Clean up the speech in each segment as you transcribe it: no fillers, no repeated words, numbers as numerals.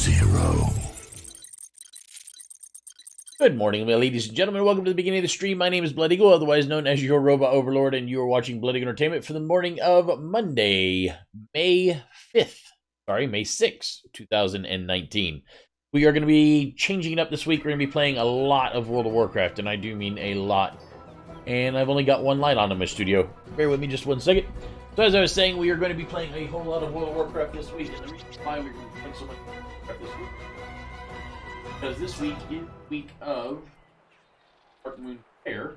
0. Good morning, ladies and gentlemen. Welcome to the beginning of the stream. My name is Blood Eagle, otherwise known as your Robot Overlord, and you are watching Blood Eagle Entertainment for the morning of Monday, May 5th. Sorry, May 6th, 2019. We are going to be changing it up this week. We're going to be playing a lot of World of Warcraft, and I do mean a lot. And I've only got one light on in my studio. Bear with me just one second. So as I was saying, we are going to be playing a whole lot of World of Warcraft this week, and the reason why we're going to be playing so much Warcraft this week because this week is the week of Dark Moon Fair,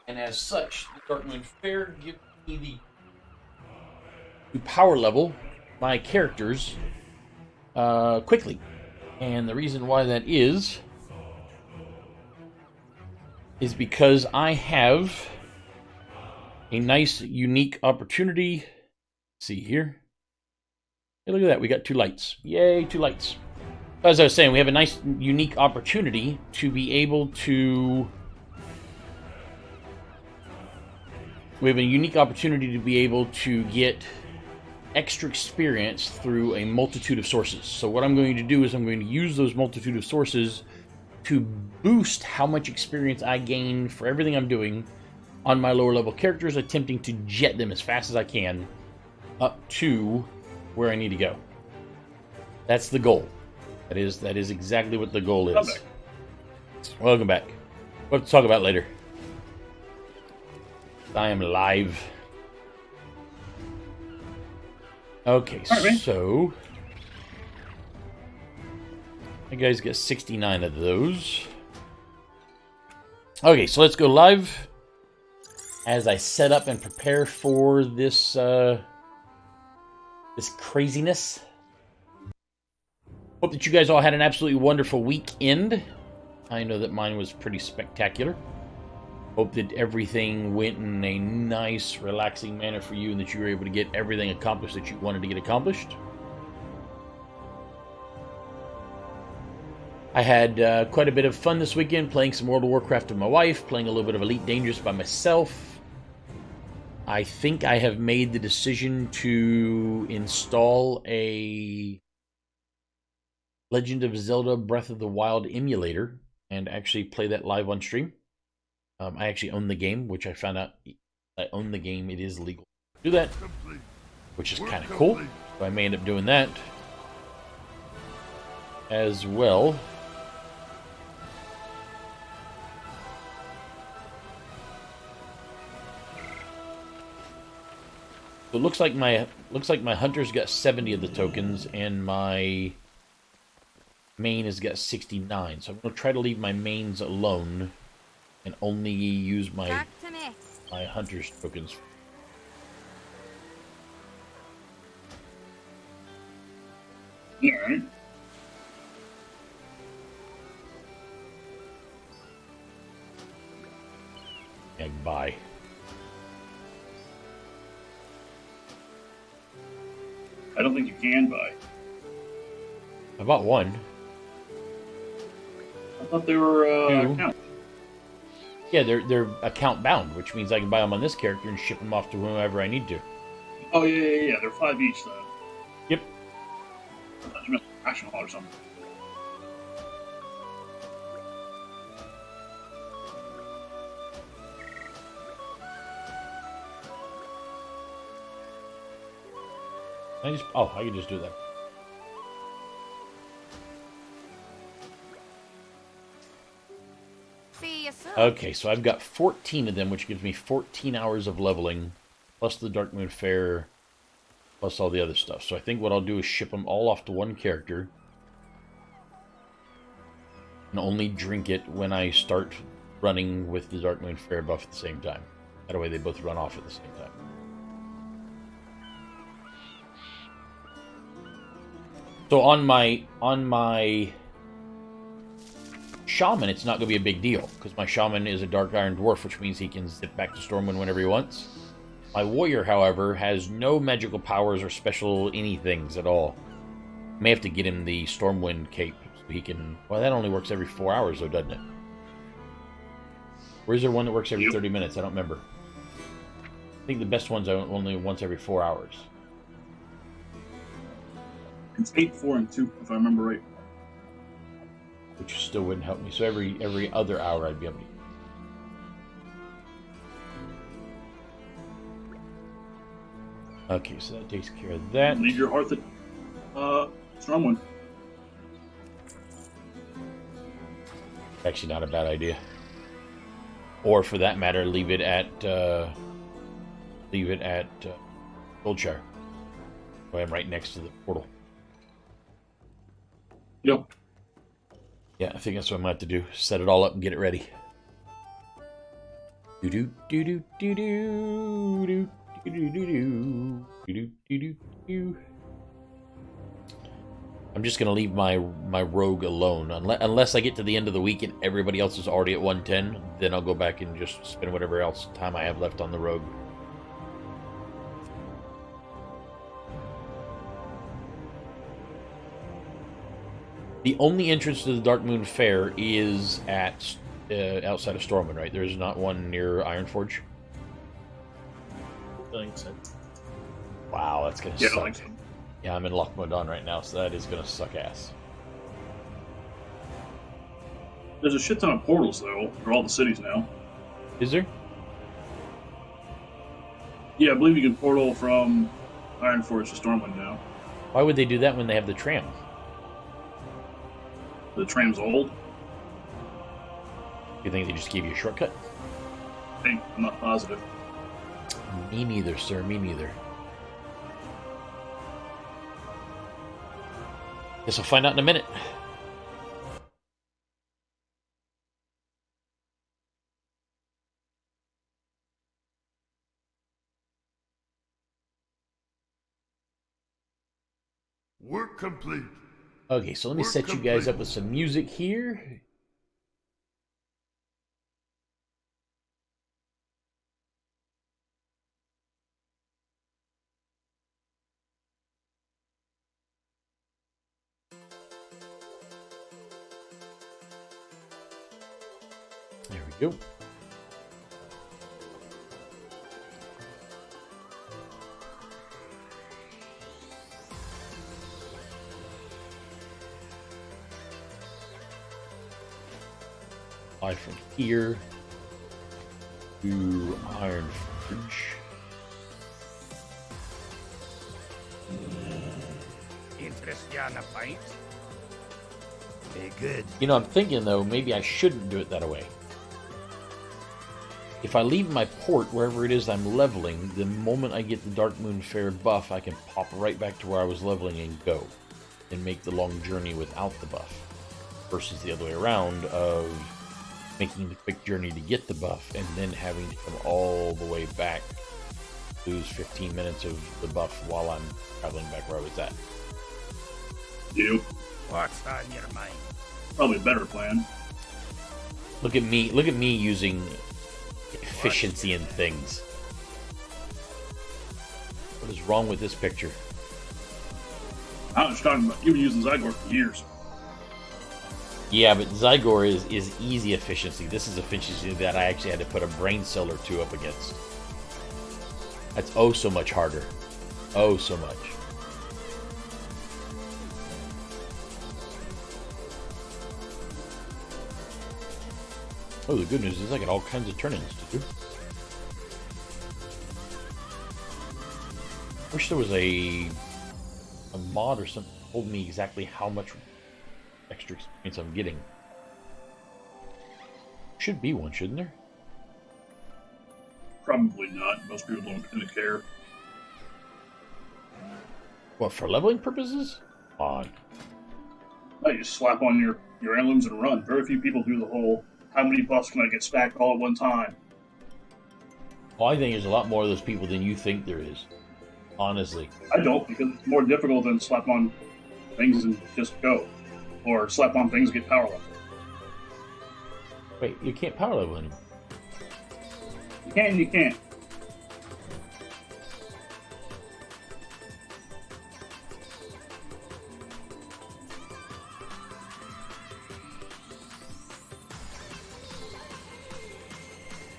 and as such, the Dark Moon Fair gives me the power level my characters quickly. And the reason why that is because I have a nice, unique opportunity. Let's see here. Hey, look at that. We got 2 lights. Yay, 2 lights. As I was saying, we have a nice, unique opportunity to be able to... We have a unique opportunity to be able to get extra experience through a multitude of sources. So what I'm going to do is I'm going to use those multitude of sources to boost how much experience I gain for everything I'm doing on my lower level characters, attempting to jet them as fast as I can up to where I need to go. That's the goal. That is exactly what the goal is. Welcome back. We'll have to talk about it later. I am live. Okay, right, so you guys get 69 of those. Okay, so let's go live as I set up and prepare for this this craziness. Hope that you guys all had an absolutely wonderful weekend. I know that mine was pretty spectacular. Hope that everything went in a nice, relaxing manner for you and that you were able to get everything accomplished that you wanted to get accomplished. I had quite a bit of fun this weekend playing some World of Warcraft with my wife, playing a little bit of Elite Dangerous by myself. I think I have made the decision to install a Legend of Zelda Breath of the Wild emulator and actually play that live on stream. I actually own the game, which I found out I own the game. It is legal to do that, which is kind of cool. So I may end up doing that as well. So it looks like my hunter's got 70 of the tokens and my main has got 69. So I'm going to try to leave my mains alone and only use my hunter's tokens. Yeah. And buy. I don't think you can buy. I bought one. I thought they were account. Yeah, they're account bound, which means I can buy them on this character and ship them off to whomever I need to. Oh yeah. They're 5 each though. Yep. I thought you meant action hall or something. I can just do that. Okay, so I've got 14 of them, which gives me 14 hours of leveling, plus the Dark Moon Fair, plus all the other stuff. So I think what I'll do is ship them all off to one character, and only drink it when I start running with the Dark Moon Fair buff at the same time. That way they both run off at the same time. So on my Shaman, it's not going to be a big deal, because my Shaman is a Dark Iron Dwarf, which means he can zip back to Stormwind whenever he wants. My Warrior, however, has no magical powers or special anythings at all. May have to get him the Stormwind cape, so he can... Well, that only works every 4 hours, though, doesn't it? Or is there one that works every 30 minutes? I don't remember. I think the best one's only once every 4 hours. It's 8, 4, and 2, if I remember right. Which still wouldn't help me. So every other hour I'd be able to... Okay, so that takes care of that. Leave your hearth at Stormwind. Actually, not a bad idea. Or for that matter, leave it at Goldshire. So I'm right next to the portal. Yep. Yeah, I think that's what I'm going to have to do. Set it all up and get it ready. I'm just going to leave my rogue alone. Unless I get to the end of the week and everybody else is already at 110, then I'll go back and just spend whatever else time I have left on the rogue. The only entrance to the Dark Moon Fair is at outside of Stormwind, right? There's not one near Ironforge? I think so. Wow, that's gonna Yeah, I suck. don't think so. Yeah, I'm in Lochmadon right now, so that is gonna suck ass. There's a shit ton of portals though for all the cities now. Is there? Yeah, I believe you can portal from Ironforge to Stormwind now. Why would they do that when they have the tram? The tram's old. You think they just gave you a shortcut? I think I'm not positive. Me neither, sir. Me neither. Guess we'll find out in a minute. Work complete. Okay, so let me Work set you guys complete. up with some music here. There we go. Fly from here to Ironforge. Interest you on a pint? Very good. You know, I'm thinking though, maybe I shouldn't do it that way. If I leave my port wherever it is I'm leveling, the moment I get the Dark Moon Fair buff, I can pop right back to where I was leveling and go. And make the long journey without the buff. Versus the other way around of making the quick journey to get the buff and then having to come all the way back, lose 15 minutes of the buff while I'm traveling back where I was at. You What's on your mind? probably a better plan. Look at me using efficiency in things. What is wrong with this picture? I was talking about you've been using Zygor for years. Yeah, but Zygor is easy efficiency. This is efficiency that I actually had to put a brain cell or two up against. That's oh so much harder. Oh so much. Oh, the good news is I got all kinds of turn-ins to do. Wish there was a mod or something that told me exactly how much extra experience I'm getting. Should be one, shouldn't there? Probably not. Most people don't tend to care. What, for leveling purposes? On. No, you just slap on your emblems and run. Very few people do the whole how many buffs can I get stacked all at one time? Well, I think there's a lot more of those people than you think there is. Honestly. I don't, because it's more difficult than slap on things and just go. Or slap on things and get power level. Wait, you can't power level anymore. You can and you can't.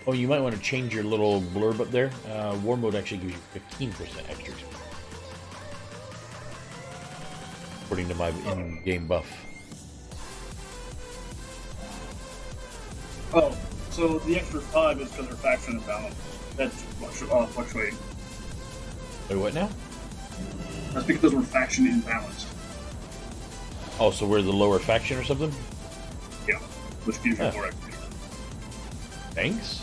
Oh, you might want to change your little blurb up there. War mode actually gives you 15% extra experience. According to my in-game buff. Oh, so the extra 5 is because they're faction imbalance. That's fluctuating. Wait, what now? That's because we're faction imbalanced. Oh, so we're the lower faction or something? Yeah, which gives you Huh. more XP. Thanks.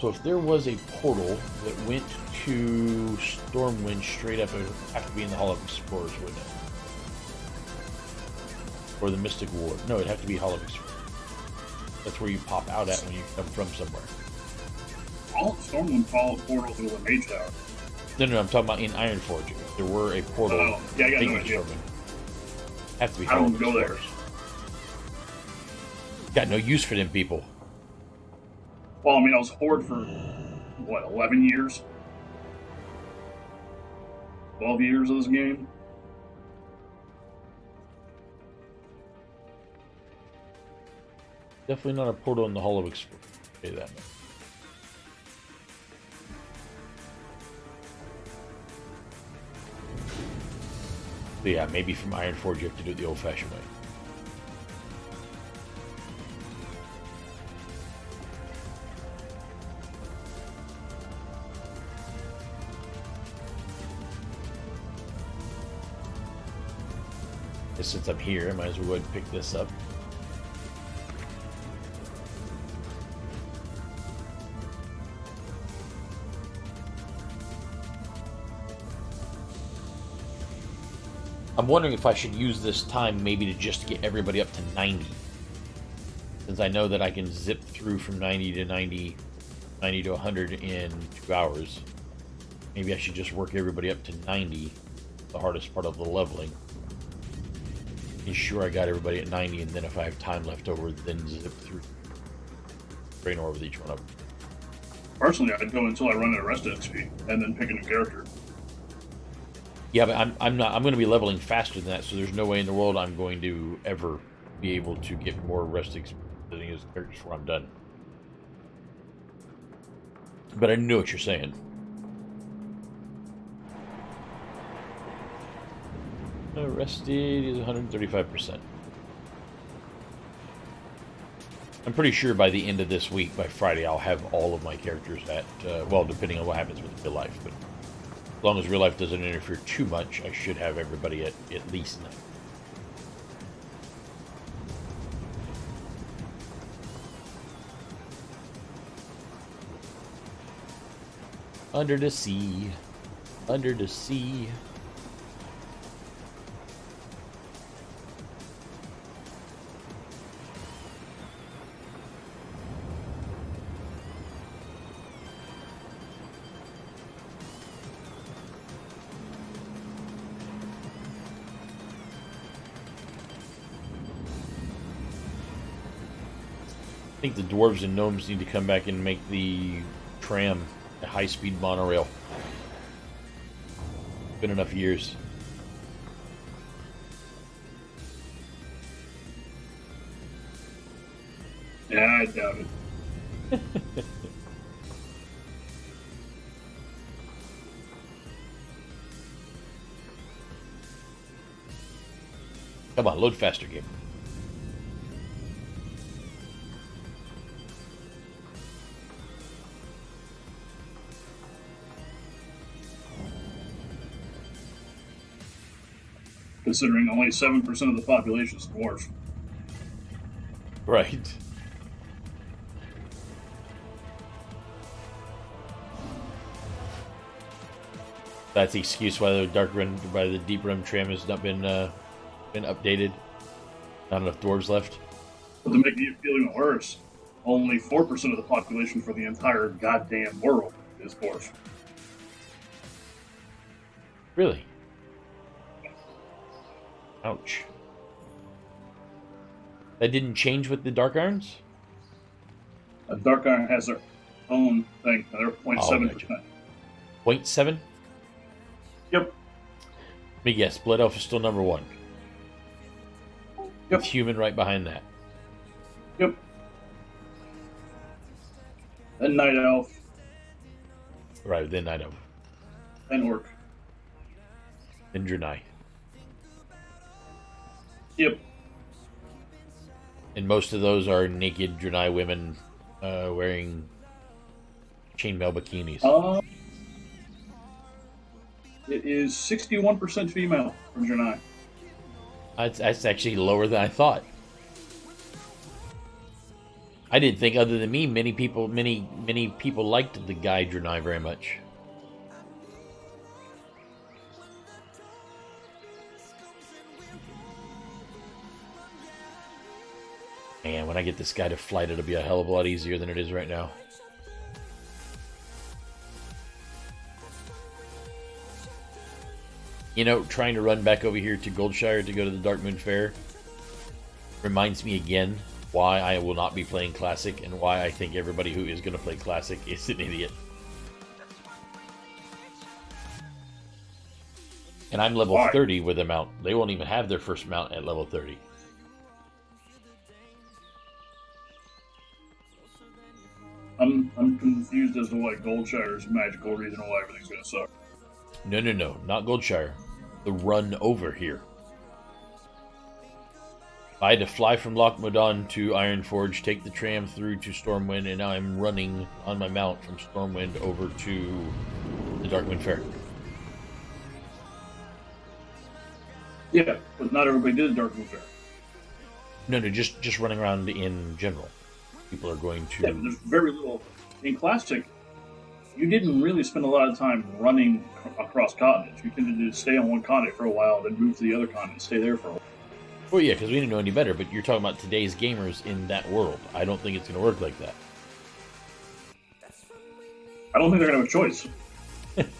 So if there was a portal that went to Stormwind straight up, it would have to be in the Hall of Explorers, wouldn't it? Or the Mystic Ward. No, it'd have to be Hall of Explorers. That's where you pop out at when you come from somewhere. All Stormwind follow portal through the Mage Tower. No, I'm talking about in Ironforge. If there were a portal, Oh, yeah, I got no taking idea. Stormwind, have to be I Hall don't of go there. Explorers. Got no use for them people. Well, I mean, I was Horde for, 11 years? 12 years of this game? Definitely not a portal in the Hall of Explorers. Say that much. So yeah, maybe from Ironforge you have to do it the old-fashioned way. Since I'm here, I might as well go ahead and pick this up. I'm wondering if I should use this time maybe to just get everybody up to 90. Since I know that I can zip through from 90 to 90, 90 to 100 in 2 hours. Maybe I should just work everybody up to 90, the hardest part of the leveling. Ensure I got everybody at 90, and then if I have time left over, then zip through, train over with each one of them. Personally, I'd go until I run out of rest XP, and then pick a new character. Yeah, but I'm going to be leveling faster than that, so there's no way in the world I'm going to ever be able to get more rest experience than his characters before I'm done. But I know what you're saying. Rested is 135%. I'm pretty sure by the end of this week, by Friday, I'll have all of my characters at, well, depending on what happens with real life, but as long as real life doesn't interfere too much, I should have everybody at least 9. Under the sea. Under the sea. I think the dwarves and gnomes need to come back and make the tram a high-speed monorail. Been enough years. Yeah, I doubt it. Come on, load faster, game. Considering only 7% of the population is dwarf. Right. That's the excuse why the the deep run tram has not been updated. Not enough dwarves left. But to make it feel even worse, only 4% of the population for the entire goddamn world is dwarf. Really? Ouch. That didn't change with the Dark Irons? A Dark Iron has their own thing. They're 0.7%. 0.7? Yep. Let me guess, Blood Elf is still number 1. Yep. With human right behind that. Yep. And Night Elf. Right, then Night Elf. And Orc. Then Draenei. Yep. And most of those are naked Draenei women wearing chainmail bikinis. It is 61% female from Draenei. That's actually lower than I thought. I didn't think, other than me, many people liked the guy Draenei very much. Man, when I get this guy to flight, it'll be a hell of a lot easier than it is right now. You know, trying to run back over here to Goldshire to go to the Darkmoon Fair reminds me again why I will not be playing Classic and why I think everybody who is going to play Classic is an idiot. And I'm level 30 with a mount. They won't even have their first mount at level 30. I'm confused as to why Goldshire's magical reason why everything's gonna suck. No, not Goldshire. the run over here. I had to fly from Lochmodon to Ironforge, take the tram through to Stormwind, and now I'm running on my mount from Stormwind over to the Darkwind Fair. Yeah, but not everybody did Darkwind Fair. No, just running around in general. People are going to... Yeah, there's very little... In Classic, you didn't really spend a lot of time running across continents. You tended to stay on one continent for a while, then move to the other continent and stay there for a while. Well, yeah, because we didn't know any better, but you're talking about today's gamers in that world. I don't think it's going to work like that. I don't think they're going to have a choice. Because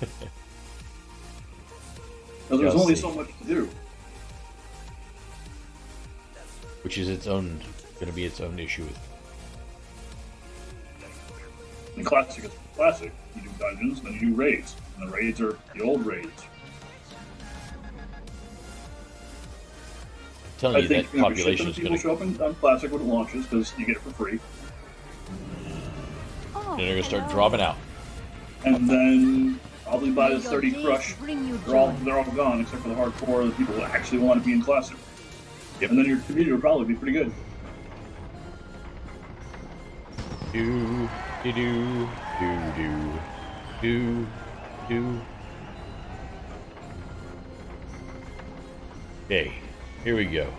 there's only so much to do. Which is going to be its own issue. In Classic, it's Classic. You do dungeons, then you do raids. And the raids are the old raids. Telling you that population is going to show up in Classic when it launches because you get it for free. And they're going to start dropping out. And then probably by the 30 crush, they're all gone except for the hardcore, the people that actually want to be in Classic. Yep. And then your community will probably be pretty good. Do do do do do do. Okay. Here we go.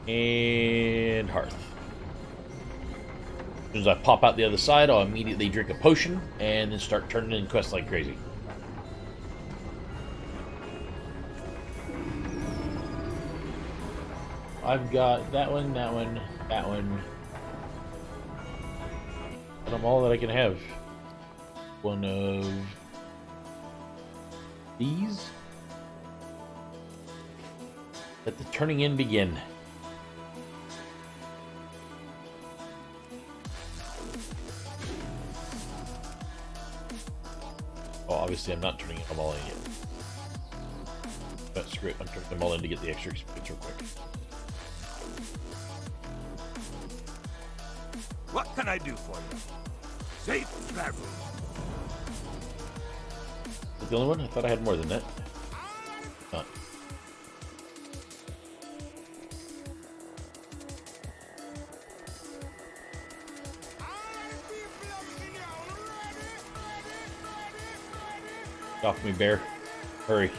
And Hearth. As soon as I pop out the other side, I'll immediately drink a potion and then start turning in quests like crazy. I've got that one, that one, that one. But I'm all that I can have. One of these. Let the turning in begin. Oh, obviously I'm not turning them all in yet. But screw it, I'm turning them all in to get the extra experience real quick. What can I do for you? Safe travel. Is that the only one? I thought I had more than that. Not. Get off me, bear. Hurry.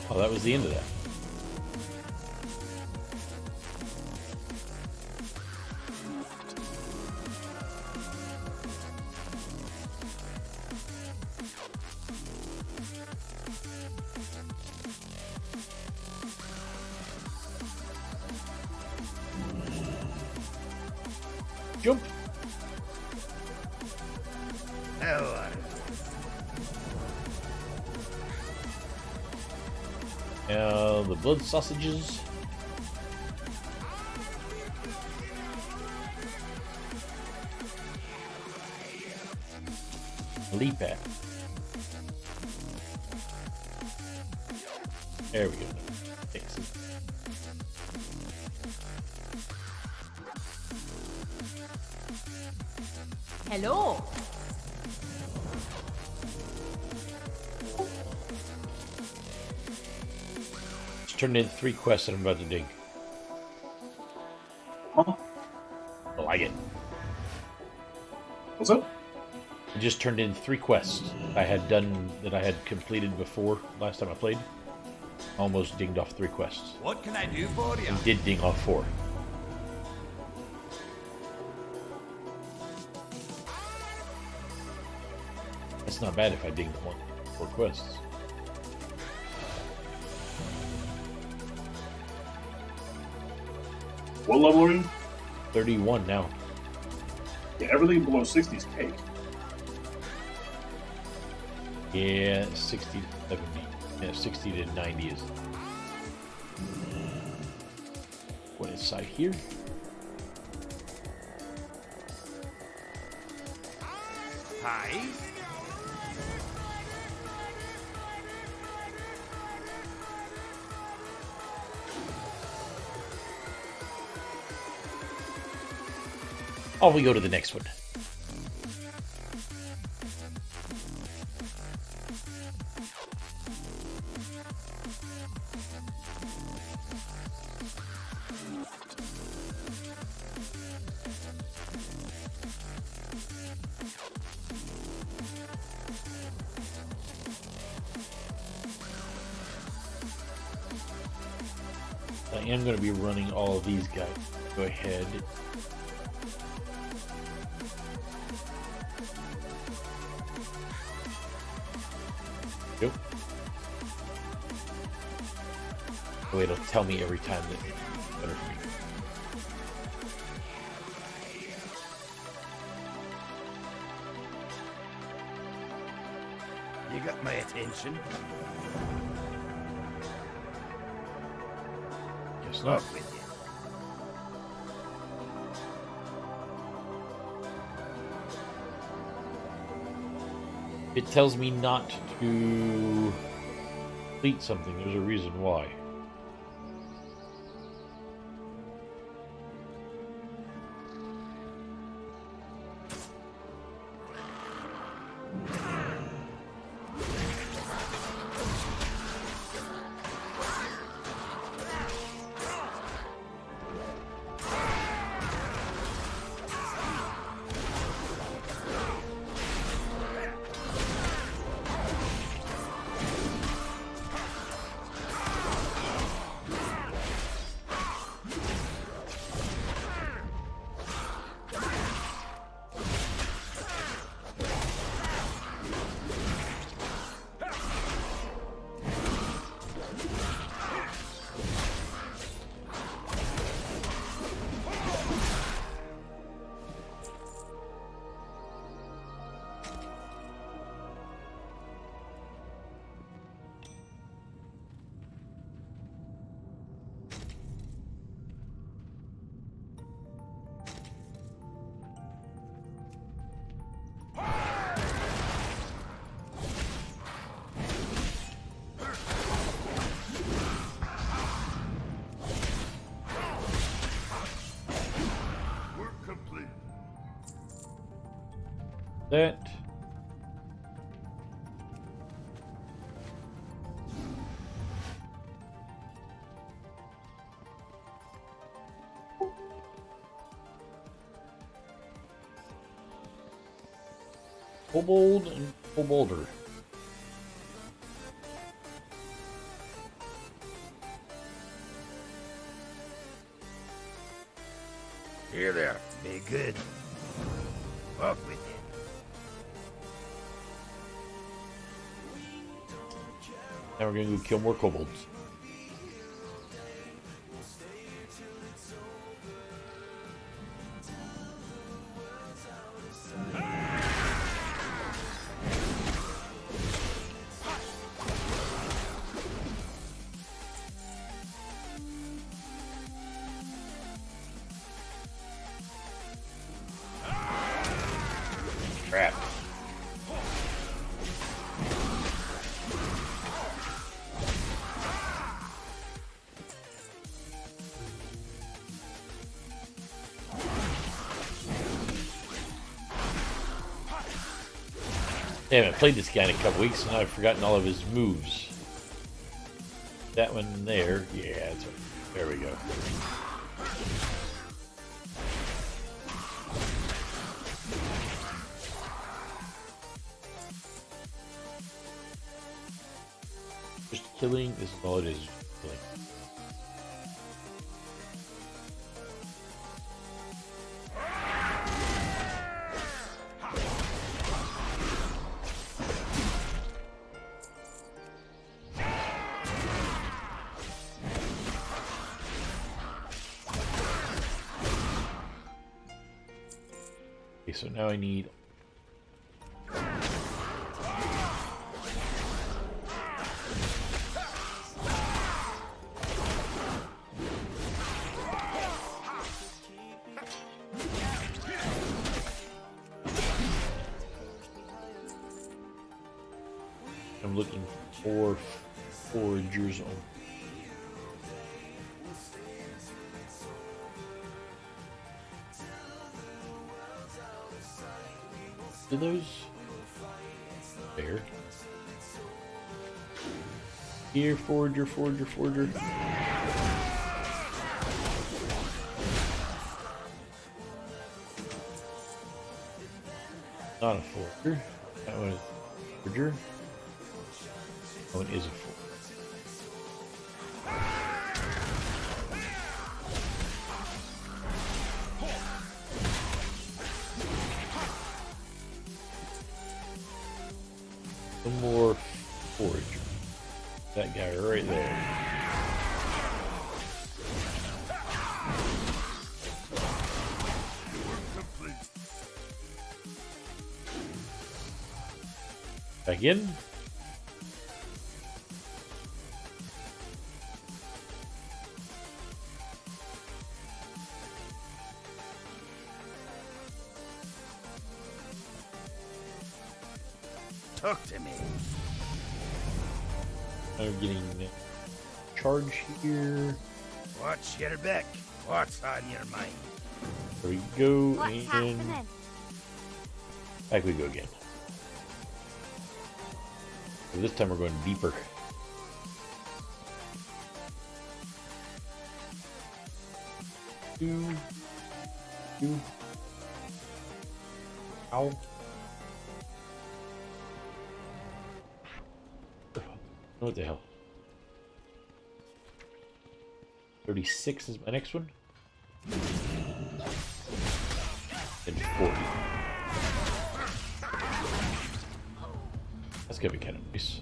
Oh, that was the end of that. Jump. Now the blood sausages. Leap at. There we go. Excellent. Hello. Just turned in 3 quests that I'm about to dig. Huh? I like it. What's up? I just turned in 3 quests I had done that I had completed before last time I played. Almost dinged off 3 quests. What can I do for you? And did ding off 4. It's not bad if I dinged 4 quests. What level are you? 31 now. Yeah, everything below 60 is cake. Yeah, 60 to 70. Yeah, 60 to 90 is. What inside here? Hi. off we go to the next one. I am going to be running all of these guys. Go ahead. Yep. Oh, it'll tell me every time that it's better for me. You got my attention. Guess not. Off with you. It tells me not to complete something. There's a reason why. That. Kobold and Kobolder. Here there. Be good. Off with you. Now we're gonna go kill more kobolds. Crap. I haven't played this guy in a couple weeks, and I've forgotten all of his moves. That one there, yeah, that's right. There we go. Just killing is all it is. Killing. Okay, so now I need. I'm looking for foragers on. Do those? There. Here, forger, forger, forger. Not a forger. That one is a forger. That one is a forger. One more forager. That guy right there. Back in. Talk to me. I'm getting charge here. Watch your back. What's on your mind? There we go. What's And happening? back we go again. So this time we're going deeper. Two. Ow. What the hell? 36 is my next one. And 40. That's gonna be kind of nice.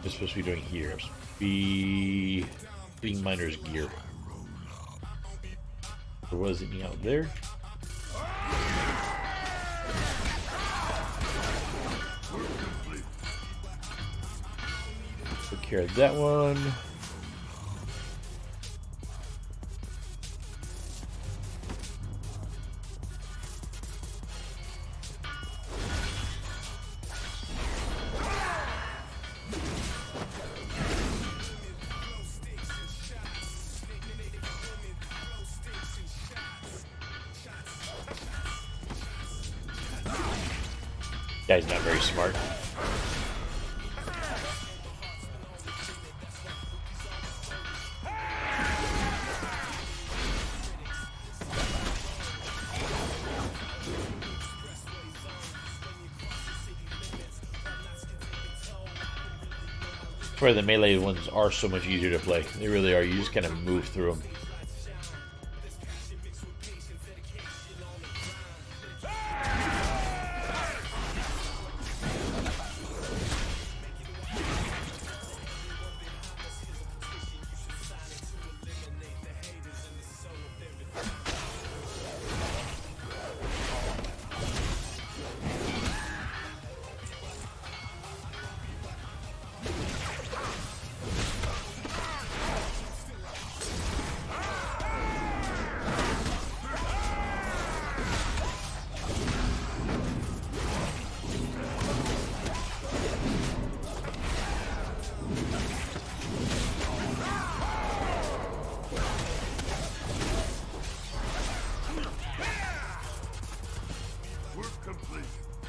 I'm supposed to be doing here. I'm supposed to be getting miner's gear. Or was it out there? Took care of that one. Guy's not very smart. That's why the melee ones are so much easier to play. They really are. You just kind of move through them.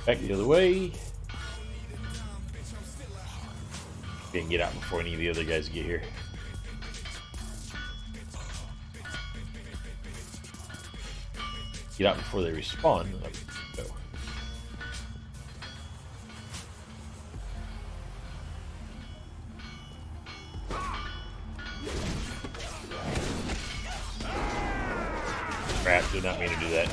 Back the other way. Can get out before any of the other guys get here. Get out before they respawn. There we go. Crap, did not mean to do that.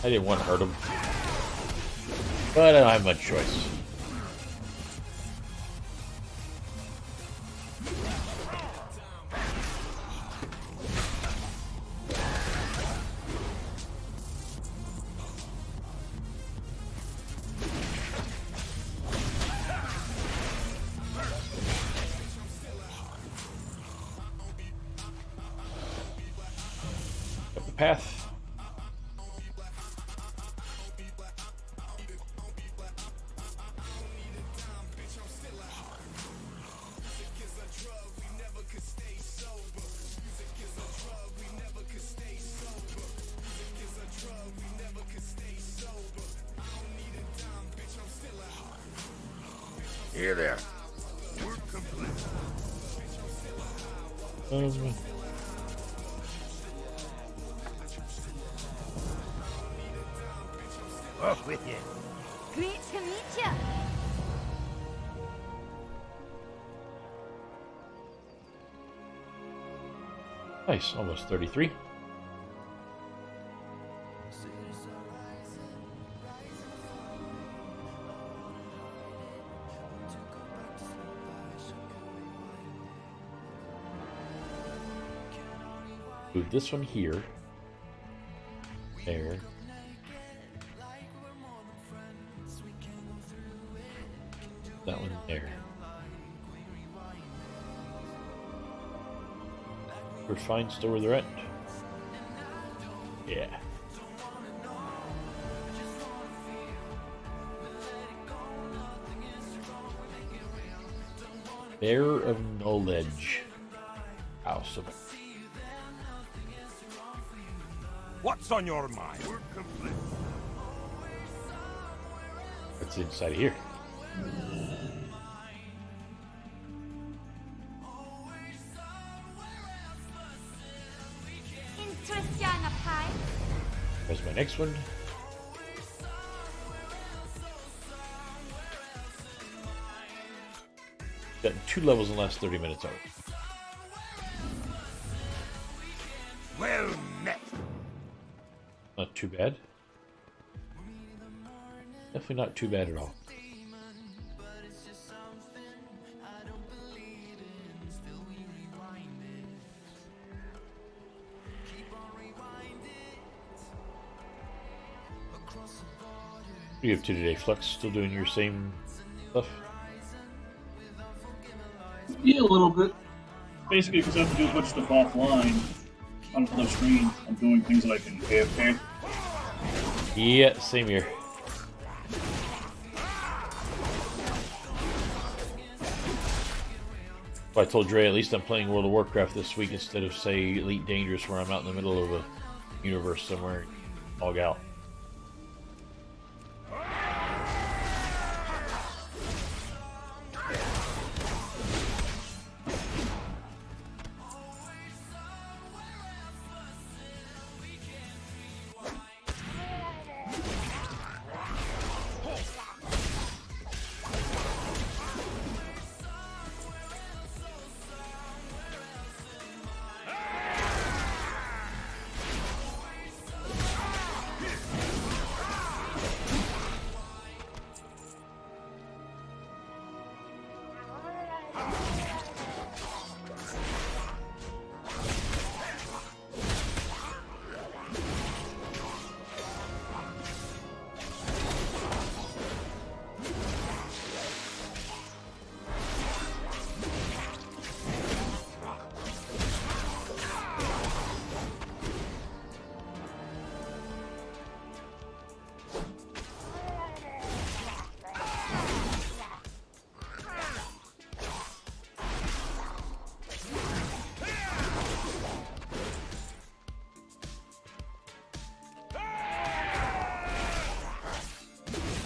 I didn't want to hurt him. But I don't have much choice. Up the path. Here there. Work complete. Off with you. Great to meet you. Nice, almost 33. Move this one here. There. That one there. We're fine still where they're at. Yeah. Bear of Knowledge. House of What's on your mind? Work complete. That's inside of here. Interesting pie. There's my next one. Got 2 levels in the last 30 minutes of it. Well met. Not too bad. Definitely not too bad at all. What are you up to today, Flux? Still doing your same stuff? Yeah, a little bit. Basically, because I have to do a bunch of stuff offline on the screen. I'm doing things like in AFK. Yeah, same here. Well, I told Dre at least I'm playing World of Warcraft this week instead of, say, Elite Dangerous, where I'm out in the middle of a universe somewhere, log out.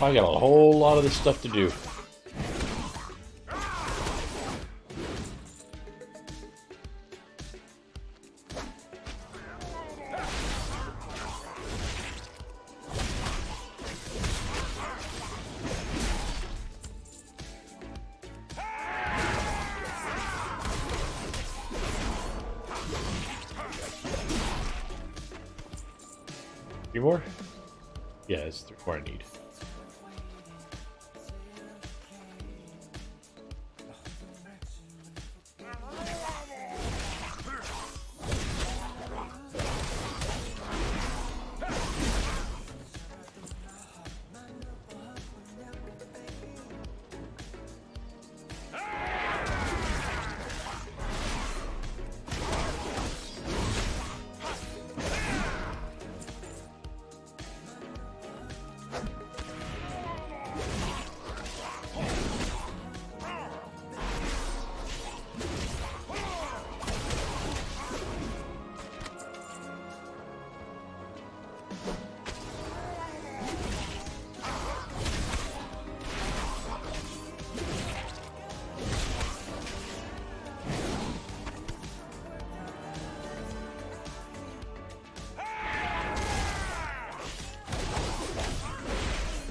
I got a whole lot of this stuff to do. Three more? Yeah, it's 3 more I need.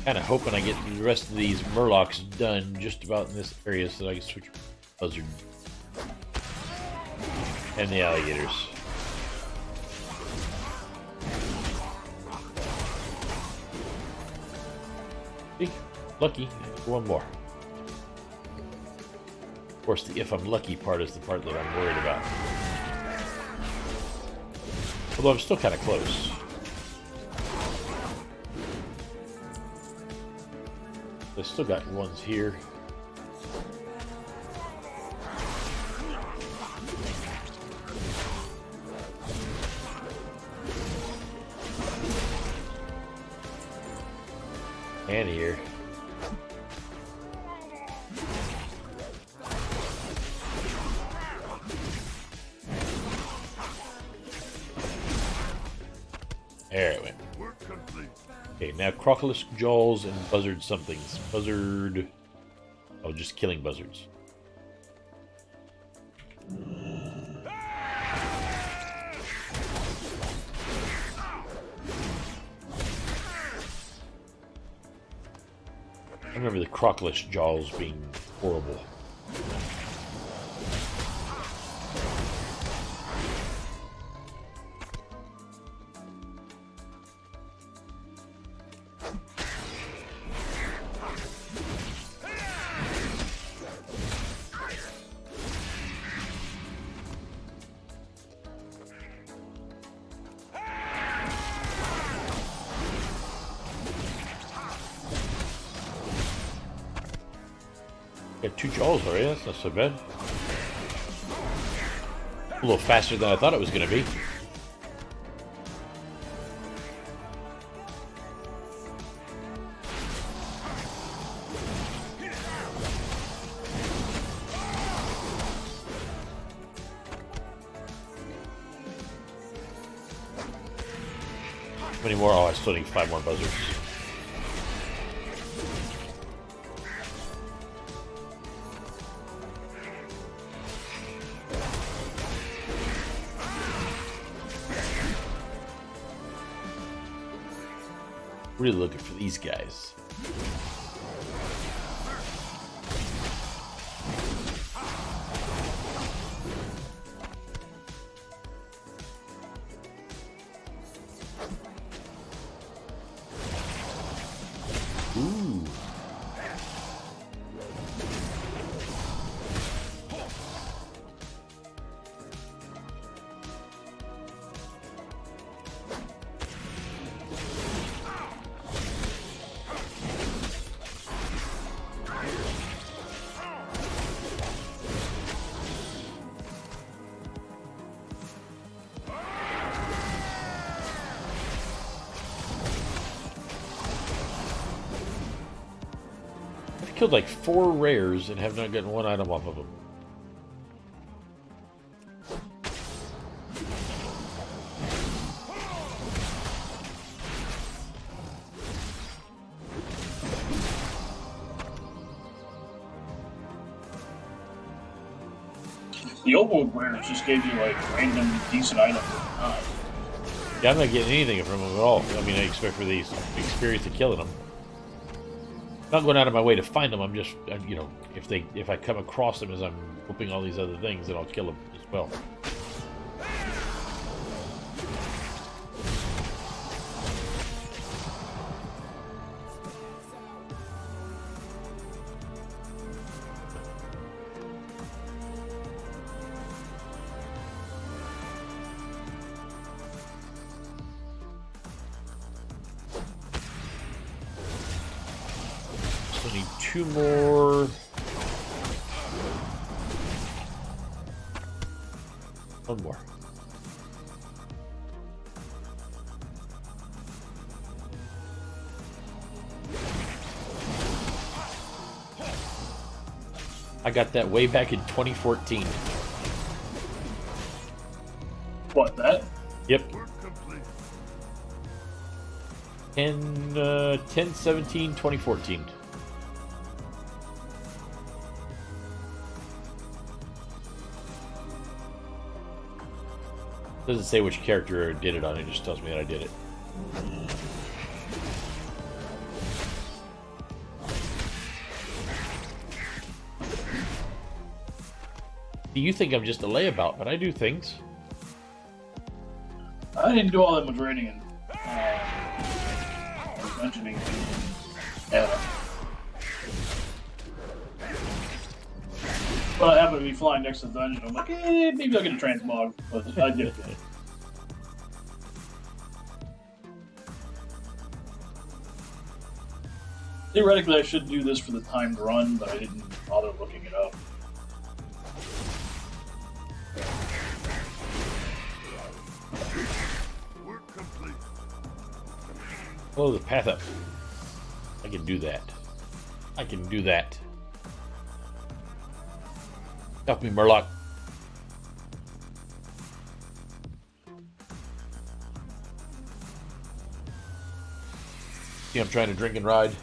Kind of hoping I get the rest of these Murlocs done just about in this area so I can switch Buzzard and the alligators. See? Lucky. One more. Of course, the if I'm lucky part is the part that I'm worried about. Although I'm still kind of close. I still got ones here. And here. There it went. Okay, now Crocolisk Jaws and Buzzard somethings. Buzzard... Oh, just killing buzzards. I remember the Crocolisk Jaws being horrible. Got 2 jaws already, that's not so bad. A little faster than I thought it was going to be. How many more? Oh, I still need 5 more buzzards. Really looking for these guys. Ooh. Killed like 4 rares and have not gotten 1 item off of them. The old rares just gave you like random decent items. Yeah, I'm not getting anything from them at all. I mean, I expect for the experience of killing them. Not going out of my way to find them. I'm just, you know, if I come across them as I'm whooping all these other things, then I'll kill them as well. I need 2 more. One more. I got that way back in 2014. What, that? Yep. 10/17/2014. Doesn't say which character did it on it, just tells me that I did it. You think I'm just a layabout, but I do things. I didn't do all that much raiding and mentioning Adam. But I happen to be flying next to the dungeon. I'm like, maybe I'll get a transmog. But I get it. Theoretically, I should do this for the timed run, but I didn't bother looking it up. Follow the path up. I can do that. I can do that. Help me, Murloc. See, I'm trying to drink and ride.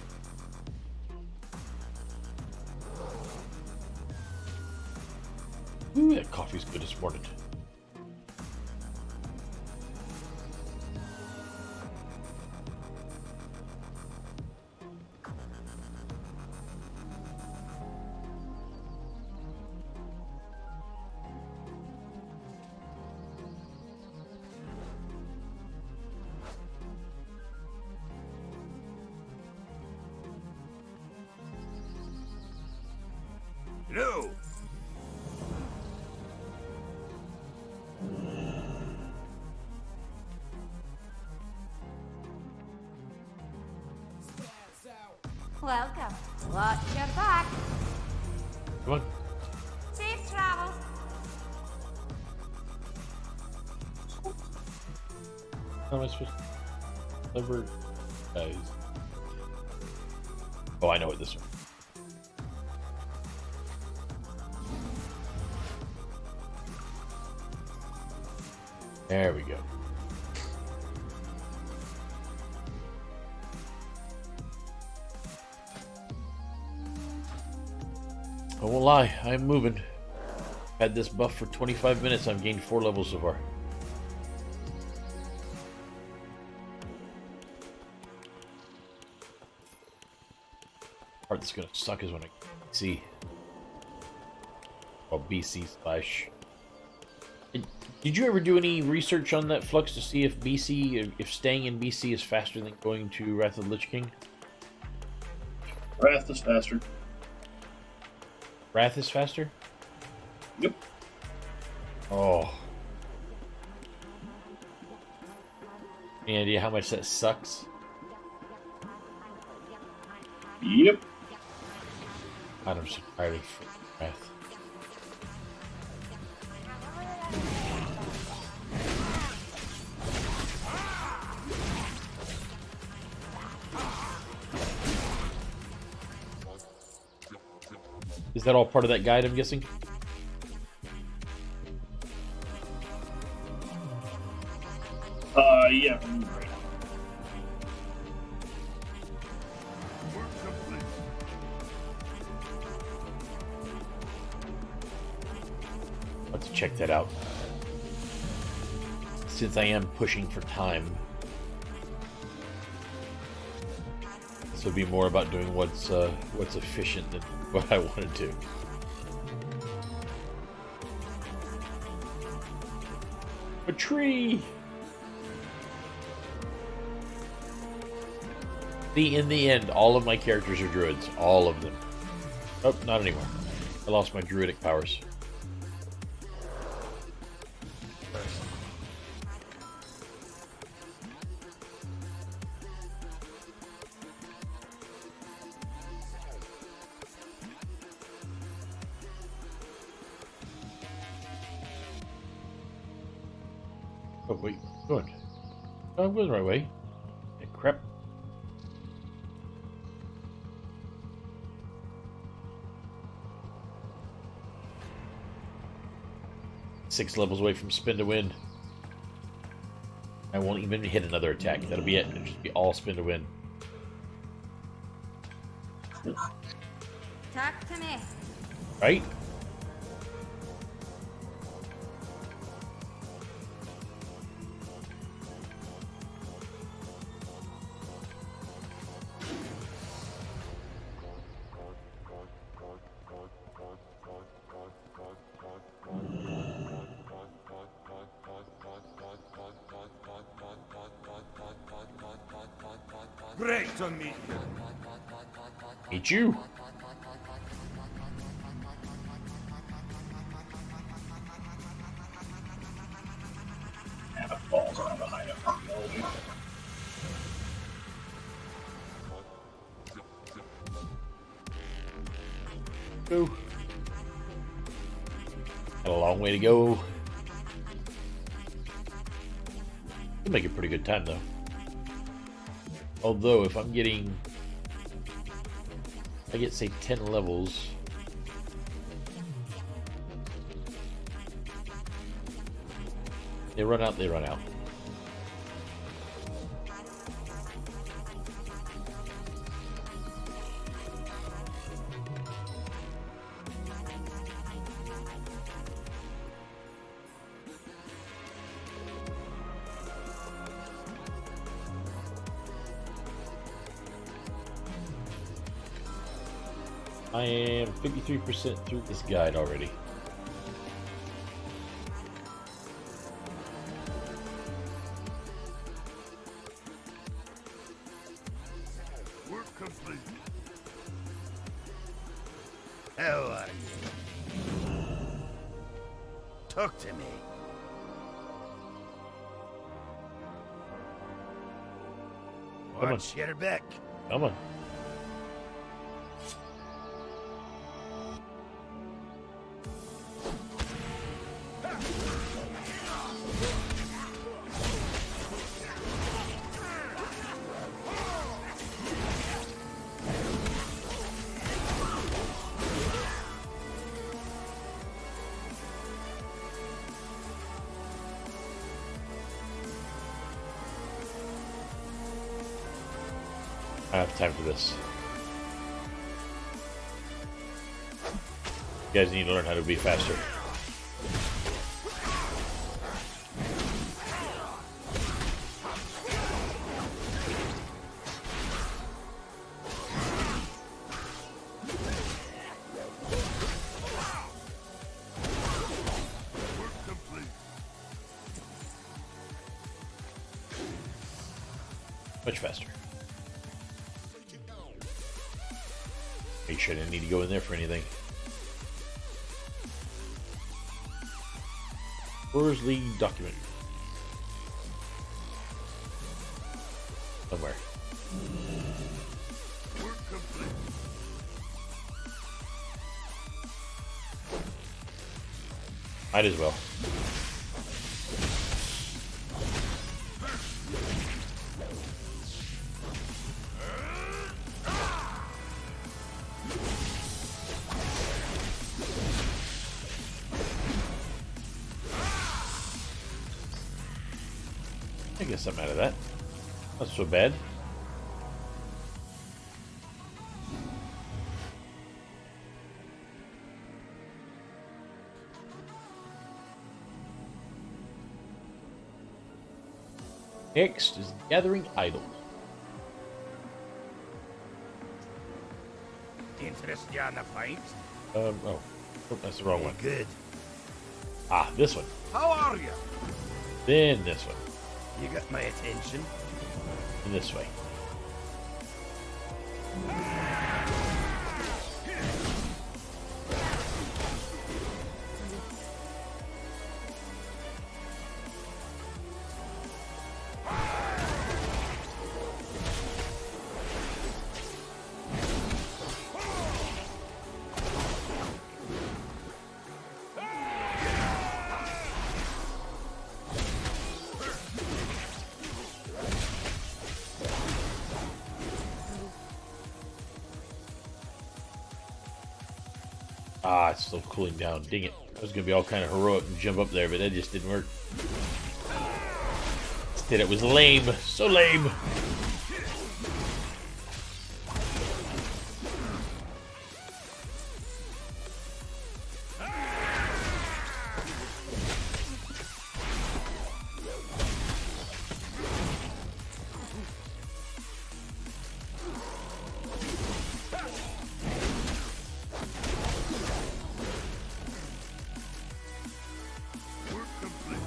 Ooh, that coffee's good this morning. No. Welcome. Watch your back. Come on. Safe travels. How am I supposed to deliver guys? Oh, I know it this one. There we go. I won't lie, I'm moving. Had this buff for 25 minutes, I've gained 4 levels so far. Part that's gonna suck is when I see. Well, BC slash. Did you ever do any research on that Flux to see if BC, if staying in BC is faster than going to Wrath of the Lich King? Wrath is faster. Wrath is faster? Yep. Oh. Any idea how much that sucks? Yep. God, I'm so tired of Wrath. Is that all part of that guide, I'm guessing? Yeah. Let's check that out. Since I am pushing for time, this will be more about doing what's efficient than what I want to do. A tree. In the end, all of my characters are druids. All of them. Oh, not anymore. I lost my druidic powers. Oh, wait. Good. Oh, I'm going the right way. Yeah, crap. Six levels away from spin to win. I won't even hit another attack. That'll be it. It'll just be all spin to win. Talk to me. Right? Great to meet you. Meet you. And it falls on behind him. Go. Got a long way to go. We'll make a pretty good time, though. Although, if I'm getting... I get, say, 10 levels... They run out, they run out. I am 53% through this guide already. Work complete. How are you? Talk to me. Come on. Watch your back. Come on. I don't have time for this. You guys need to learn how to be faster. Work complete. Much faster. Make sure I didn't need to go in there for anything. Where's the document? Somewhere. Work complete. Might as well. I get something out of that. Not so bad. Next is gathering idol. Interest you on a pint? Oh, that's the wrong one. Good. Ah, this one. How are you? Then this one. You got my attention. And this way. Ah, it's still cooling down. Dang it. I was going to be all kind of heroic and jump up there, but that just didn't work. Instead, it was lame. So lame.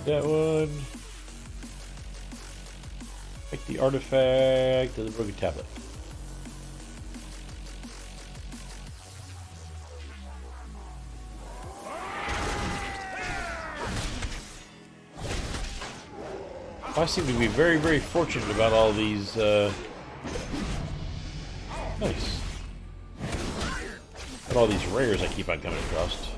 That one. Take the artifact of the broken tablet. I seem to be very, very fortunate about all these. Nice. Got all these rares I keep on coming across.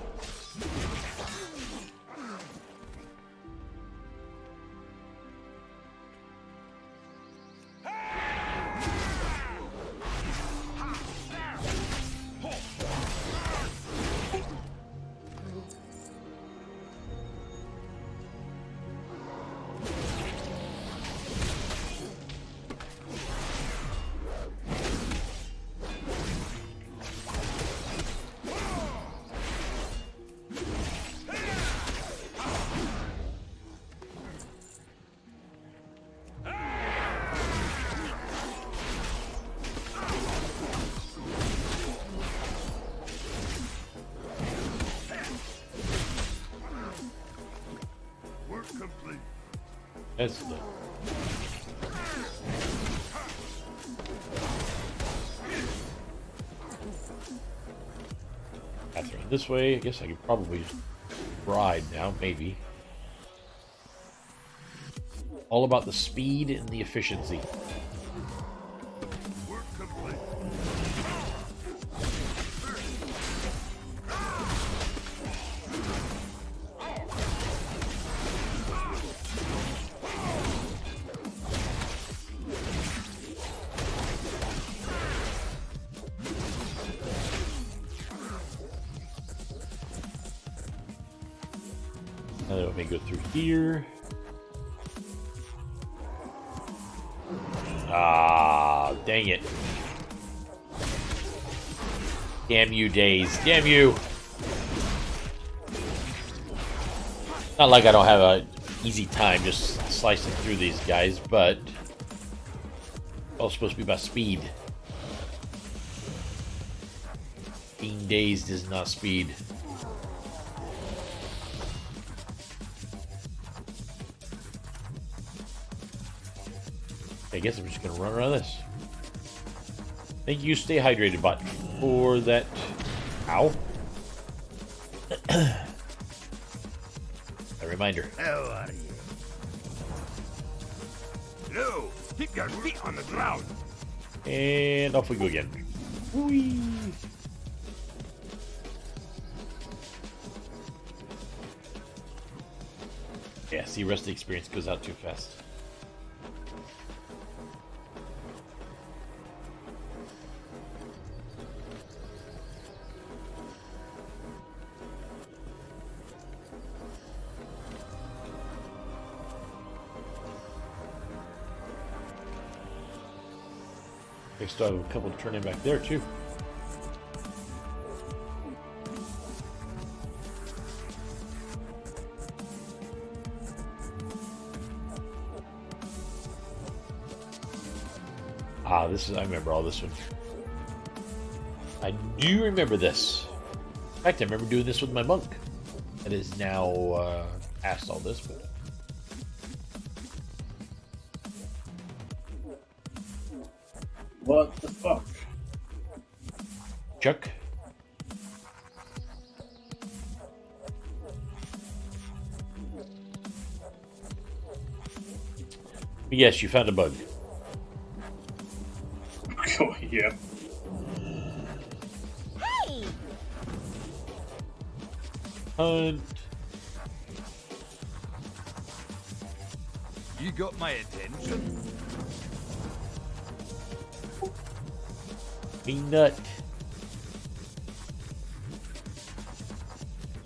That's the... Catherine, this way. I guess I could probably just ride now, maybe. All about the speed and the efficiency. Now let me go through here. Ah, dang it. Damn you, Days. Damn you. Not like I don't have a easy time just slicing through these guys, but it's all supposed to be about speed. Being dazed is not speed. I guess I'm just gonna run around this. Thank you, stay hydrated, bot, for that. Ow. A reminder. How are you? No, keep your feet on the ground. And off we go again. Whee. Yeah, see, rest of the experience goes out too fast. I still have a couple to turn in back there too. Ah, this is, I remember all this one. I do remember this. In fact, I remember doing this with my monk. That is now past all this, but... What the fuck? Chuck? Yes, you found a bug. Oh, yeah. Hey! Hunt. You got my attention. Peanut.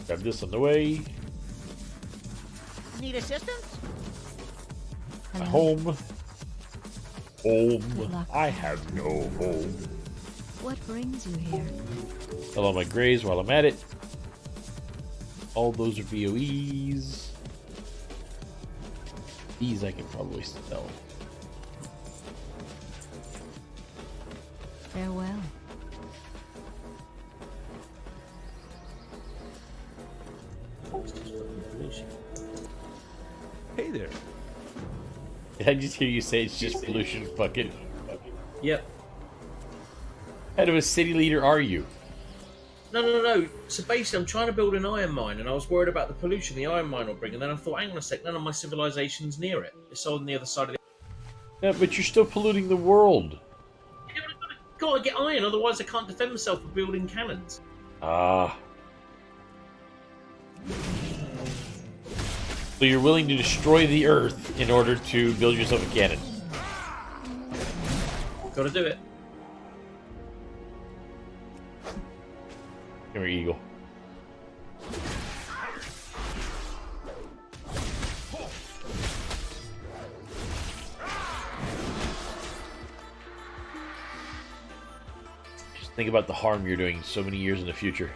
Grab this on the way. Need assistance? My Hello. home. Good Home. luck. I have no home. What brings you here? Sell all my grays while I'm at it. All those are VOEs. These I can probably sell. Farewell. Hey there. Did I just hear you say it's just pollution? Fuck it. Yep. What kind of a city leader are you? No. So basically, I'm trying to build an iron mine, and I was worried about the pollution the iron mine will bring. And then I thought, hang on a sec, none of my civilization's near it. It's on the other side of the. Yeah, but you're still polluting the world. Yeah, but I've got to get iron, otherwise I can't defend myself with building cannons. Ah. So you're willing to destroy the Earth in order to build yourself a cannon? Got to do it. Come here, Eagle. Just think about the harm you're doing so many years in the future.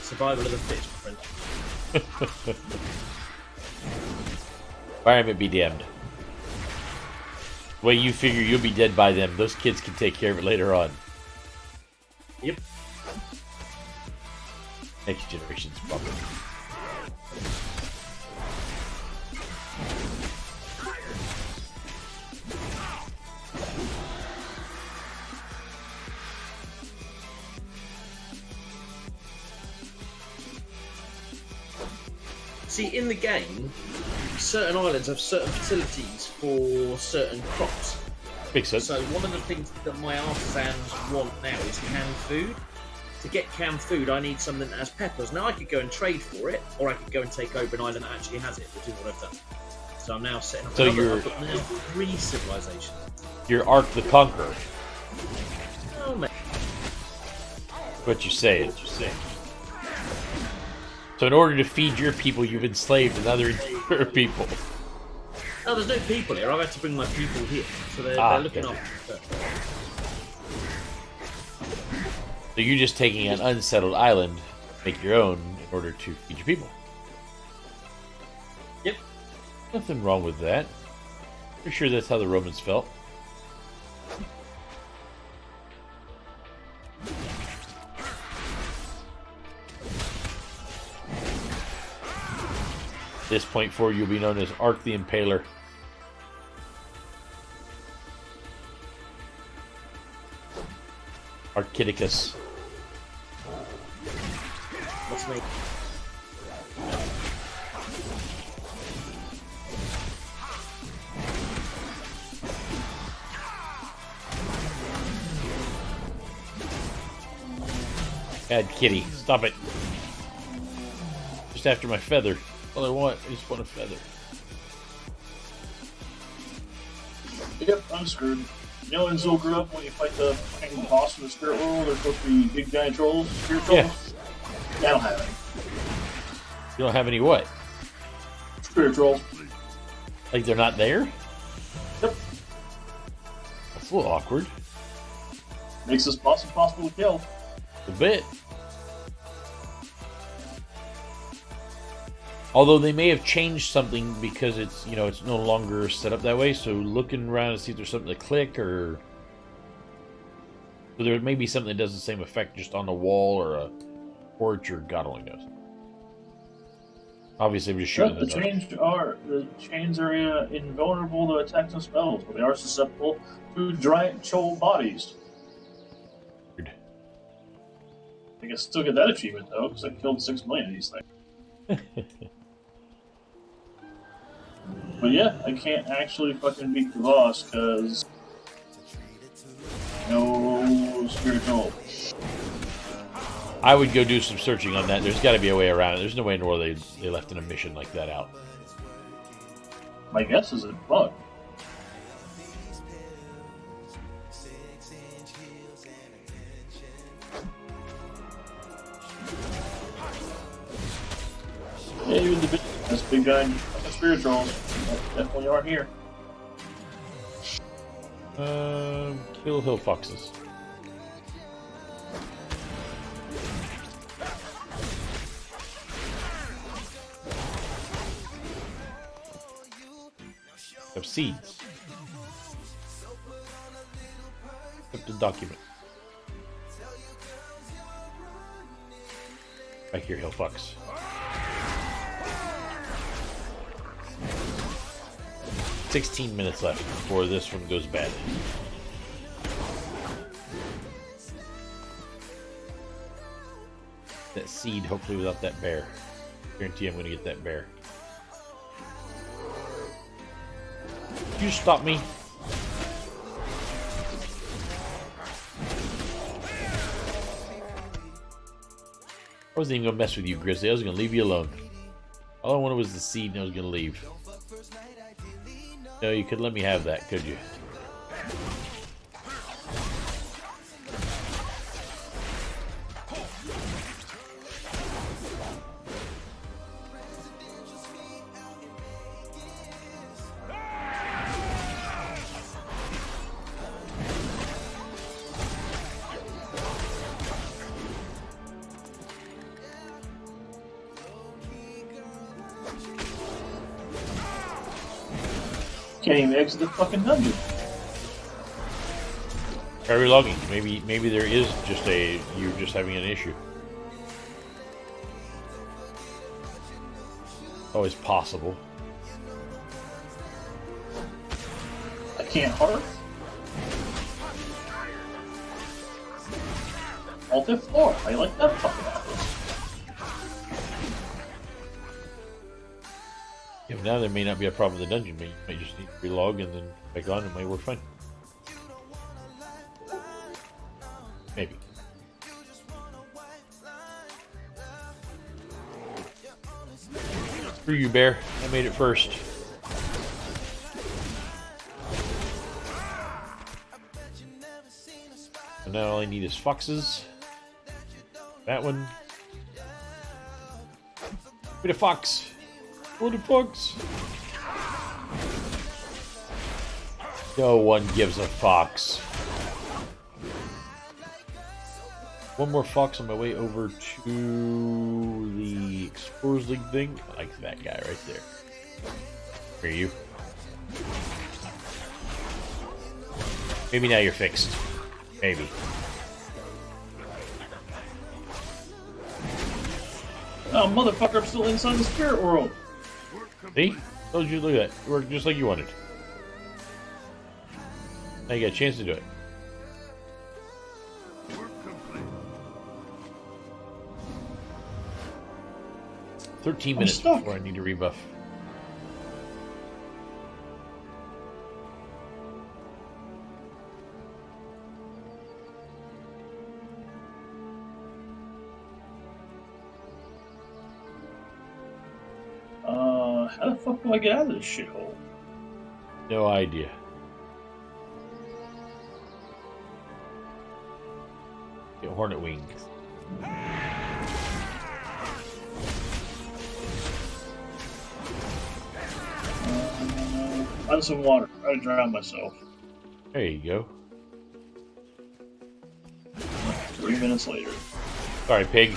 Survival of the fittest, my friend. Environment be damned. The way you figure you'll be dead by them, those kids can take care of it later on. Yep. Next generation's problem. See, in the game, certain islands have certain facilities for certain crops. Makes sense. So one of the things that my artisans want now is canned food. To get canned food, I need something that has peppers. Now I could go and trade for it, or I could go and take over an island that actually has it, which is what I've done. So I'm now setting up So another. you're- I've got now 3 civilizations. You're Ark the Conqueror. Oh man. What you say? So in order to feed your people, you've enslaved another people. No, there's no people here. I've had to bring my people here, so they're looking okay. after me. So you're just taking an unsettled island, make your own in order to feed your people. Yep. Nothing wrong with that. For sure that's how the Romans felt. At this point forward, you'll be known as Ark the Impaler. Archidicus. Let's make. Bad kitty. Stop it. Just after my feather. All I want, I just want a feather. Yep, I'm screwed. You know in Zul grew up when you fight the fucking boss in the spirit world, they're supposed to be big giant trolls, spirit trolls? Yeah. I don't have any. You don't have any what? Spirit trolls. Like they're not there? Yep. That's a little awkward. Makes this boss impossible to kill. A bit. Although they may have changed something because it's, you know, it's no longer set up that way. So looking around to see if there's something to click or... So there may be something that does the same effect just on the wall or a porch or God only knows. Obviously I'm just shooting But the chains are invulnerable to attacks and spells, but they are susceptible to giant troll bodies. Weird. I can still get that achievement though, because I killed 6 million of these things. But yeah, I can't actually fucking beat the boss because no spirit troll. I would go do some searching on that. There's got to be a way around it. There's no way in the world they left in a mission like that out. My guess is a bug. Yeah, even the this big guy and the spirituals definitely aren't here. Kill hill foxes. Have seeds. Flip the document. Back here, hill fox. "16 minutes left before this one goes bad." That seed, hopefully without that bear. Guarantee I'm gonna get that bear. You stop me. I wasn't even gonna mess with you, Grizzly. I was gonna leave you alone. All I wanted was the seed and I was gonna leave. No, you could let me have that, could you? Can't even exit the fucking dungeon. Try relogging. Maybe there is just you're just having an issue. Always possible. I can't hearth. Alt F4. How you like that fucking apples? Yeah, but now there may not be a problem with the dungeon. You might just need to relog and then back on. It might work fine. Maybe. Screw you, bear. I made it first. So now all I need is foxes. That one. Wait, a fox. What a fox. No one gives a fox. One more fox on my way over to the Explorers League thing. I like that guy right there. Where are you? Maybe now you're fixed. Maybe. Oh, motherfucker, I'm still inside the spirit world. See? Told you, look at that. It worked just like you wanted. Now you got a chance to do it. 13 minutes stuck. before I need to rebuff. How the fuck do I get out of this shithole? No idea. Get hornet wings. Find some water. I drown myself. There you go. 3 minutes later. Sorry, pig.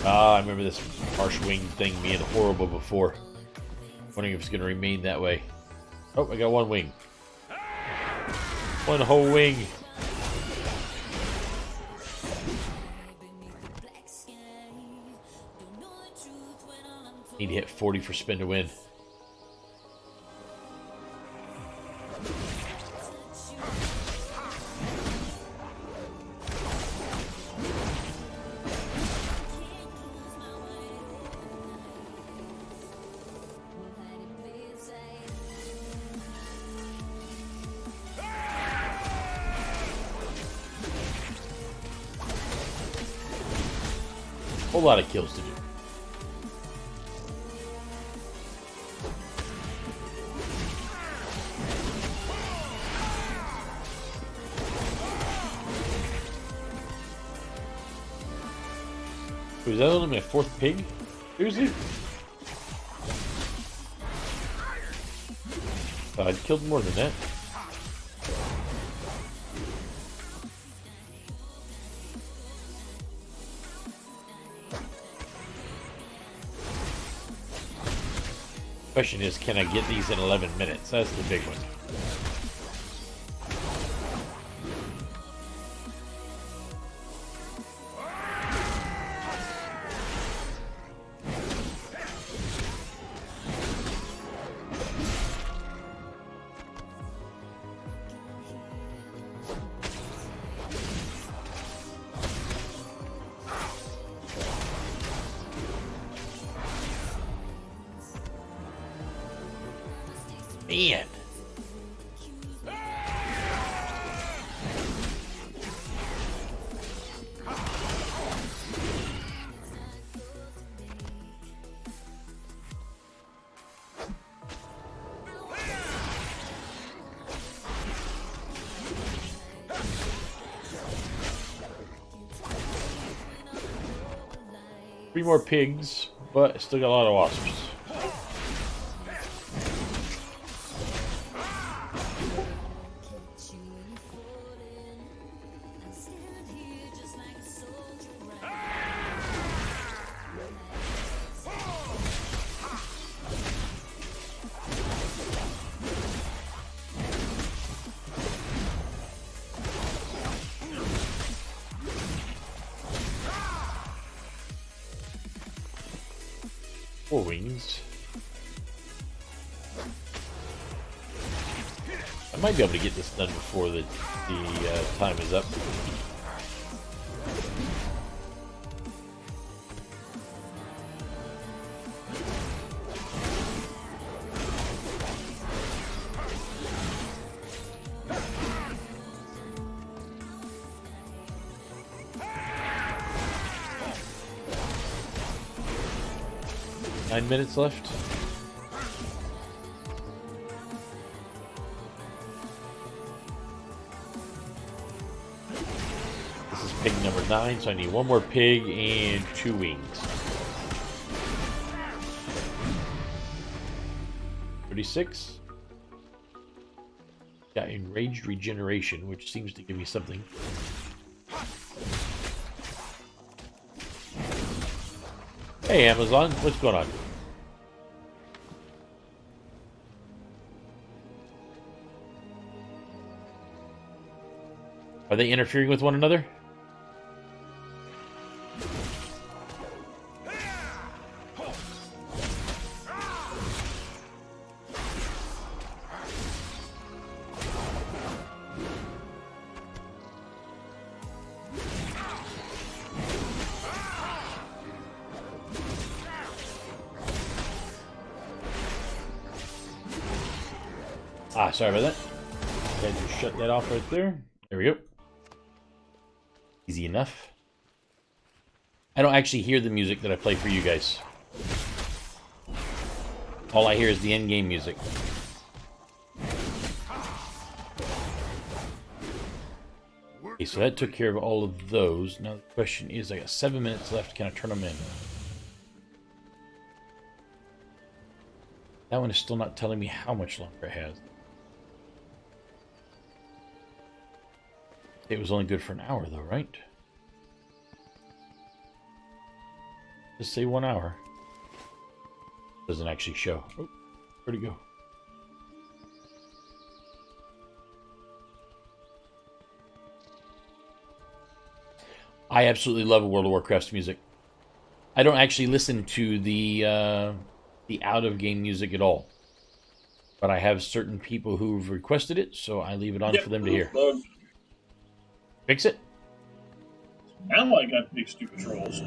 Ah, I remember this harsh wing thing being horrible before. Wondering if it's going to remain that way. Oh, I got one wing. One whole wing. Need to hit 40 for spin to win. Whole lot of kills to do. Was that only my 4th pig? Seriously? I'd killed more than that. Question is, can I get these in 11 minutes? That's the big one. Man. 3 more pigs, but still got a lot of wasps. Four wings. I might be able to get this done before the time is up. Nine minutes left. This is pig number 9, so I need 1 more pig and 2 wings. 36. Got enraged regeneration, which seems to give me something. Hey Amazon, what's going on? Are they interfering with one another? Ah, sorry about that. Okay, just shut that off right there. There we go. Easy enough. I don't actually hear the music that I play for you guys. All I hear is the end-game music. Okay, so that took care of all of those. Now the question is, I got 7 minutes left. Can I turn them in? That one is still not telling me how much longer it has. It was only good for an hour, though, right? Just say 1 hour. Doesn't actually show. Oh, where'd it go? I absolutely love World of Warcraft's music. I don't actually listen to the out-of-game music at all. But I have certain people who've requested it, so I leave it on for them to hear. Fix it? Now I got big stupid trolls.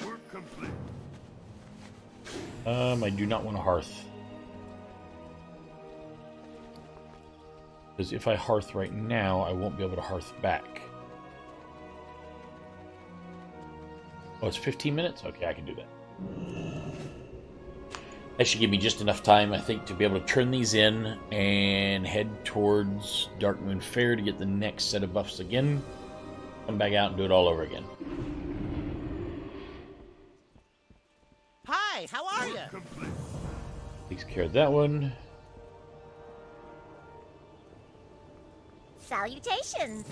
Work complete. I do not want a hearth. Because if I hearth right now, I won't be able to hearth back. Oh, it's 15 minutes? Okay, I can do that. That should give me just enough time, I think, to be able to turn these in and head towards Darkmoon Fair to get the next set of buffs again. Come back out and do it all over again. Hi, how are you? Takes care of that one. Salutations.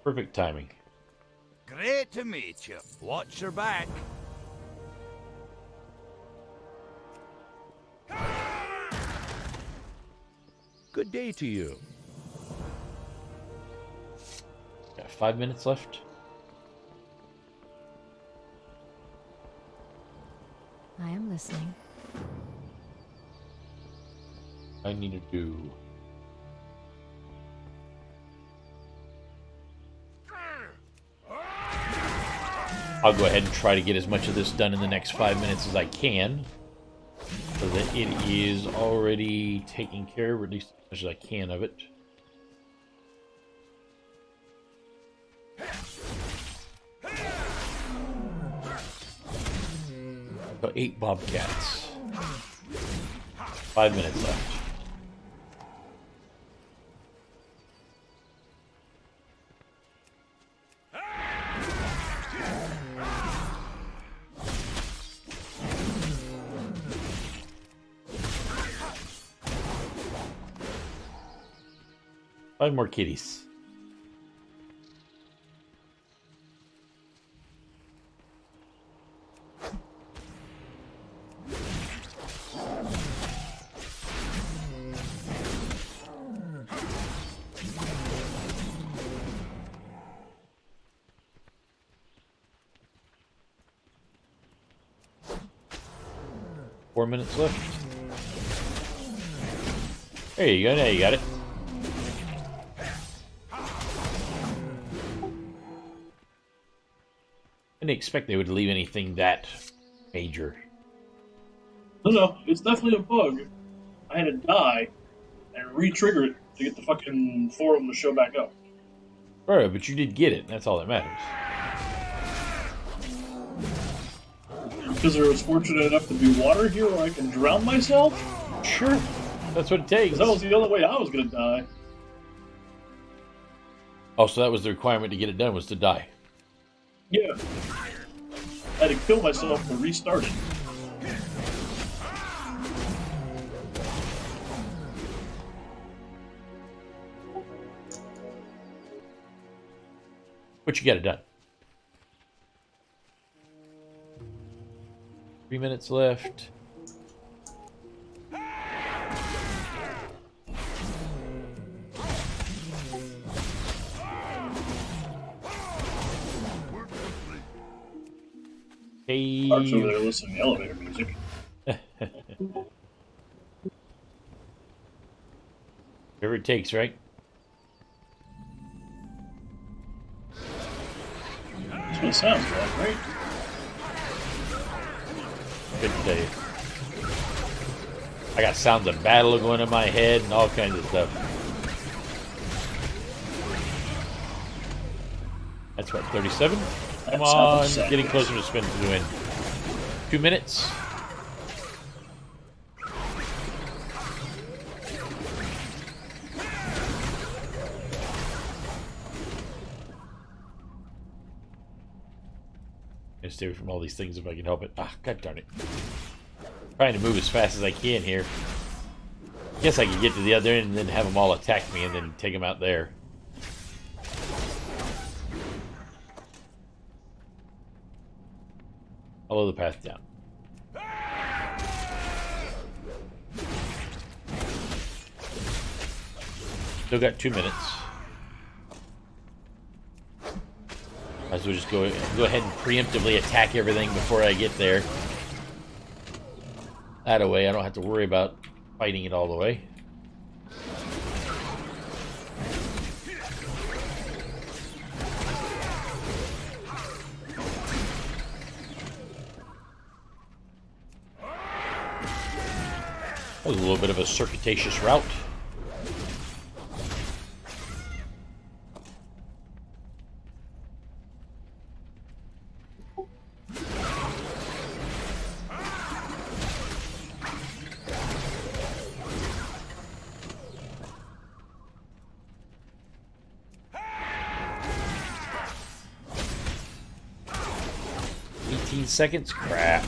Perfect timing. Great to meet you. Watch your back. Good day to you. Got 5 minutes left. I am listening. I need to do. I'll go ahead and try to get as much of this done in the next 5 minutes as I can, so that it is already taken care of, or at least as much as I can of it. Got 8 bobcats. 5 minutes left. Five more kitties. Four minutes left. There you go. Now you got it. I didn't expect they would leave anything that major. No, it's definitely a bug. I had to die and re-trigger it to get the fucking forum to show back up. Right, but you did get it. That's all that matters. Because I was fortunate enough to be water here where I can drown myself? Sure. That's what it takes. 'Cause that was the only way I was going to die. Oh, so that was the requirement to get it done, was to die. Yeah. I had to kill myself to restart it. But you got it done. 3 minutes left. Mark's over there listening to elevator music. Whatever it takes, right? That's what it sounds like, right? Good to tell you. I got sounds of battle going in my head and all kinds of stuff. That's what, 37? Come on, getting closer to spin to the win. 2 minutes. Gonna stay away from all these things if I can help it. Ah, god darn it. Trying to move as fast as I can here. Guess I could get to the other end and then have them all attack me and then take them out there. Follow the path down. Still got 2 minutes. Might as well just go ahead and preemptively attack everything before I get there. That way, I don't have to worry about fighting it all the way. That was a little bit of a circuitous route. seconds? Crap.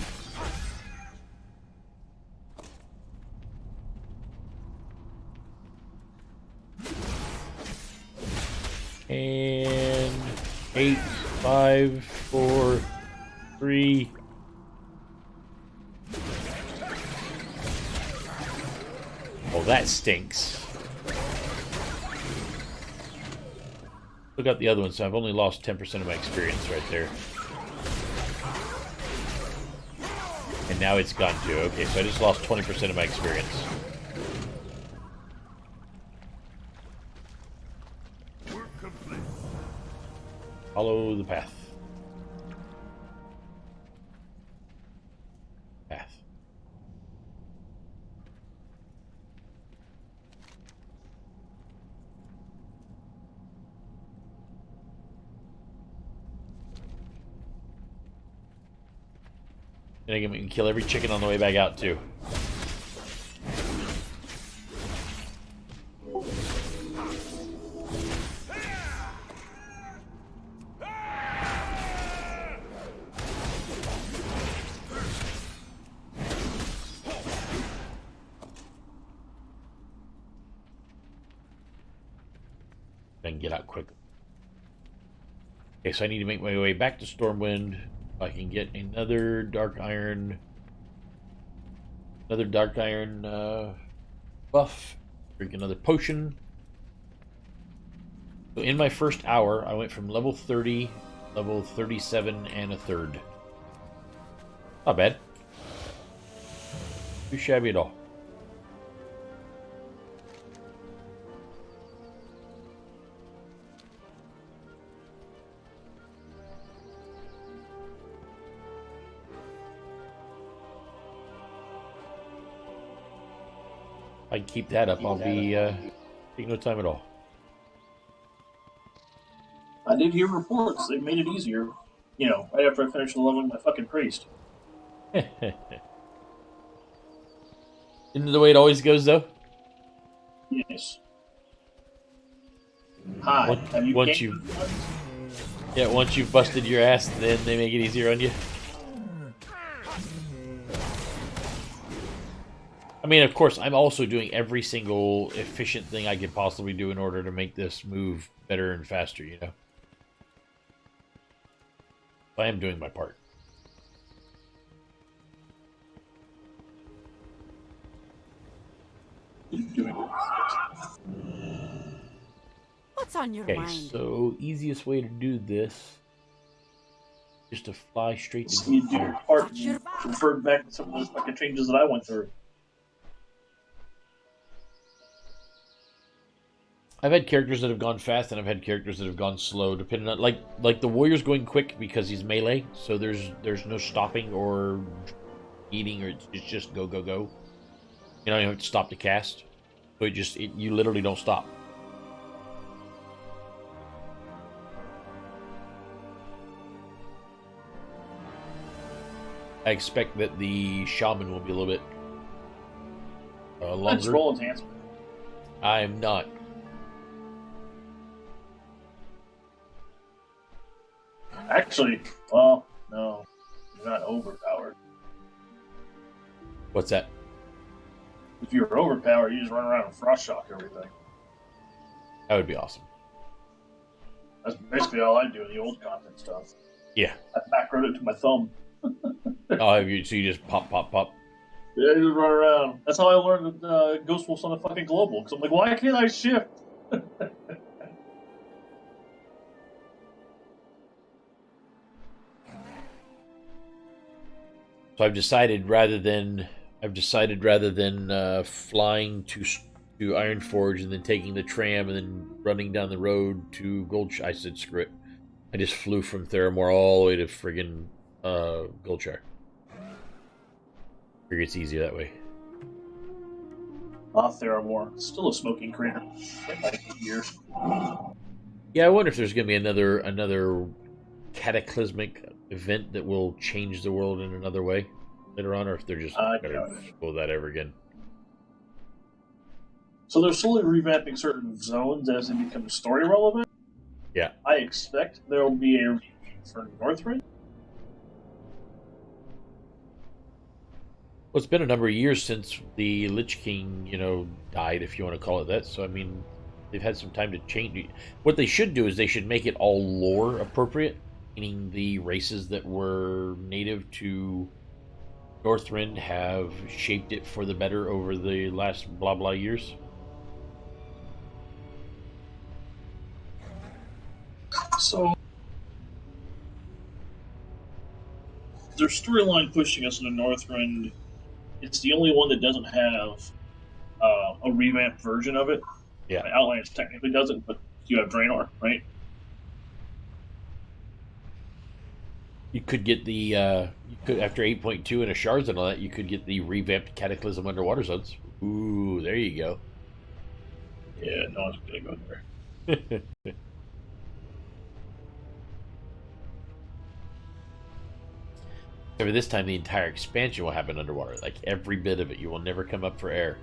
And 8, 5, 4, 3. Oh, that stinks. Look up the other one, so I've only lost 10% of my experience right there. And now it's gone too. Okay, so I just lost 20% of my experience. Follow the path. Path. And I can kill every chicken on the way back out too. Then get out quick. Okay, so I need to make my way back to Stormwind. If I can get another dark iron buff. Drink another potion. So in my first hour, I went from level 30, level 37, and a third. Not bad. Too shabby at all. If I can keep that up, I'll be take no time at all. I did hear reports they made it easier. You know, right after I finished leveling my fucking priest. Isn't the way it always goes, though? Yes. Hi. Have you once you've busted your ass, then they make it easier on you. I mean, of course, I'm also doing every single efficient thing I could possibly do in order to make this move better and faster, you know? I am doing my part. What's on your Okay, mind? so easiest way to do this is to fly straight to See you do your part and revert back to some of those fucking changes that I went through. I've had characters that have gone fast, and I've had characters that have gone slow, depending on like the warrior's going quick because he's melee, so there's no stopping or eating, or it's just go go go. You don't even have to stop to cast, so you literally don't stop. I expect that the shaman will be a little bit Let's longer. roll enhancement. I am not. Actually, well, no, you're not overpowered. What's that? If you were overpowered, you just run around and frost shock everything. That would be awesome. That's basically all I do in the old content stuff. Yeah. I macroed it to my thumb. Oh, so you just pop, pop, pop. Yeah, you just run around. That's how I learned Ghost Wolf's on the fucking global. Because I'm like, why can't I shift? So I've decided rather than flying to Ironforge and then taking the tram and then running down the road to I said screw it. I just flew from Theramore all the way to friggin' Goldshire. Figure it's easier that way. Theramore. Still a smoking crater. Like 8 years. Yeah, I wonder if there's gonna be another cataclysmic event that will change the world in another way later on, or if they're just gonna go that ever again. So they're slowly revamping certain zones as they become story relevant. Yeah. I expect there will be a for Northrend. Well, it's been a number of years since the Lich King, died, if you want to call it that. So, I mean, they've had some time to change it. What they should do is they should make it all lore appropriate, meaning the races that were native to Northrend have shaped it for the better over the last blah blah years. So their storyline pushing us into Northrend. It's the only one that doesn't have a revamped version of it. Yeah. Outlands technically doesn't, but you have Draenor, right? You could get the you could after 8.2 and a shards and all that, you could get the revamped Cataclysm underwater zones. Ooh, there you go. Yeah, no one's gonna go there. However, this time the entire expansion will happen underwater. Like every bit of it. You will never come up for air.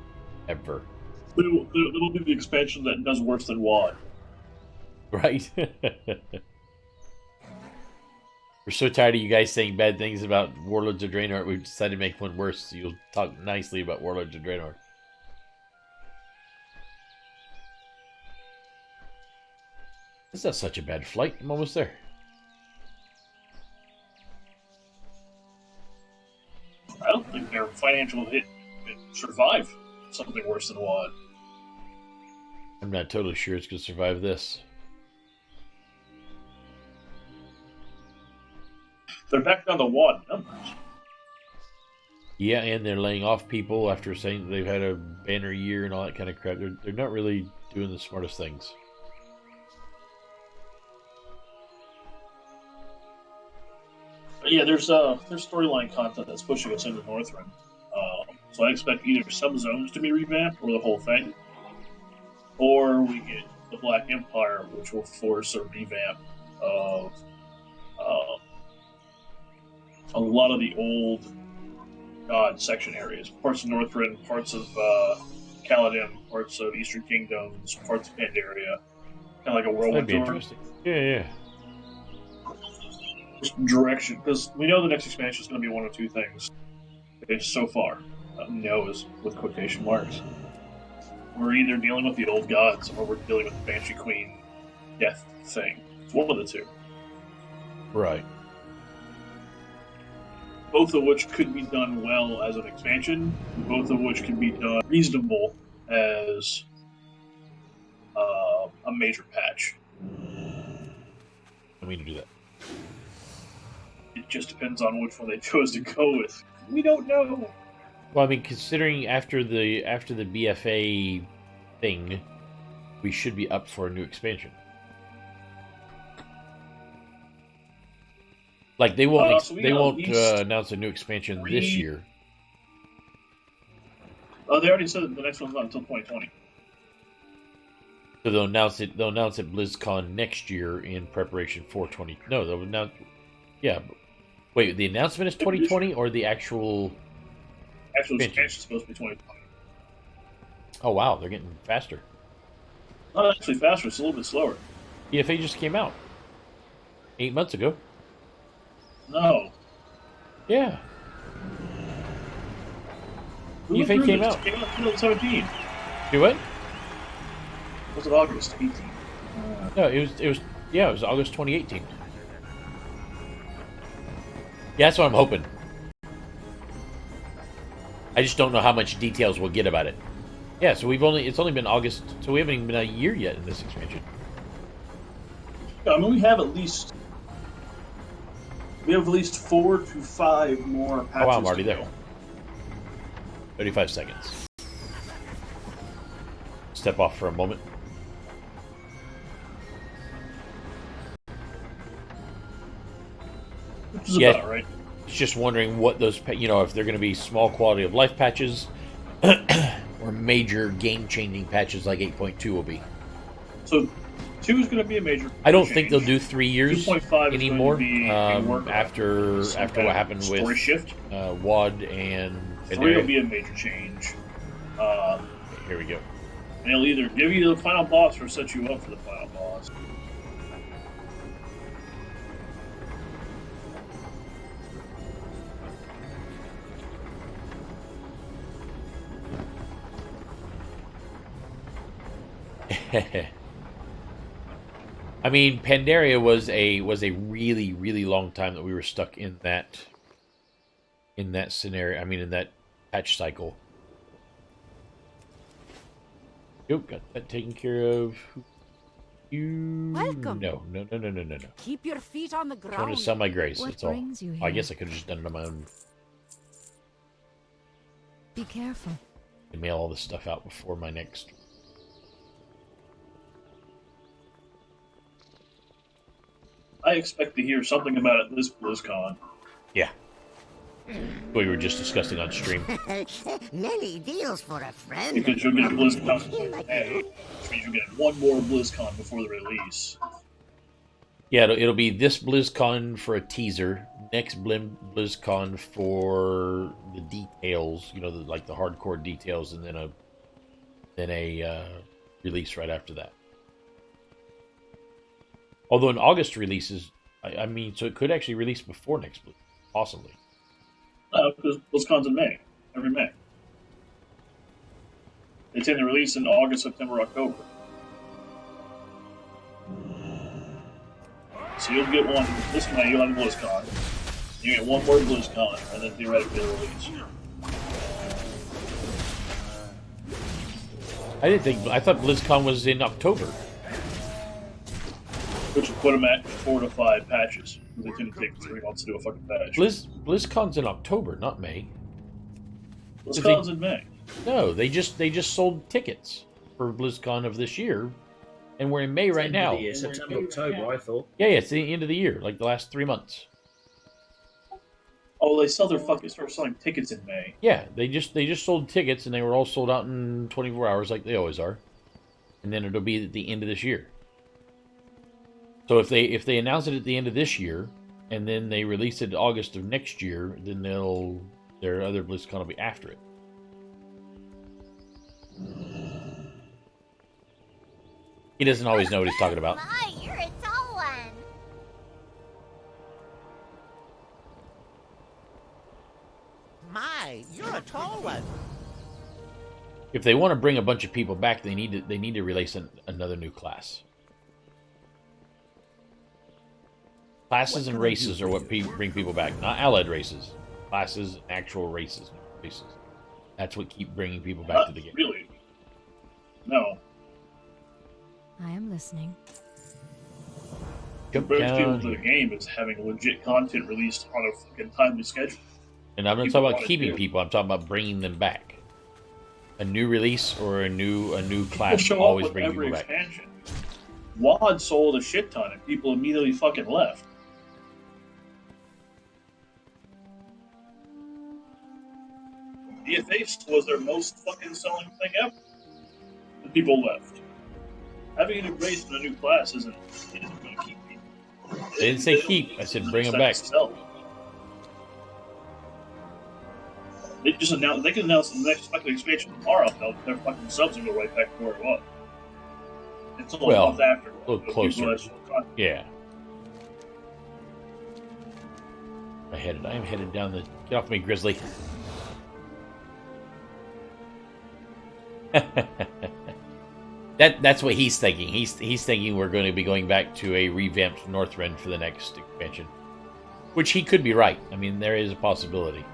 Ever. It'll be the expansion that does worse than WoD. Right? We're so tired of you guys saying bad things about Warlords of Draenor, we've decided to make one worse, so you'll talk nicely about Warlords of Draenor. It's not such a bad flight. I'm almost there. I don't think their financial hit could survive something worse than WoD. I'm not totally sure it's going to survive this. They're back down to WoD numbers. Yeah, and they're laying off people after saying that they've had a banner year and all that kind of crap. They're not really doing the smartest things. But yeah, there's storyline content that's pushing us into Northrend. So I expect either some zones to be revamped or the whole thing, or we get the Black Empire, which will force a revamp of a lot of the old God section areas, parts of Northrend, parts of Kaladin, parts of Eastern Kingdoms, parts of Pandaria, kind of like a whirlwind That'd be tour. interesting. Yeah. Direction, because we know the next expansion is going to be one of two things. Okay, so far, no is with quotation marks. We're either dealing with the old gods or we're dealing with the Banshee Queen death thing. It's one of the two. Right. Both of which could be done well as an expansion, both of which can be done reasonable as a major patch. I mean to do that. It just depends on which one they chose to go with. We don't know. Well, I mean, considering after the BFA thing, we should be up for a new expansion. Like they won't they won't announce a new expansion this year. Oh, they already said that the next one's not until 2020. So they'll announce it. They'll announce at BlizzCon next year in preparation for 20. No, they'll announce. Yeah. Wait, the announcement is 2020 or the actual? Actual expansion is supposed to be 2020. Oh wow, they're getting faster. Not actually faster. It's a little bit slower. BFA just came out 8 months ago. No. Yeah. Who BFA came this? out. It came out in 2017. Do what? Was it August 18? No, it was August 2018. Yeah, that's what I'm hoping. I just don't know how much details we'll get about it. Yeah, so it's only been August, so we haven't even been a year yet in this expansion. Yeah, I mean, we have at least 4 to 5 more patches. Oh, wow, I'm already to there. go. 35 seconds. Step off for a moment. Which is Yeah. about right. It's just wondering what those, if they're going to be small quality of life patches or major game-changing patches like 8.2 will be. So 2 is going to be a major. I don't change. think they'll do 3 years 2.5 anymore. is going to be a workaround. After Some what kind of happened story with shift. WoD and 3 will be a major change. Here we go. And it'll either give you the final boss or set you up for the final boss. I mean, Pandaria was a really, really long time that we were stuck in that scenario. I mean, in that patch cycle. Yep, got that taken care of. You Welcome. No. Keep your feet on the I want to ground. sell my grace. What That's all. brings you I here? guess I could have just done it on my own Be careful. and mail all this stuff out before my next. I expect to hear something about it this BlizzCon. Yeah. We were just discussing on stream. Many deals for a friend. Because you'll get BlizzCon in May, which means you'll get one more BlizzCon before the release. Yeah, it'll be this BlizzCon for a teaser, next BlizzCon for the details, like the hardcore details, and then a release right after that. Although an August releases, I mean, so it could actually release before next BlizzCon, possibly. No, because BlizzCon's in May, every May. They tend to release in August, September, October. So you'll get one this May, you'll have BlizzCon. You get one more BlizzCon, and then theoretically the release. I thought BlizzCon was in October. Which would put them at 4 to 5 patches. They tend to take 3 months to do a fucking patch. BlizzCon's in October, not May. BlizzCon's in May. No, they just sold tickets for BlizzCon of this year, and we're in May right now. Yeah, September, October, I thought. Yeah, it's the end of the year, like the last 3 months. Oh, they start selling tickets in May. Yeah, they just sold tickets, and they were all sold out in 24 hours, like they always are. And then it'll be at the end of this year. So if they announce it at the end of this year, and then they release it in August of next year, then their other BlizzCon will be after it. He doesn't always know what he's talking about. My, you're a tall one. My, you're a tall one. If they want to bring a bunch of people back, they need to release another new class. Classes and races are what bring people back, not allied races. Classes and actual races. That's what keep bringing people back to the game. Really? No. I am listening. What Jump brings people down to the here. game is having legit content released on a fucking timely schedule. And I'm not People talking about wanna keeping do. people. I'm talking about bringing them back. A new release or a new People class show always up with bring every people back. expansion. WoD sold a shit ton and people immediately fucking left. DFA was their most fucking selling thing ever. And people left. Having a new race and a new class isn't going to keep people. They didn't say keep. I said bring them back. Sell. They just announced. They can announce the next fucking expansion tomorrow. Their fucking subs will go right back to where it was. It's only Well, a month after. a little closer. Yeah. I am headed down the. Get off me, Grizzly. That's what he's thinking. He's thinking we're going to be going back to a revamped Northrend for the next expansion, which he could be right. I mean, there is a possibility.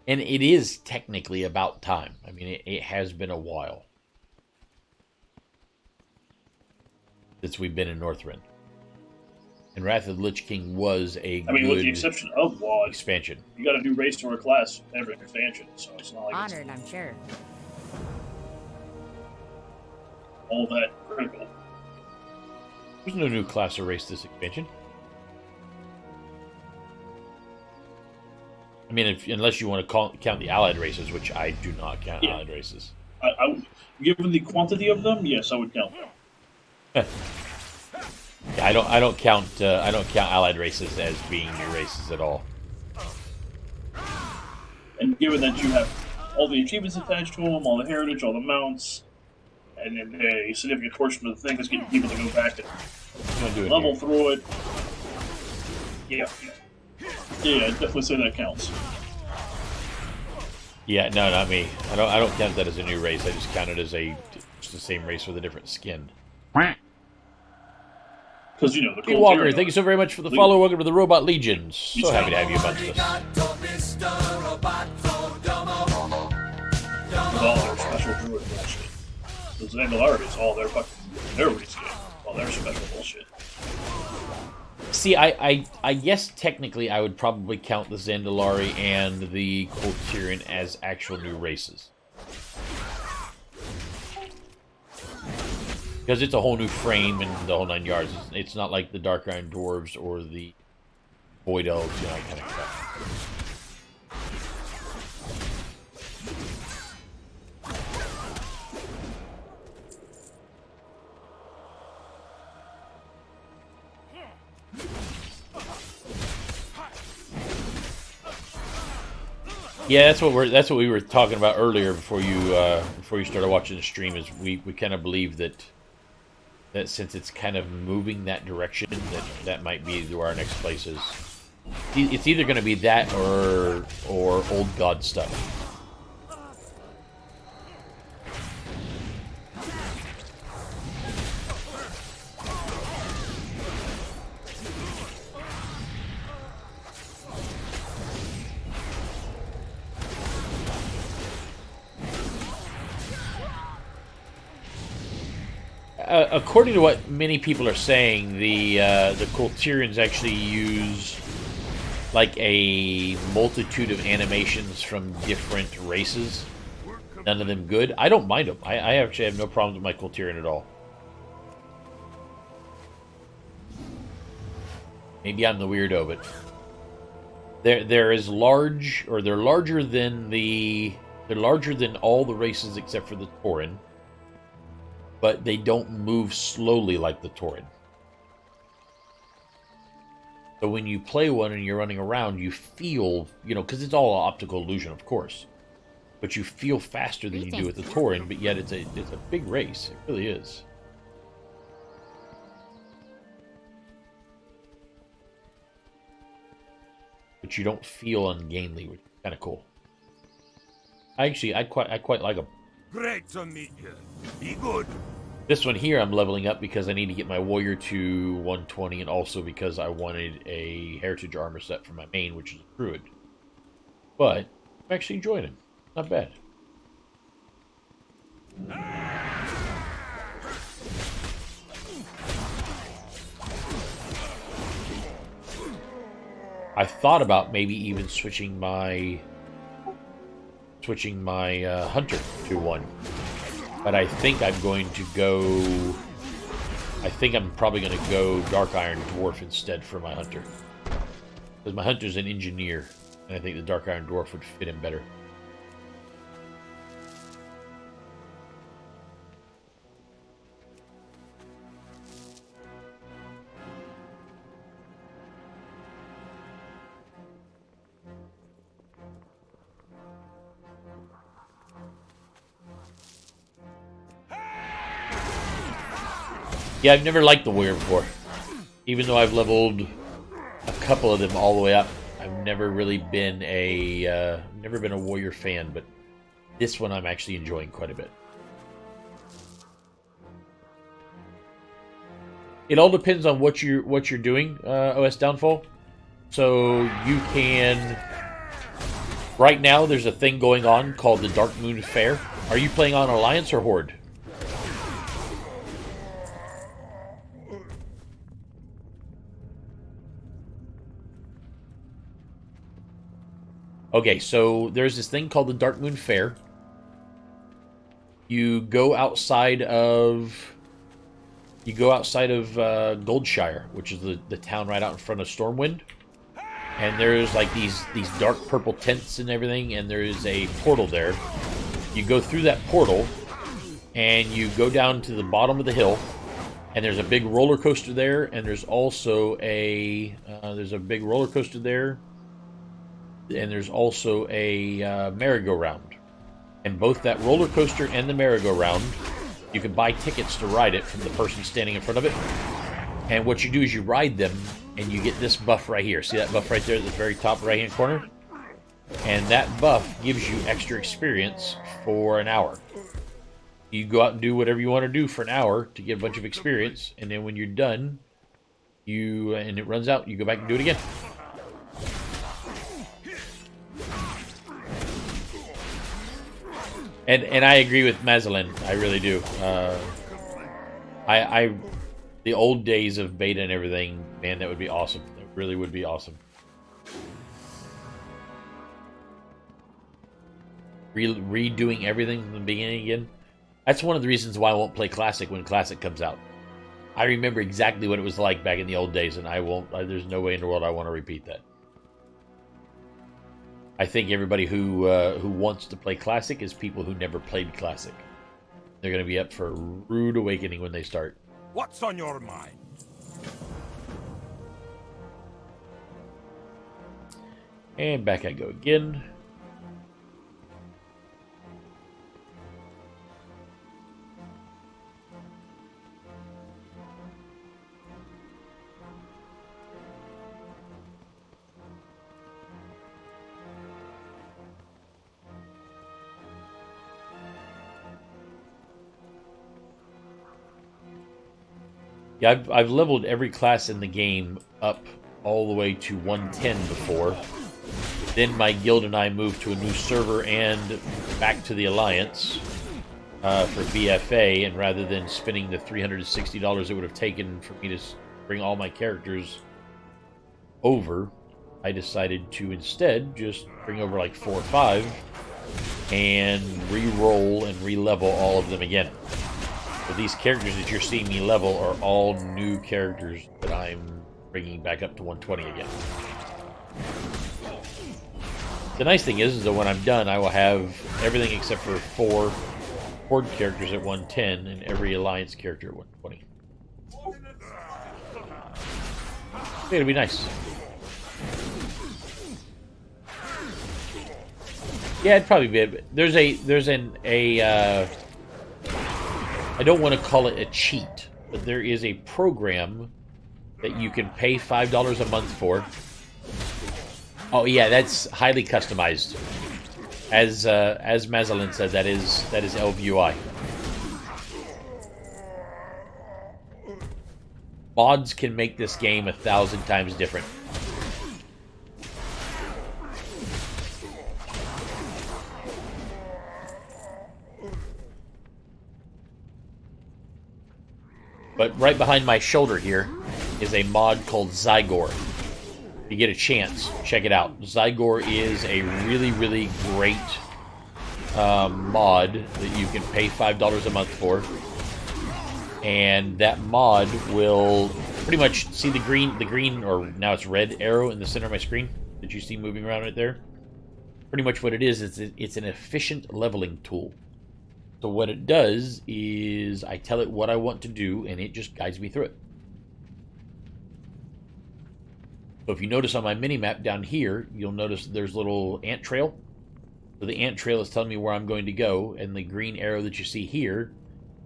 And it is technically about time. I mean, it has been a while since we've been in Northrend. And Wrath of the Lich King was a I mean, with the good exception of WoD, expansion. you got a new race or a class every expansion, so it's not like Honored, I'm sure. it's all that critical. There's no new class or race this expansion. I mean, unless you want to count the allied races, which I do not count allied races. Given the quantity of them, yes, I would count them. Yeah, I don't count allied races as being new races at all. And given that you have all the achievements attached to them, all the heritage, all the mounts, and then a significant portion of the thing is getting people to go back and I'm gonna do it level here. through it. Yeah. Yeah, I'd definitely say that counts. Yeah, no, not me. I don't count that as a new race. I just count it as just the same race with a different skin. Because, you know, the Hey, Walker, thank you so very much for the follow. Welcome to the Robot Legions. So happy to have you amongst us. With all their special druid bullshit. The Zandalari is all their reskin. All their special bullshit. See, I guess technically I would probably count the Zandalari and the Coltirian as actual new races. Because it's a whole new frame and the whole 9 yards. It's not like the Dark Iron Dwarves or the Void Elves, you know, kind of stuff. Yeah, that's what we were talking about earlier before you started watching the stream. Is we kind of believe that since it's kind of moving that direction, that might be where our next place is. It's either going to be that or old god stuff. According to what many people are saying, the Coltirians actually use like a multitude of animations from different races. None of them good. I don't mind them. I actually have no problems with my Coltirian at all. Maybe I'm the weirdo, but they're as large, or they're larger than all the races except for the Tauren. But they don't move slowly like the Tauren. So when you play one and you're running around, you feel, you know, because it's all optical illusion, of course. But you feel faster than you do with the Tauren, but yet it's a big race. It really is. But you don't feel ungainly, which is kind of cool. I quite like them. Great to meet you. Be good. This one here I'm leveling up because I need to get my warrior to 120, and also because I wanted a heritage armor set for my main, which is a druid. But I'm actually enjoying it. Not bad. I thought about maybe even switching my hunter to 1. But I think I'm going to go... I think I'm probably going to go Dark Iron Dwarf instead for my hunter. Because my hunter's an engineer, and I think the Dark Iron Dwarf would fit him better. Yeah, I've never liked the warrior before. Even though I've leveled a couple of them all the way up, I've never really been a warrior fan, but this one I'm actually enjoying quite a bit. It all depends on what you're doing, OS Downfall. So you can... Right now, there's a thing going on called the Dark Moon Fair. Are you playing on Alliance or Horde? Okay, so there's this thing called the Dark Moon Fair. You go outside of Goldshire, which is the town right out in front of Stormwind. And there's like these dark purple tents and everything, and there is a portal there. You go through that portal, and you go down to the bottom of the hill, and there's a big roller coaster there, and there's also a big roller coaster there. And there's also a merry-go-round. And both that roller coaster and the merry-go-round, you can buy tickets to ride it from the person standing in front of it. And what you do is you ride them and you get this buff right here. See that buff right there at the very top right-hand corner? And that buff gives you extra experience for an hour. You go out and do whatever you want to do for an hour to get a bunch of experience, and then when you're done, and it runs out, you go back and do it again. And I agree with Mazalin. I really do. The old days of beta and everything, man, that would be awesome. It really would be awesome. Redoing everything from the beginning again. That's one of the reasons why I won't play Classic when Classic comes out. I remember exactly what it was like back in the old days, and I won't. There's no way in the world I want to repeat that. I think everybody who wants to play Classic is people who never played Classic. They're going to be up for a rude awakening when they start. What's on your mind? And back I go again. Yeah, I've leveled every class in the game up all the way to 110 before. Then my guild and I moved to a new server and back to the Alliance for BFA, and rather than spending the $360 it would have taken for me to bring all my characters over, I decided to instead just bring over like 4 or 5 and re-roll and re-level all of them again. But these characters that you're seeing me level are all new characters that I'm bringing back up to 120 again. The nice thing is that when I'm done, I will have everything except for 4 Horde characters at 110 and every Alliance character at 120. It'll be nice. Yeah, it'd probably be. There's an I don't want to call it a cheat, but there is a program that you can pay $5 a month for. Oh yeah, that's highly customized. As Mazalin said, that is LVUI. Mods can make this game 1,000 times different. But right behind my shoulder here is a mod called Zygor. If you get a chance, check it out. Zygor is a really, really great mod that you can pay $5 a month for. And that mod will pretty much see the green, or now it's red arrow in the center of my screen that you see moving around right there. Pretty much what it is it's an efficient leveling tool. So what it does is I tell it what I want to do, and it just guides me through it. So if you notice on my mini-map down here, you'll notice there's a little ant trail. So the ant trail is telling me where I'm going to go, and the green arrow that you see here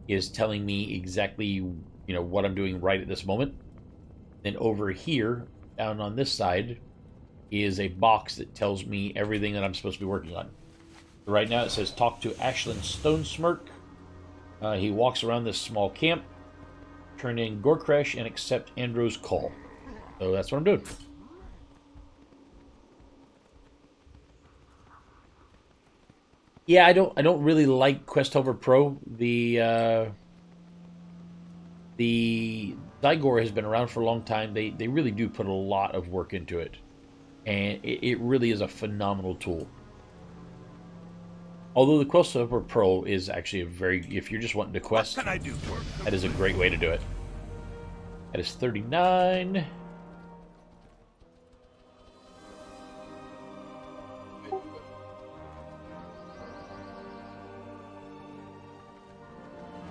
is telling me exactly, what I'm doing right at this moment. Then over here, down on this side, is a box that tells me everything that I'm supposed to be working on. Right now it says talk to Ashland Stonesmirk. He walks around this small camp, turn in Gorecrash, and accept Andrew's call. So that's what I'm doing. Yeah, I don't really like Quest Helper Pro. The Zygor has been around for a long time. They really do put a lot of work into it, and it really is a phenomenal tool. Although the Quest Helper Pro is actually if you're just wanting to quest, What can I do for you? that is a great way to do it. That is 39.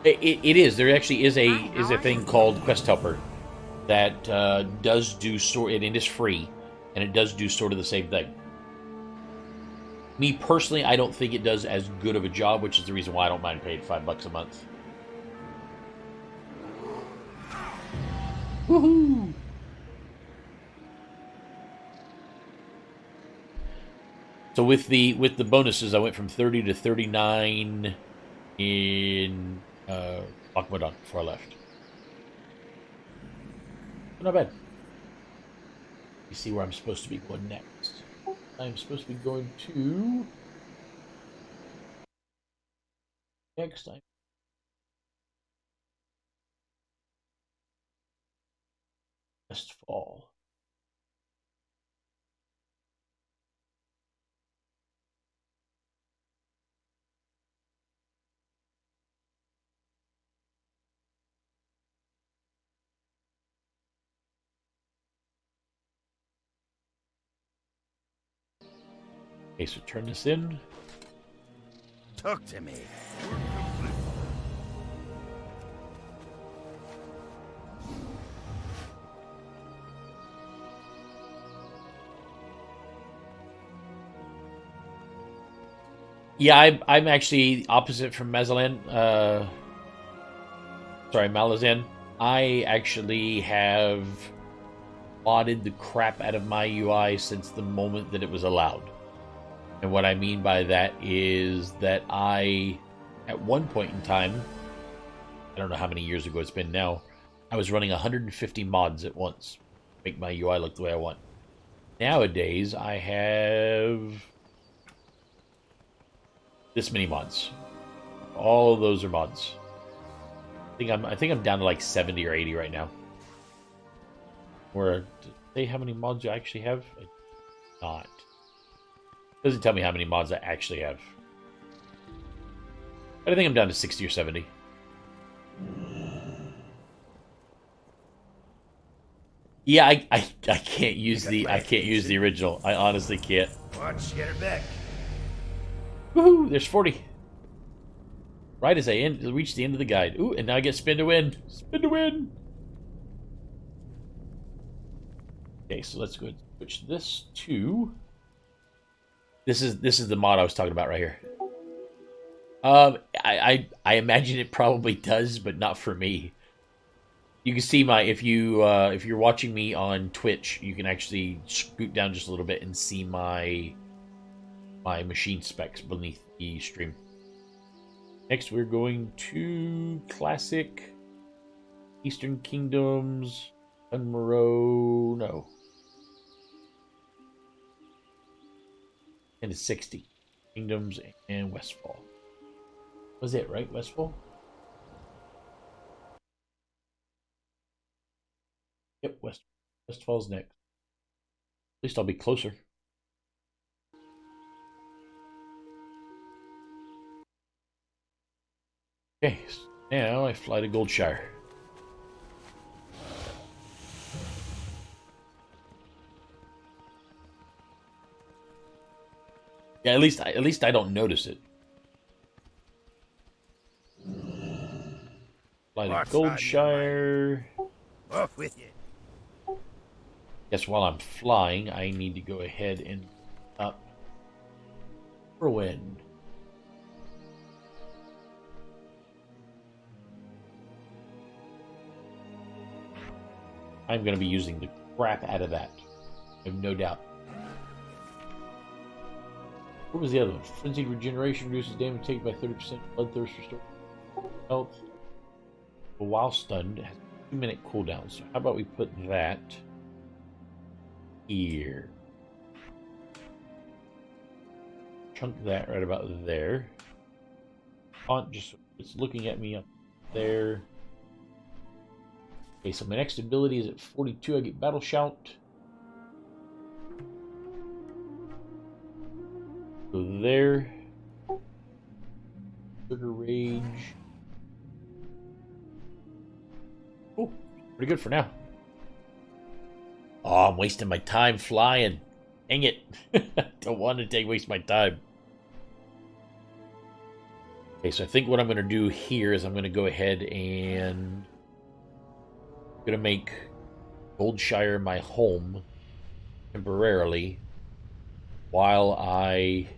It is. There actually is a thing called Quest Helper that does do and it is free, and it does do sort of the same thing. Me personally, I don't think it does as good of a job, which is the reason why I don't mind paying $5 a month. Woohoo! So with the bonuses, I went from 30 to 39 in Bakhmudan before I left. But not bad. You see where I'm supposed to be going next. I'm supposed to be going to next. I'm Westfall. Okay, so turn this in. Talk to me. Yeah, I'm actually opposite from Malazan. Malazan. I actually have modded the crap out of my UI since the moment that it was allowed. And what I mean by that is that I, at one point in time, I don't know how many years ago it's been now, I was running 150 mods at once to make my UI look the way I want. Nowadays, I have this many mods. All of those are mods. I think I'm down to like 70 or 80 right now. Where do they how many mods I actually have? Not. Doesn't tell me how many mods I actually have. But I think I'm down to 60 or 70. Yeah, I can't use the original. I honestly can't. Watch, get her back. Woohoo! There's 40. Right as I reach the end of the guide. Ooh, and now I get spin to win. Spin to win. Okay, so let's go ahead and switch this to. This is the mod I was talking about right here. I imagine it probably does, but not for me. You can see my if you're watching me on Twitch, you can actually scoot down just a little bit and see my machine specs beneath the stream. Next, we're going to Classic, Eastern Kingdoms, Dunmorrow, no. And it's 60. Kingdoms and Westfall. Was it, right? Westfall? Yep, Westfall's next. At least I'll be closer. Okay, so now I fly to Goldshire. Yeah, at least I don't notice it. Fly to Goldshire. Off with you. Guess while I'm flying, I need to go ahead and up Whirlwind. I'm going to be using the crap out of that. I have no doubt. What was the other one? Frenzied Regeneration reduces damage taken by 30%. Bloodthirst restores health. While stunned, has a 2-minute cooldown. So how about we put that here? Chunk that right about there. Just it's looking at me up there. Okay, so my next ability is at 42. I get Battle Shout. Go there. Sugar Rage. Oh, pretty good for now. Oh, I'm wasting my time flying. Dang it. Don't want to waste my time. Okay, so I think what I'm going to do here is I'm going to go ahead and I'm going to make Goldshire my home temporarily while I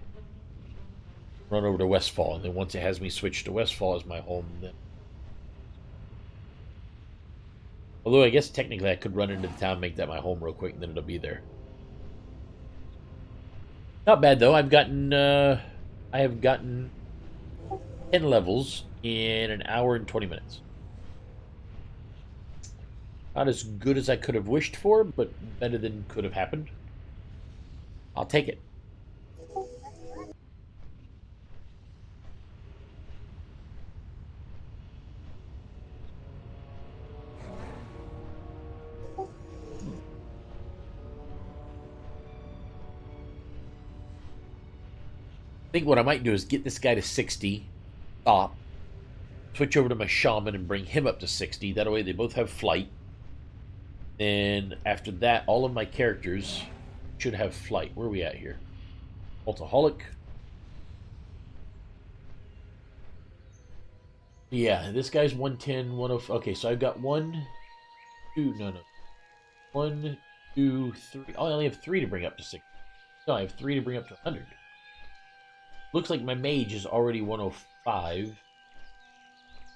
run over to Westfall. And then once it has me switched to Westfall as my home, then... Although I guess technically I could run into the town, make that my home real quick, and then it'll be there. Not bad though. I have gotten 10 levels in an hour and 20 minutes. Not as good as I could have wished for, but better than could have happened. I'll take it. I think what I might do is get this guy to 60, stop, switch over to my shaman and bring him up to 60. That way they both have flight. Then after that, all of my characters should have flight. Where are we at here? Alcoholic. Yeah, this guy's 110, 105. Okay, so I've got 1, 2, no. 1, 2, 3. Oh, I only have 3 to bring up to 60. No, I have 3 to bring up to 100. Looks like my mage is already 105.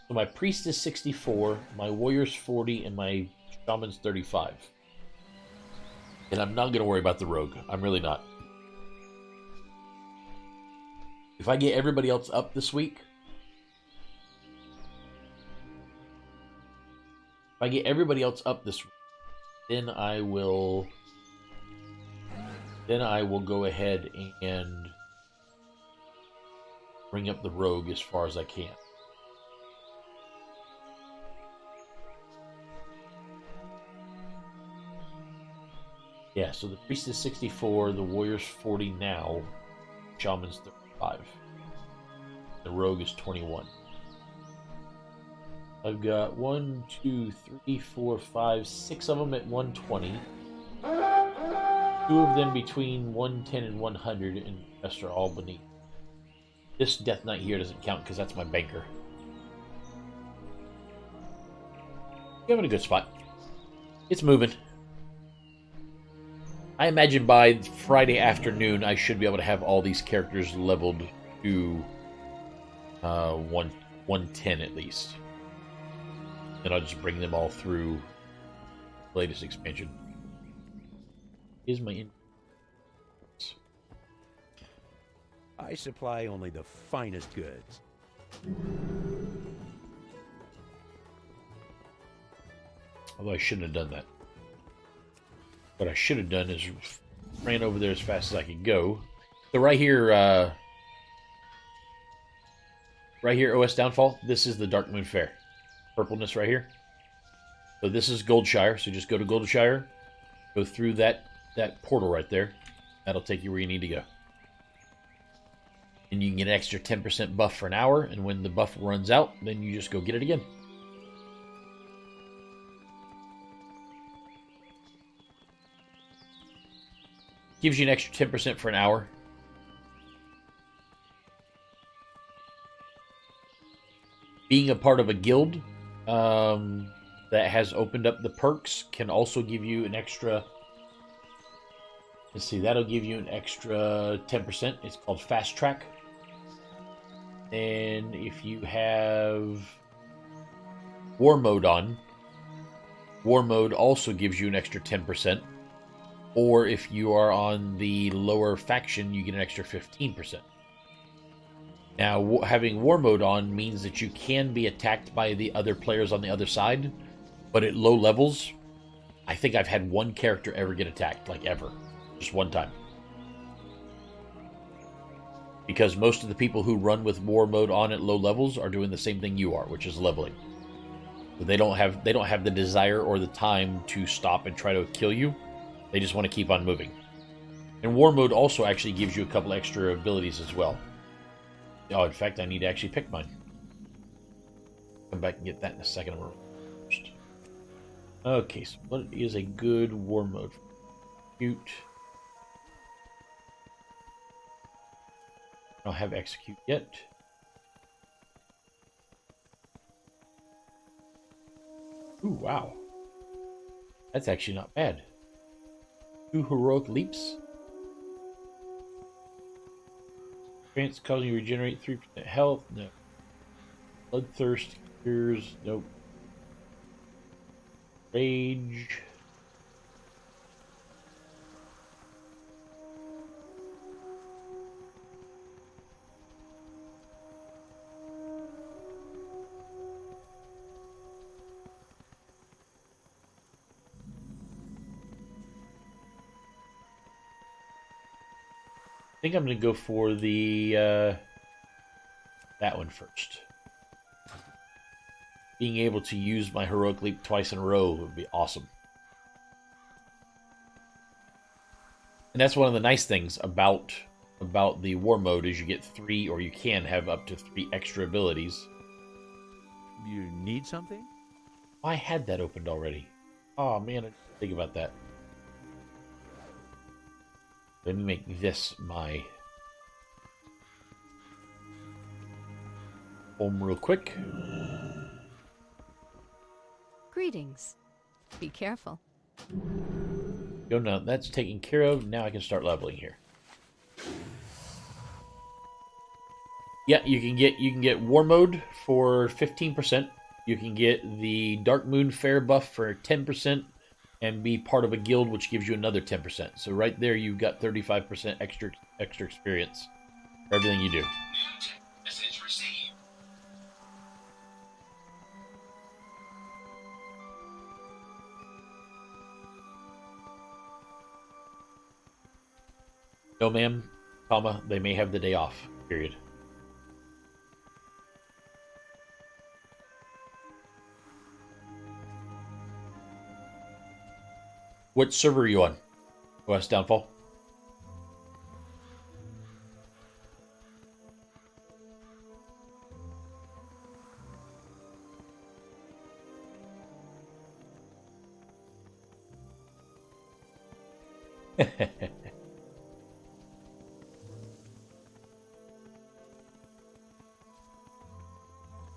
So my priest is 64, my warrior's 40, and my shaman's 35. And I'm not going to worry about the rogue. I'm really not. If I get everybody else up this week, then I will go ahead and bring up the rogue as far as I can. Yeah, so the priest is 64, the warrior's 40 now, shaman's 35. The rogue is 21. I've got 1, 2, 3, 4, 5, 6 of them at 120. 2 of them between 110 and 100, and the rest are all beneath. This Death Knight here doesn't count because that's my banker. You're in a good spot. It's moving. I imagine by Friday afternoon I should be able to have all these characters leveled to 110 at least. And I'll just bring them all through the latest expansion. Is my I supply only the finest goods. Although I shouldn't have done that. What I should have done is ran over there as fast as I could go. So right here, OS Downfall, this is the Darkmoon Fair. Purpleness right here. So this is Goldshire, so just go to Goldshire, go through that portal right there. That'll take you where you need to go. And you can get an extra 10% buff for an hour, and when the buff runs out, then you just go get it again. Gives you an extra 10% for an hour. Being a part of a guild that has opened up the perks can also give you an extra... Let's see, that'll give you an extra 10%. It's called Fast Track. And if you have War Mode on, War Mode also gives you an extra 10%. Or if you are on the lower faction, you get an extra 15%. Now, having War Mode on means that you can be attacked by the other players on the other side, but at low levels, I think I've had one character ever get attacked, like ever. Just one time. Because most of the people who run with War Mode on at low levels are doing the same thing you are, which is leveling. So they don't have the desire or the time to stop and try to kill you. They just want to keep on moving. And War Mode also actually gives you a couple extra abilities as well. Oh, in fact, I need to actually pick mine. Come back and get that in a second. Okay, so what is a good War Mode? Execute. I don't have execute yet. Ooh, wow. That's actually not bad. 2 heroic leaps. Experience causing you to regenerate 3% health. No. Bloodthirst cures. Nope. Rage. think I'm going to go for the that one first. Being able to use my heroic leap twice in a row would be awesome. And that's one of the nice things about the war mode is you get 3, or you can have up to 3 extra abilities. You need something? I had that opened already. Oh man, I didn't think about that. Let me make this my home real quick. Greetings. Be careful. Go now. That's taken care of. Now I can start leveling here. Yeah, you can get war mode for 15%. You can get the Dark Moon Fair buff for 10%, and be part of a guild, which gives you another 10%. So right there, you've got 35% extra experience for everything you do. Message received. No, ma'am, comma, they may have the day off, period. What server are you on? OS Downfall?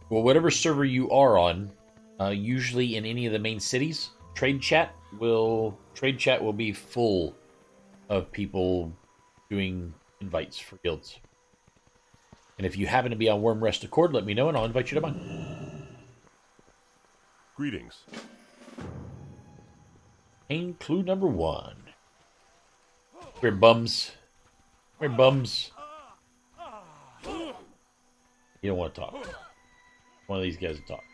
Well, whatever server you are on, usually in any of the main cities, trade chat will be full of people doing invites for guilds. And if you happen to be on Worm Rest Accord, let me know and I'll invite you to mine. Greetings. Pain clue number 1. We're bums. We're bums. You don't want to talk. One of these guys to talk.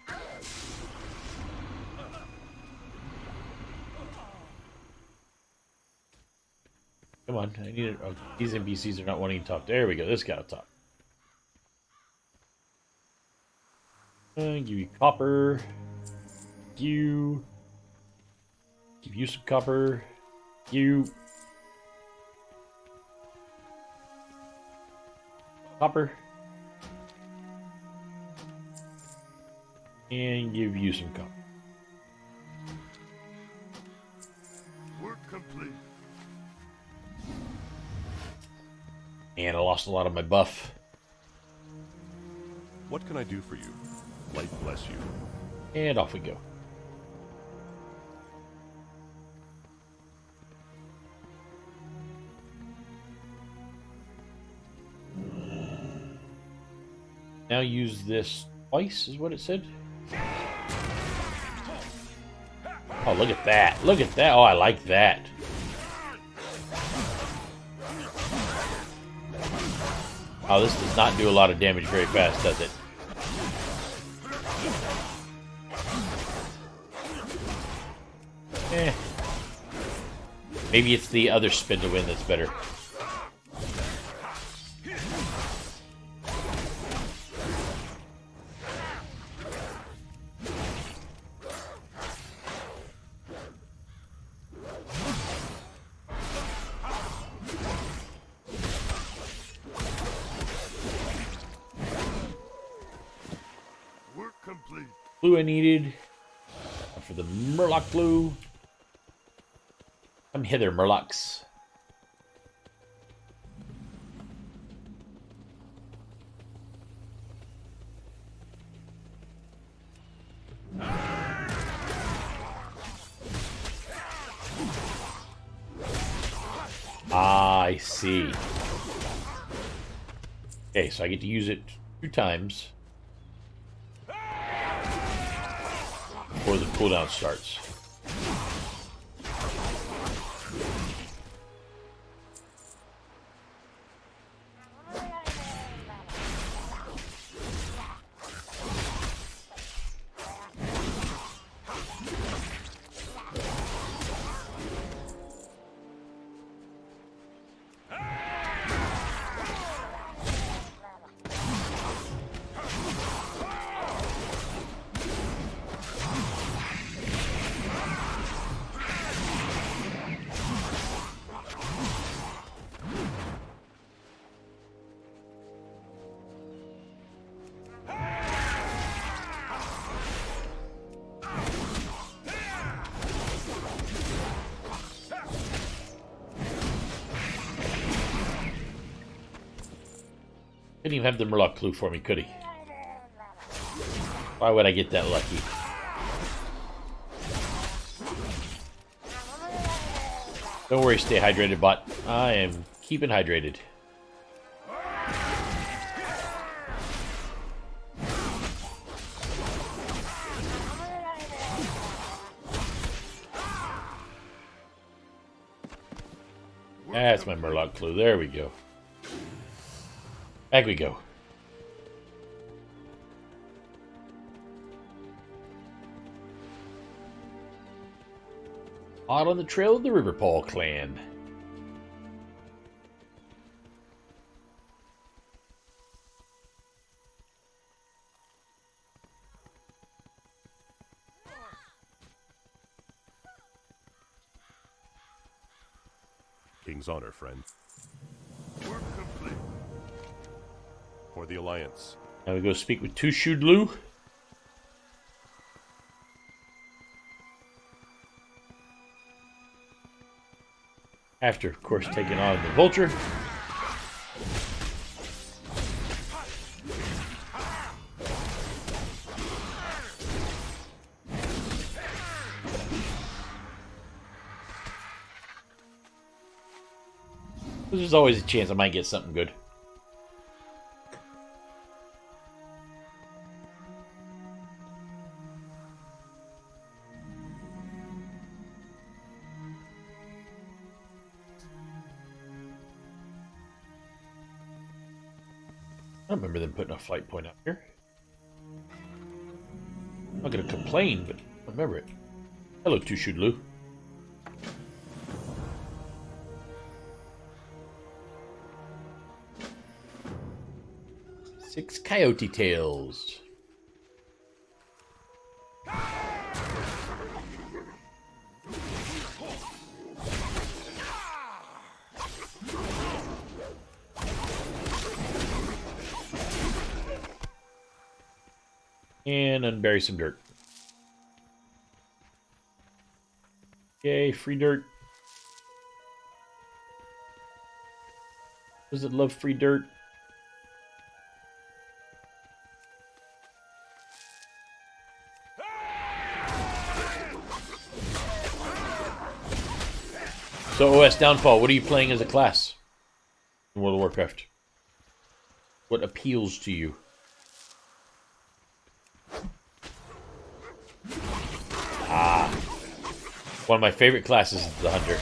Come on, I need it. Oh, these NPCs are not wanting to talk. There we go. This guy will talk. Give you copper. Give you some copper. Copper. And give you some copper. Work complete. And I lost a lot of my buff. What can I do for you? Light bless you. And off we go. Now use this twice, is what it said. Oh, look at that. Look at that. Oh, I like that. Oh, this does not do a lot of damage very fast, does it? Eh. Maybe it's the other spin to win that's better. Clue I needed for the Murloc clue. Come hither, Murlocs. I see. Okay, so I get to use it 2 times before the cooldown starts. Couldn't even have the Murloc clue for me, could he? Why would I get that lucky? Don't worry, stay hydrated, bot. I am keeping hydrated. That's my Murloc clue. There we go. Back we go. Hot on the trail of the Riverpaw clan. King's honor, friend. Work complete. For the Alliance. Now we go speak with Two-Shoed Lou. After, of course, taking on the Vulture. There's always a chance I might get something good. I don't remember them putting a flight point up here. I'm not going to complain, but I remember it. Hello, Two-Shoed Lou. Six coyote tails. And unbury some dirt. Yay, free dirt. Does it love free dirt? So, OS Downfall, what are you playing as a class in World of Warcraft? What appeals to you? One of my favorite classes is the Hunter.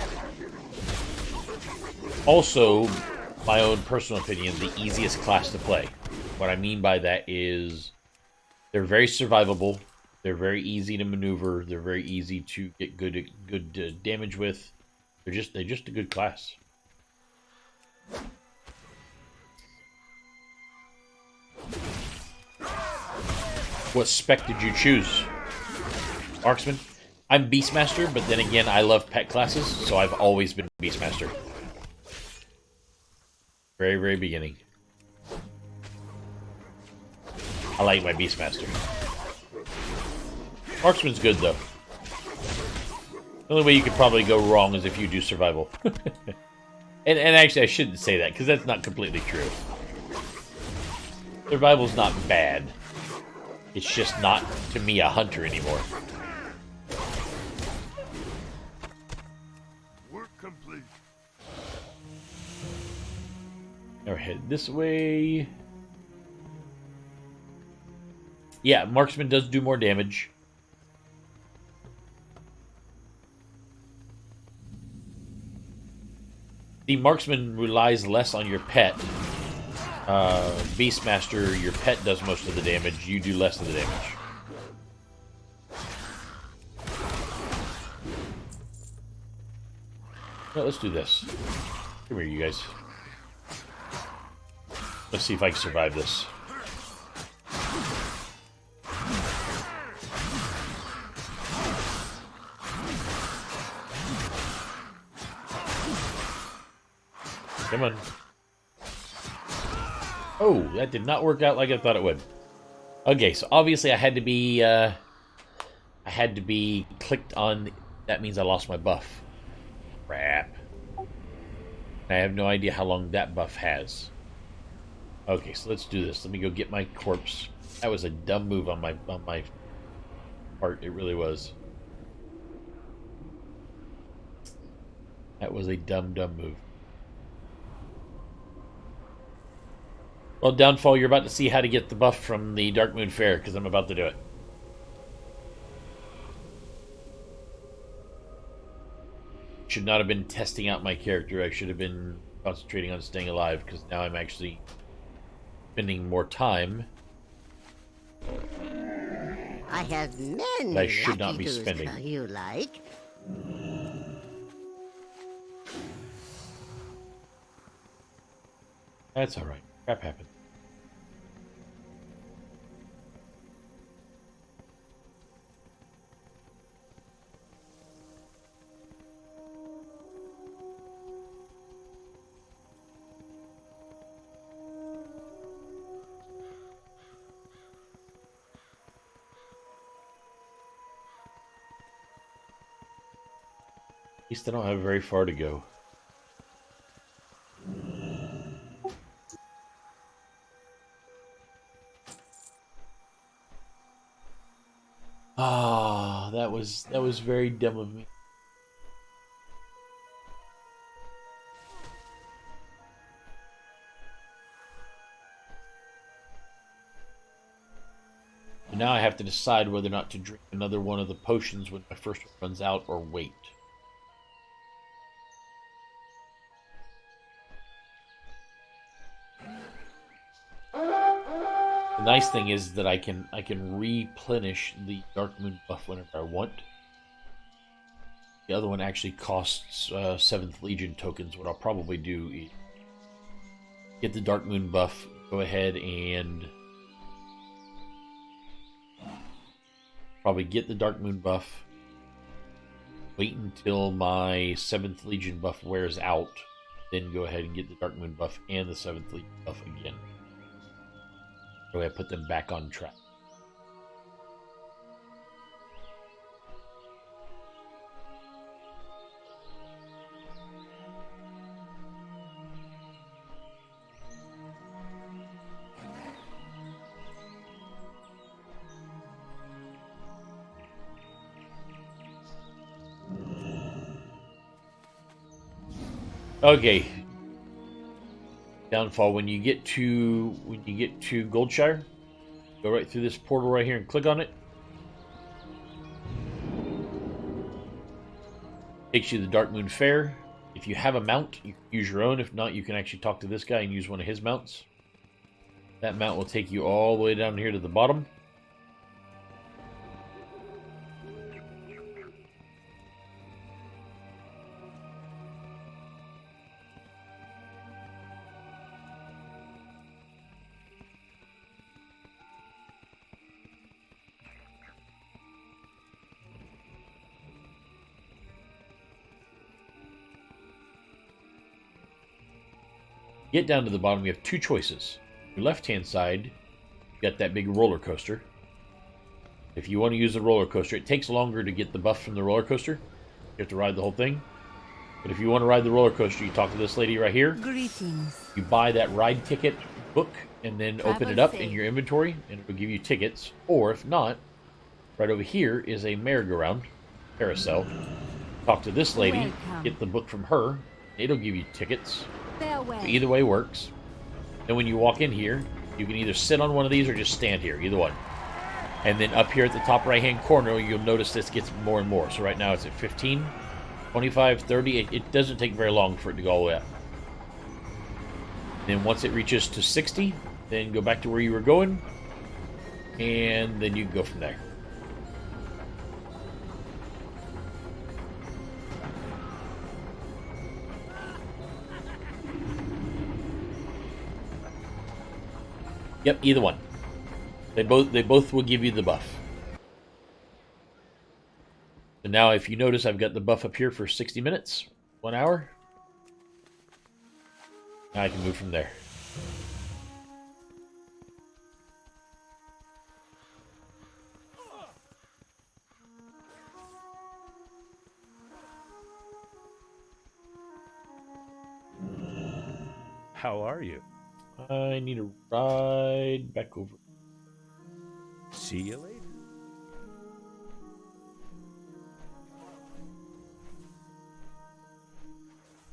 Also, my own personal opinion, the easiest class to play. What I mean by that is they're very survivable. They're very easy to maneuver. They're very easy to get good damage with. They're just a good class. What spec did you choose? Marksman? I'm Beastmaster, but then again, I love pet classes, so I've always been Beastmaster. Very, very beginning. I like my Beastmaster. Marksman's good, though. The only way you could probably go wrong is if you do survival. and actually, I shouldn't say that, because that's not completely true. Survival's not bad. It's just not, to me, a hunter anymore. Complete. Now we're headed this way. Yeah, Marksman does do more damage. The Marksman relies less on your pet. Beastmaster, your pet does most of the damage. You do less of the damage. Well, let's do this. Come here, you guys. Let's see if I can survive this. Come on. Oh, that did not work out like I thought it would. Okay, so obviously I had to be clicked on. That means I lost my buff. Crap. I have no idea how long that buff has. Okay, so let's do this. Let me go get my corpse. That was a dumb move on my part. It really was. That was a dumb move. Well, Downfall, you're about to see how to get the buff from the Darkmoon Fair, because I'm about to do it. Should not have been testing out my character. I should have been concentrating on staying alive, because now I'm actually spending more time. I have many I should not lucky be twos spending. you like. That's alright. Crap happens. At least I don't have very far to go. Ah, that was very dumb of me. Now I have to decide whether or not to drink another one of the potions when my first one runs out, or wait. The nice thing is that I can replenish the Darkmoon buff whenever I want. The other one actually costs 7th Legion tokens. What I'll probably do is get the Darkmoon buff, go ahead and probably get the Darkmoon buff, wait until my 7th Legion buff wears out, then go ahead and get the Darkmoon buff and the 7th Legion buff again. So I put them back on track. Okay. Downfall. When you get to Goldshire, go right through this portal right here and click on it. Takes you to the Darkmoon Fair. If you have a mount, you can use your own. If not, you can actually talk to this guy and use one of his mounts. That mount will take you all the way down here to the bottom. Get down to the bottom, you have two choices. Your left-hand side, you got that big roller coaster. If you want to use the roller coaster, it takes longer to get the buff from the roller coaster. You have to ride the whole thing. But if you want to ride the roller coaster, you talk to this lady right here. Greetings. You buy that ride ticket book and then open it up in your inventory, and it will give you tickets. Or if not, right over here is a merry-go-round carousel. Talk to this lady, get the book from her. It'll give you tickets. Either way works. Then when you walk in here, you can either sit on one of these or just stand here, either one. And then up here at the top right-hand corner, you'll notice this gets more and more. So right now it's at 15, 25, 30. It doesn't take very long for it to go all the way up. Then once it reaches to 60, then go back to where you were going, and then you can go from there. Yep, either one. They both will give you the buff. So now if you notice, I've got the buff up here for 60 minutes, 1 hour. Now I can move from there. How are you? I need a ride back over. See you later.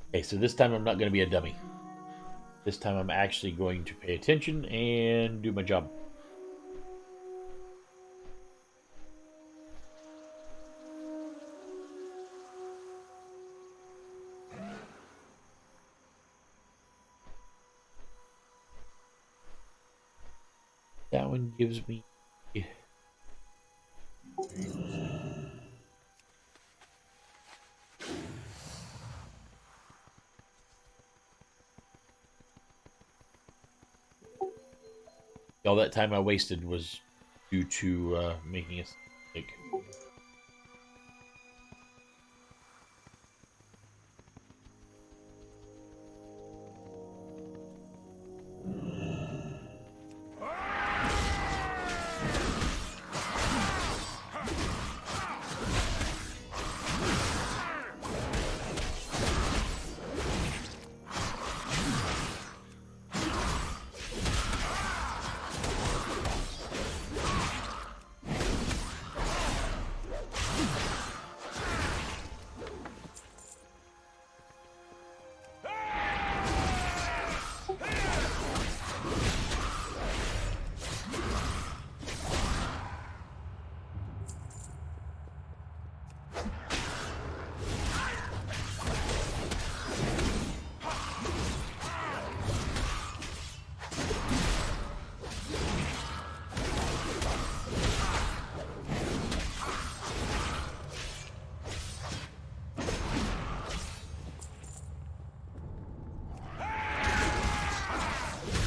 Okay, so this time I'm not going to be a dummy. This time I'm actually going to pay attention and do my job. That one gives me... all that time I wasted was due to making a mistake.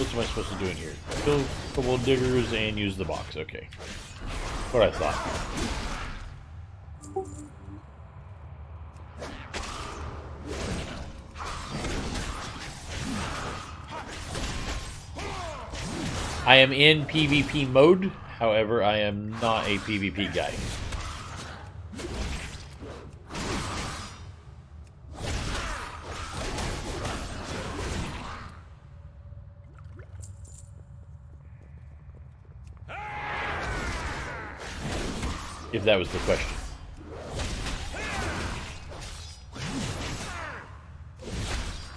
What am I supposed to do in here? Kill a couple of diggers and use the box. Okay. What I thought. I am in PvP mode. However, I am not a PvP guy. If that was the question.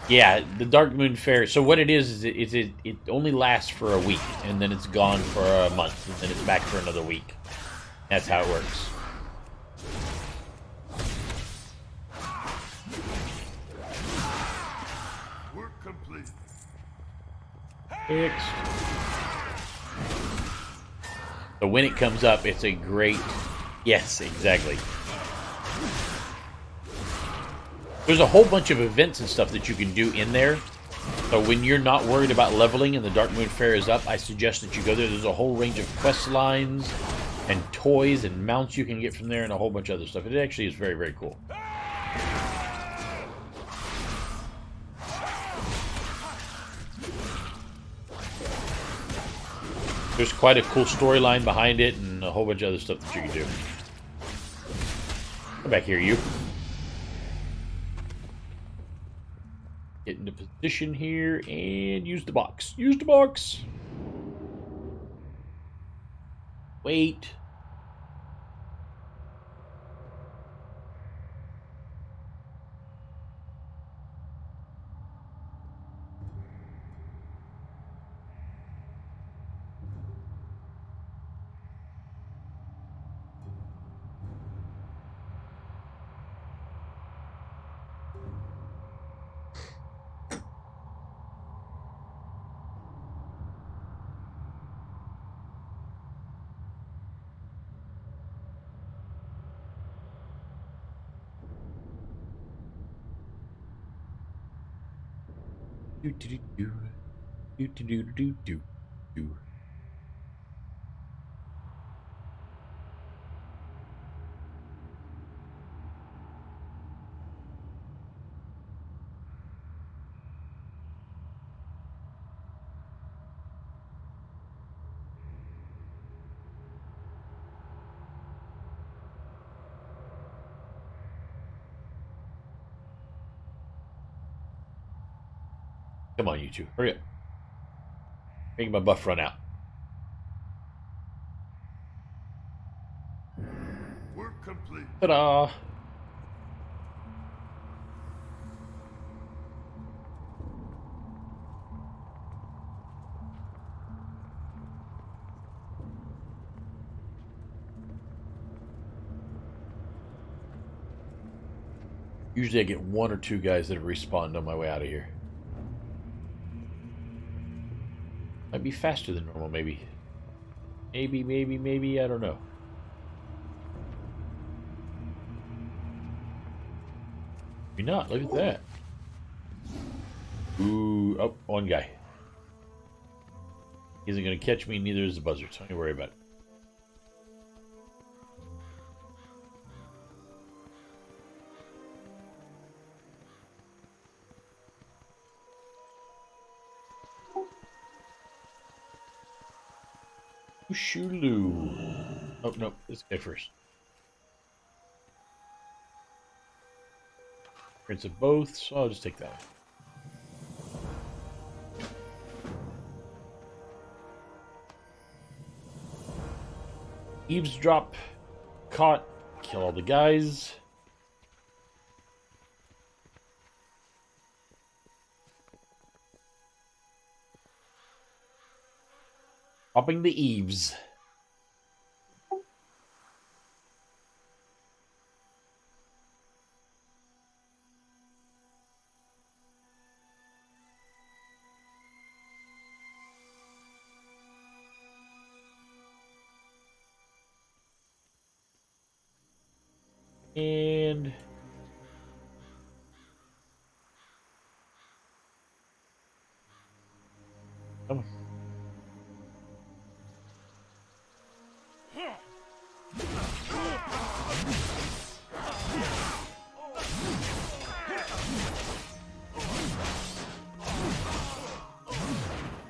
Yeah, the Dark Moon Fair. So what it is it only lasts for a week, and then it's gone for a month, and then it's back for another week. That's how it works. Work complete. Fixed. So when it comes up, it's a great... Yes, exactly. There's a whole bunch of events and stuff that you can do in there. So when you're not worried about leveling and the Dark Moon Fair is up, I suggest that you go there. There's a whole range of quest lines and toys and mounts you can get from there and a whole bunch of other stuff. It actually is very, very cool. There's quite a cool storyline behind it and a whole bunch of other stuff that you can do. Come back here, you. Get into position here and use the box. Use the box. Wait. Do do do do do do do do do. Come on, you two. Hurry up. Making my buff run out. Work complete. Ta-da! Usually I get 1 or 2 guys that have respawned on my way out of here. Might be faster than normal, maybe. Maybe, I don't know. Maybe not, look at that. Ooh, oh, 1 guy. He isn't going to catch me, neither is the buzzard, so don't worry about it. Shulu. Oh, no, this guy first. Prince of both, so I'll just take that one. Eavesdrop. Caught. Kill all the guys. Popping the eaves. And come on.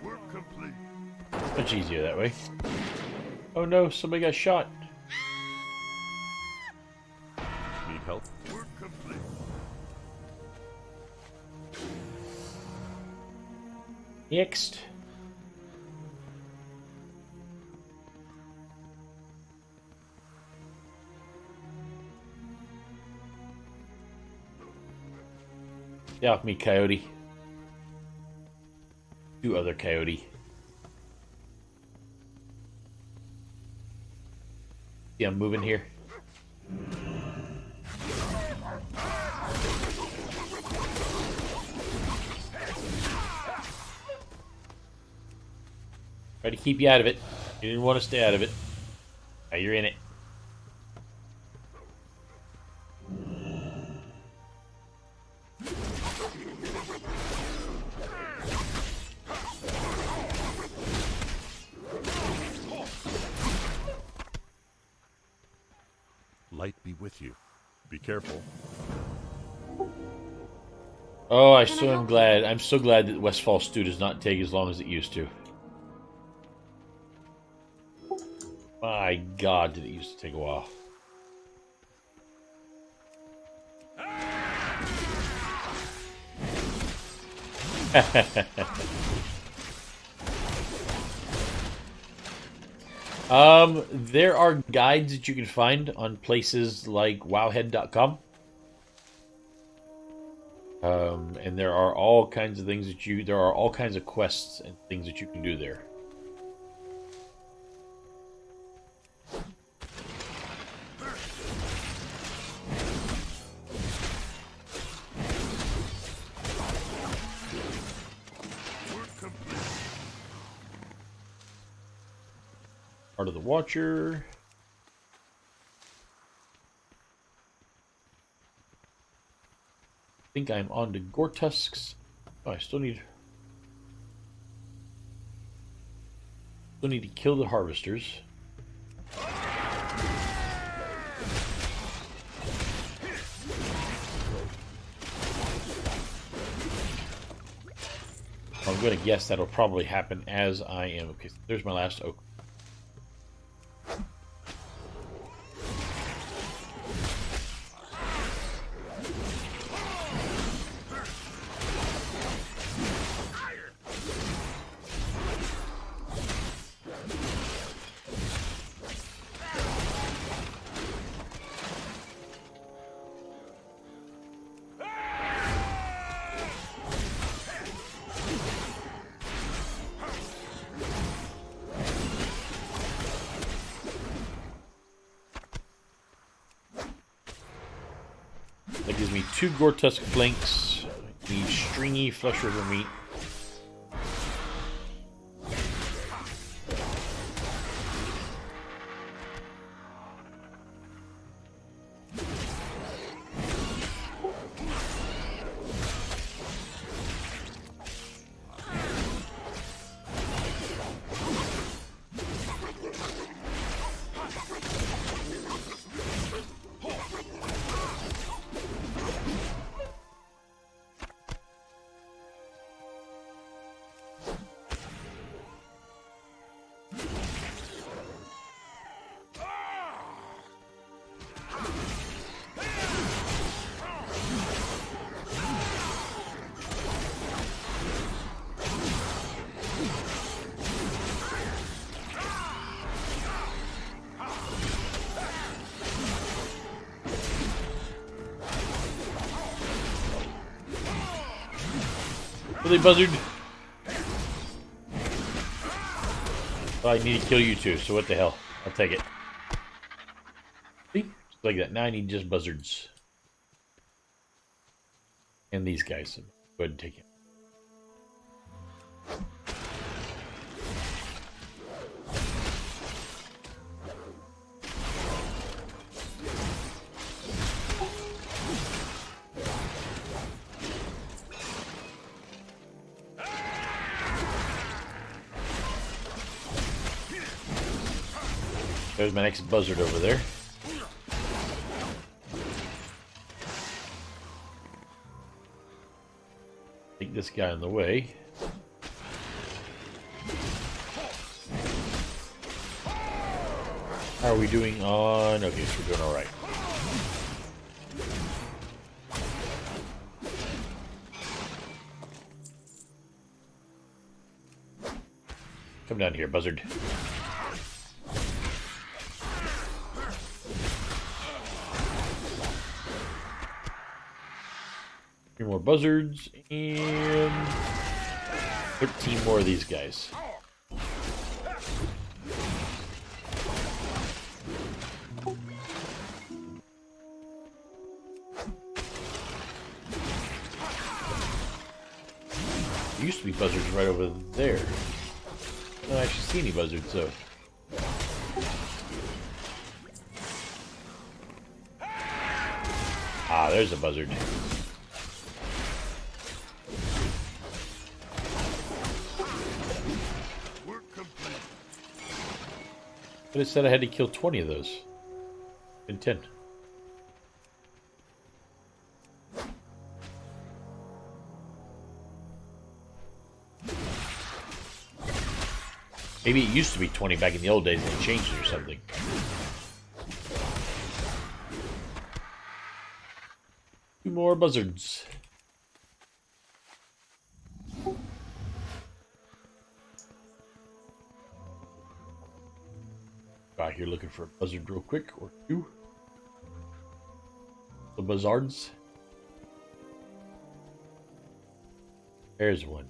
Work complete. Much easier that way. Oh no, somebody got shot. Need help? Work complete. Next. Get off me, coyote. 2 other coyote. See, I'm moving here. Try to keep you out of it. You didn't want to stay out of it. Now you're in it. Light be with you. Be careful. Oh, I'm so glad that Westfall Stew does not take as long as it used to. My God, did it used to take a while. There are guides that you can find on places like wowhead.com. And there are all kinds of things that there are all kinds of quests and things that you can do there. Part of the Watcher. I think I'm on to Gortusks. Oh, I still need to kill the harvesters. I'm going to guess that'll probably happen as I am. Okay, so there's my last oak. need 2 Gore-Tusk flanks. I need stringy flesh river meat. Really, Buzzard? Well, I need to kill you too, so what the hell? I'll take it. See? Just like that. Now I need just buzzards. And these guys. Go ahead and take it. There's my next buzzard over there. Take this guy in the way. How are we doing on... Okay, so we're doing alright. Come down here, buzzard. Three more buzzards and 13 more of these guys. There used to be buzzards right over there. I don't actually see any buzzards, so. Ah, there's a buzzard. But it said I had to kill 20 of those. And 10. Maybe it used to be 20 back in the old days and they changed it or something. Two more buzzards. Out here looking for a buzzard real quick, or two. The buzzards. There's one.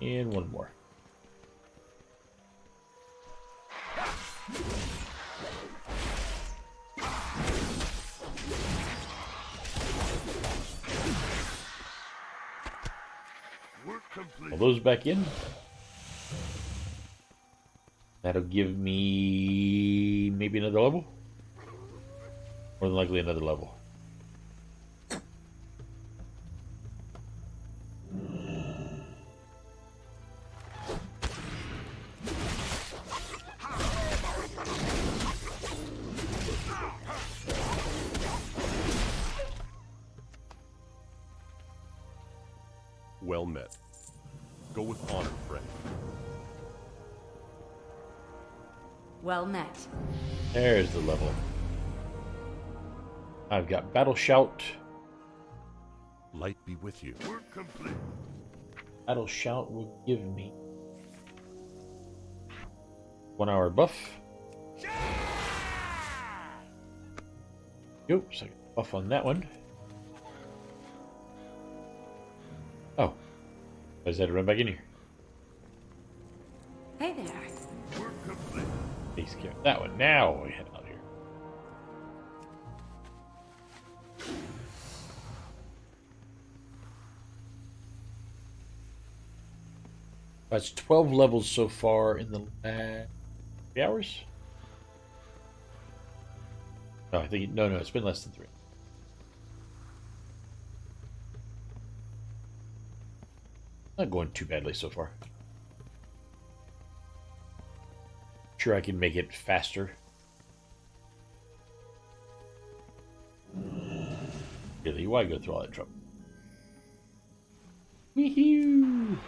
And one more. All those back in. That'll give me maybe another level. More than likely another level. Well met. Go with honor, friend. Well met. There's the level. I've got Battle Shout. Light be with you. Work complete. Battle Shout will give me 1 hour buff. Oops, I got buff on that one. I just had to run back in here. Hey there. Takes care of that one. Now we head out here. That's 12 levels so far in the last 3 hours. No, I think no, it's been less than 3. Not going too badly so far. Sure, I can make it faster. Really, why go through all that trouble? Wee-hoo!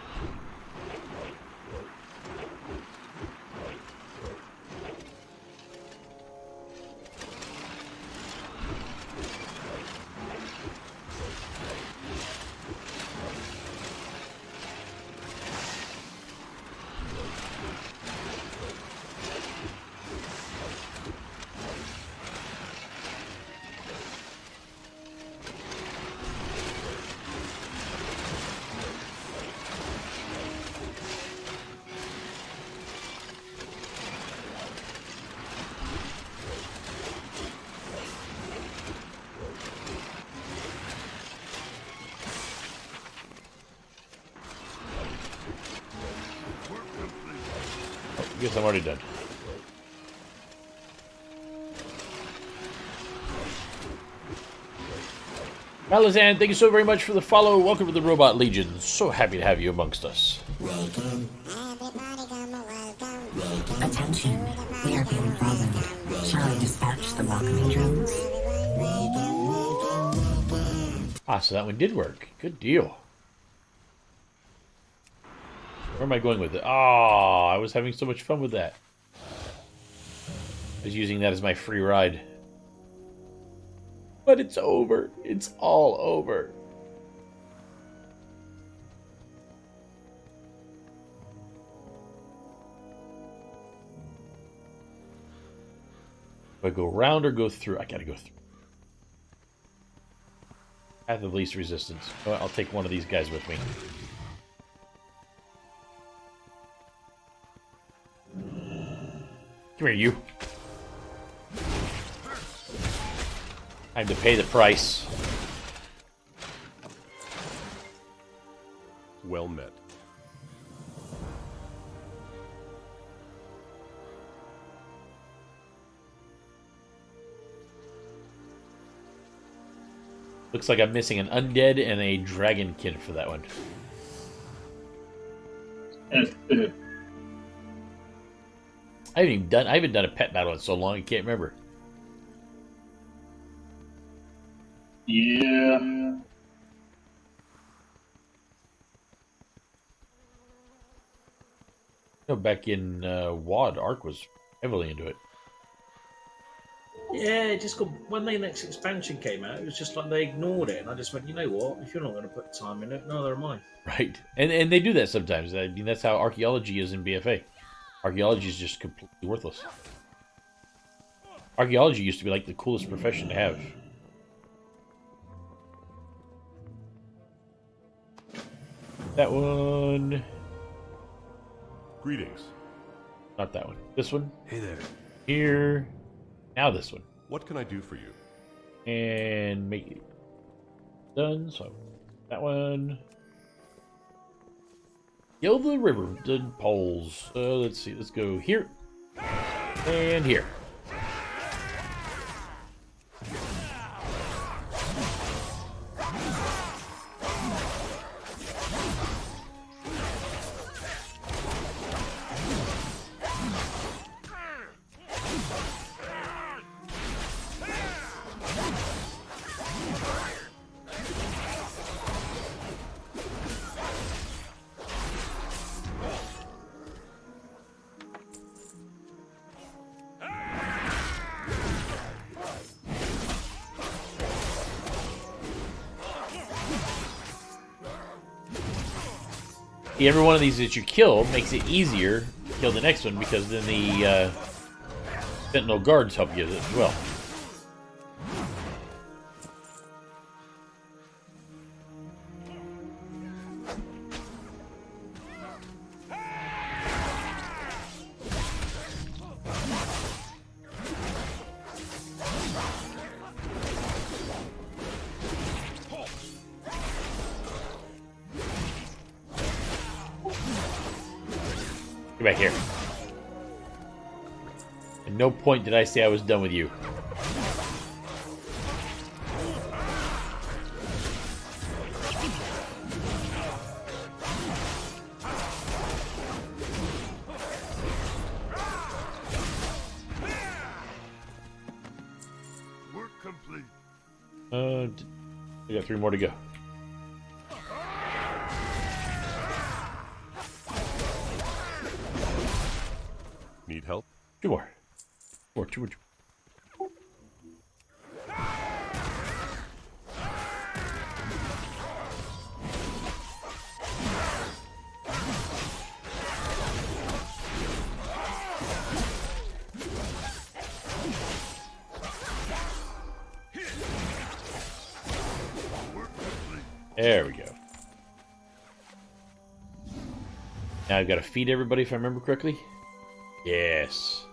I guess I'm already done. Malazan, thank you so very much for the follow. Welcome to the Robot Legion. So happy to have you amongst us. Welcome. Attention, we are being followed. Shall I dispatch the welcoming drones? Ah, so that one did work. Good deal. Where am I going with it? Ah, I was having so much fun with that. I was using that as my free ride. But it's over. It's all over. Do I go around or go through? I gotta go through. Path of least resistance. Oh, I'll take one of these guys with me. Come here, you. Time to pay the price. Well met. Looks like I'm missing an undead and a dragonkin for that one. I haven't done a pet battle in so long I can't remember. Yeah. No, back in WoD, Ark was heavily into it. Yeah, it just got when the next expansion came out, it was just like they ignored it, and I just went, you know what? If you're not going to put time in it, neither am I. Right, and they do that sometimes. I mean, that's how archaeology is in BFA. Archaeology is just completely worthless. Archaeology used to be like the coolest profession to have. That one. Greetings. Not that one. This one. Hey there. Here. Now this one. What can I do for you? And make it done. So that one. Kill the river poles. Let's see. Let's go here and here. Every one of these that you kill makes it easier to kill the next one because then the Sentinel Guards help you as well. Get back here. At no point did I say I was done with you. Work complete. We got 3 more to go. Need help? 2 more. 2 more. There we go. Now I've got to feed everybody if I remember correctly. Yes.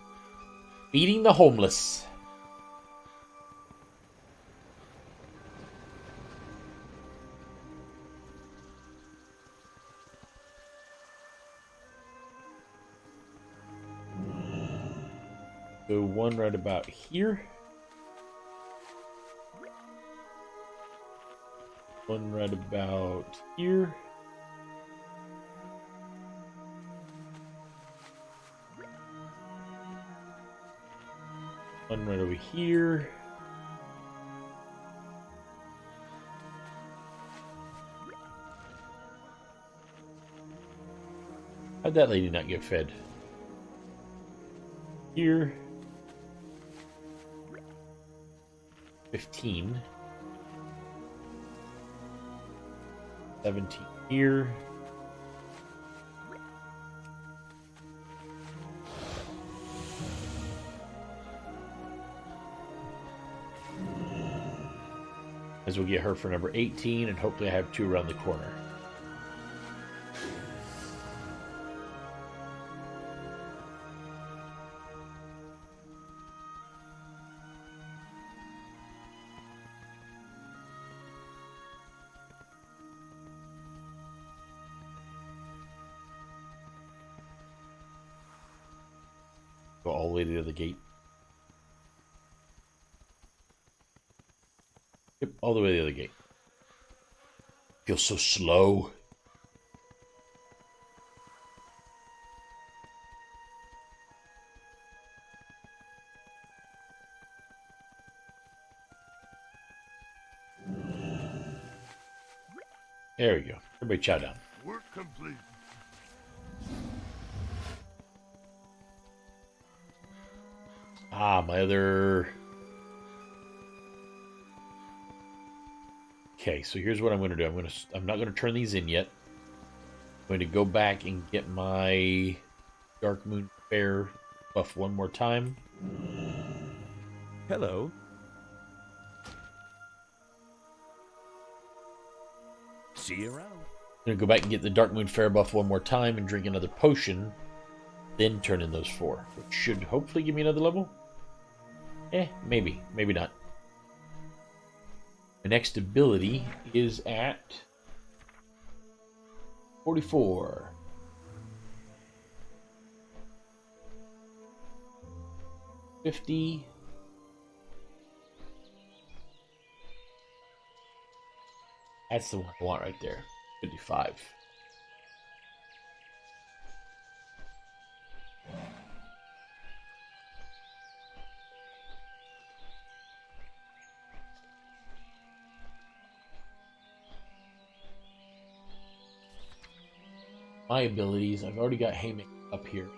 Feeding the homeless. So one right about here. One right about here. One right over here. How'd that lady not get fed? Here. 15. 17 here. As we'll get her for number 18, and hopefully I have 2 around the corner. Go all the way to the other gate. Yep, all the way to the other gate. Feels so slow. There we go. Everybody chow down. Work complete. Ah, my other... Okay, so here's what I'm going to do. I'm not going to turn these in yet. I'm going to go back and get my Dark Moon Fair buff one more time. Hello. See you around. I'm going to go back and get the Dark Moon Fair buff one more time and drink another potion. Then turn in those 4, which should hopefully give me another level. Maybe. Maybe not. The next ability is at 44. 50. That's the one I want right there. 55. My abilities, I've already got Haymaker up here.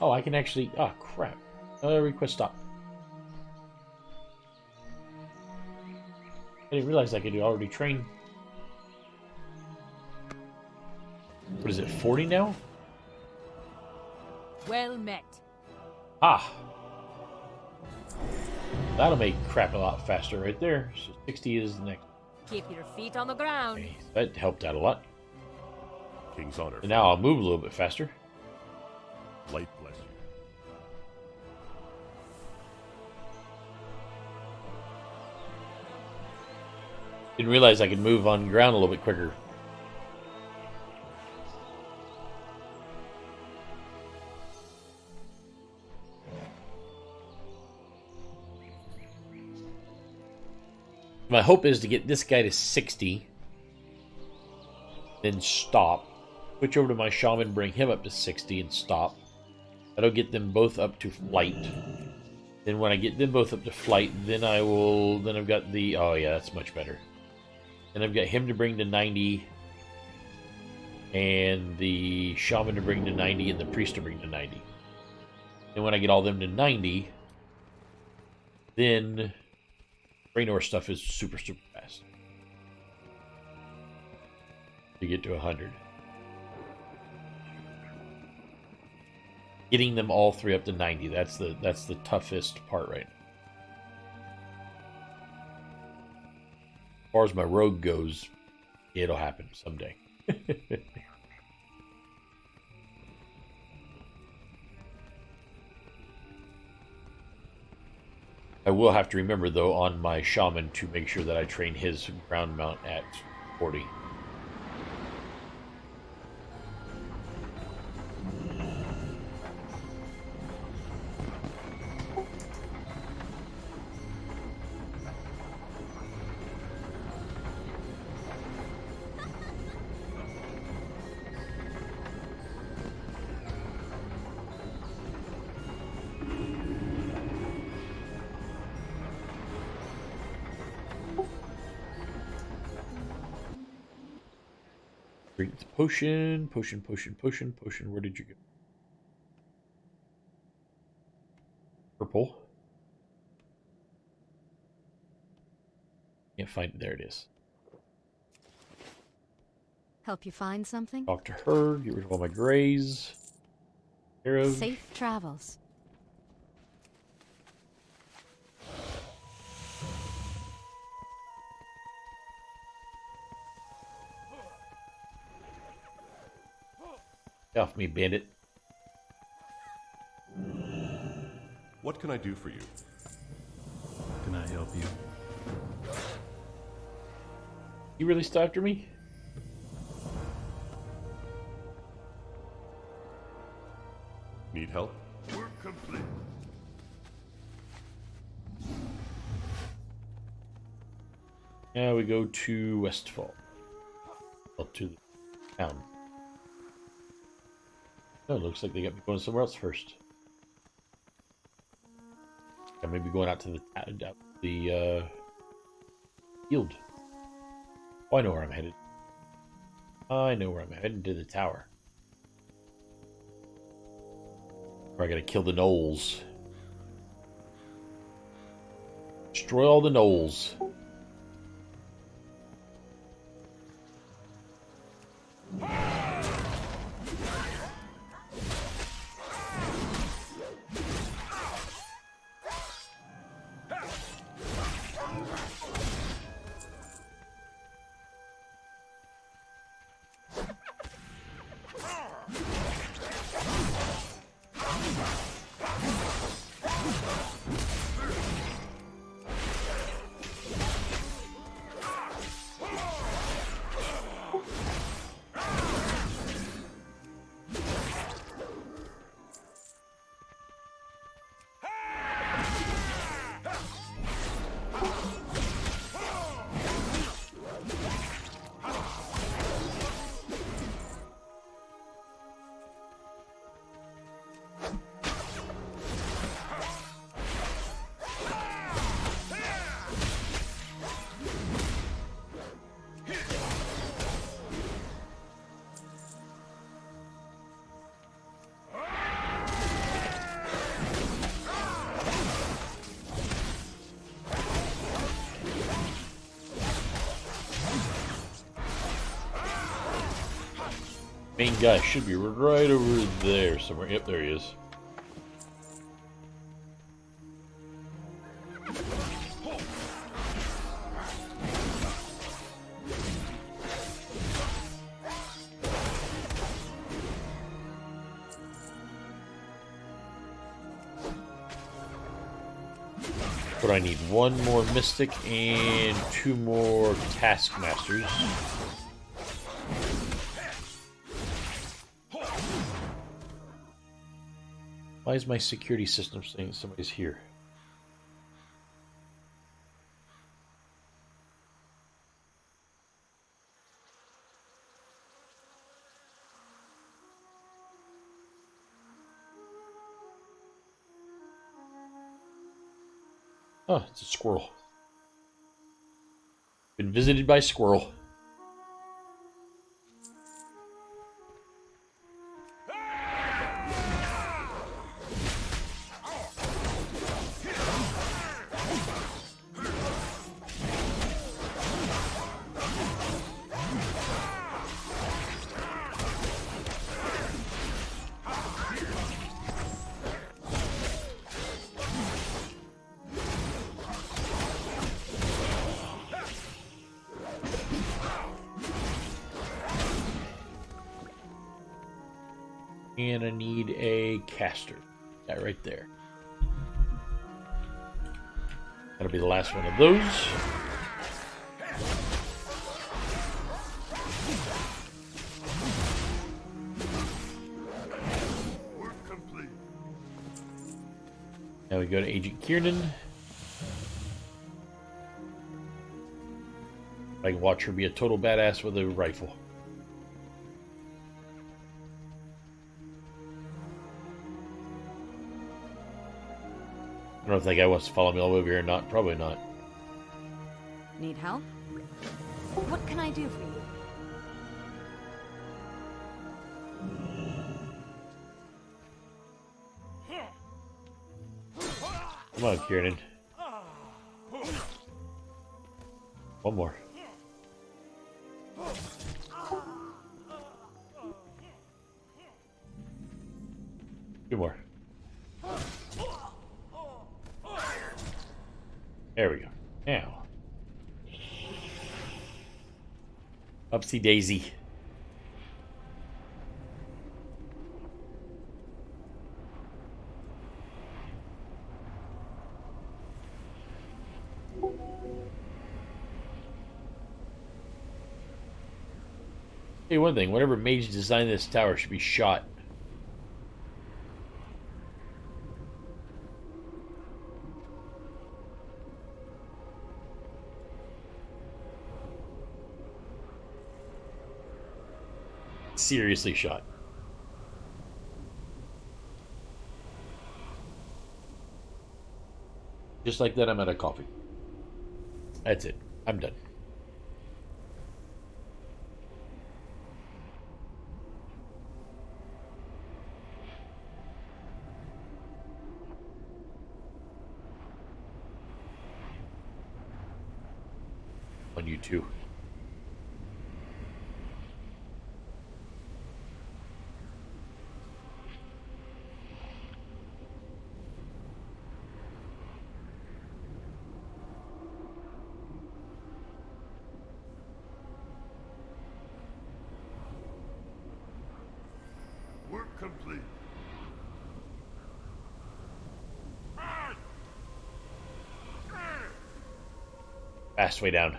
Oh, I can actually... Oh, crap. Request stop. I didn't realize I could already train. What is it, 40 now? Well met. Ah. That'll make crap a lot faster right there. So 60 is the next. Keep your feet on the ground. Okay, that helped out a lot. King's honor. And now I'll move a little bit faster. Light bless you. Didn't realize I could move on ground a little bit quicker. My hope is to get this guy to 60, then stop. Switch over to my shaman, bring him up to 60 and stop. That'll get them both up to flight. Then when I get them both up to flight, then I've got the, oh yeah, that's much better. And I've got him to bring to 90, and the shaman to bring to 90, and the priest to bring to 90. And when I get all them to 90, then Raynor stuff is super fast to get to 100. Getting them all three up to 90, that's the toughest part right now. As far as my rogue goes, it'll happen someday. I will have to remember, though, on my shaman to make sure that I train his ground mount at 40. Drink the potion. Where did you go? Purple. Can't find it. There it is. Help you find something? Talk to her. Get rid of all my grays. Arrows. Safe travels. Get off me, bandit. What can I do for you? Can I help you? You really still after me? Need help? Work complete. Now we go to Westfall. Up to the town. Oh, it looks like they got me going somewhere else first. I may be going out to the field. Oh, I know where I'm headed. I know where I'm heading, to the tower. Where I gotta kill the gnolls. Destroy all the gnolls. Main guy should be right over there somewhere. Yep, there he is. But I need one more Mystic and 2 more Taskmasters. Why is my security system saying somebody's here? Oh, it's a squirrel. Been visited by squirrel. And I need a caster. That right there. That'll be the last one of those. Work complete. Now we go to Agent Kiernan. I can watch her be a total badass with a rifle. I don't know if that guy wants to follow me all the way over here or not. Probably not. Need help? What can I do for you? Come on, Kiernan. One more. Two more. There we go. Now. Upsy daisy. Hey, one thing. Whatever mage designed this tower should be shot. Seriously shot. Just like that, I'm out of coffee. That's it. I'm done. On you too. Work complete. Fast way down.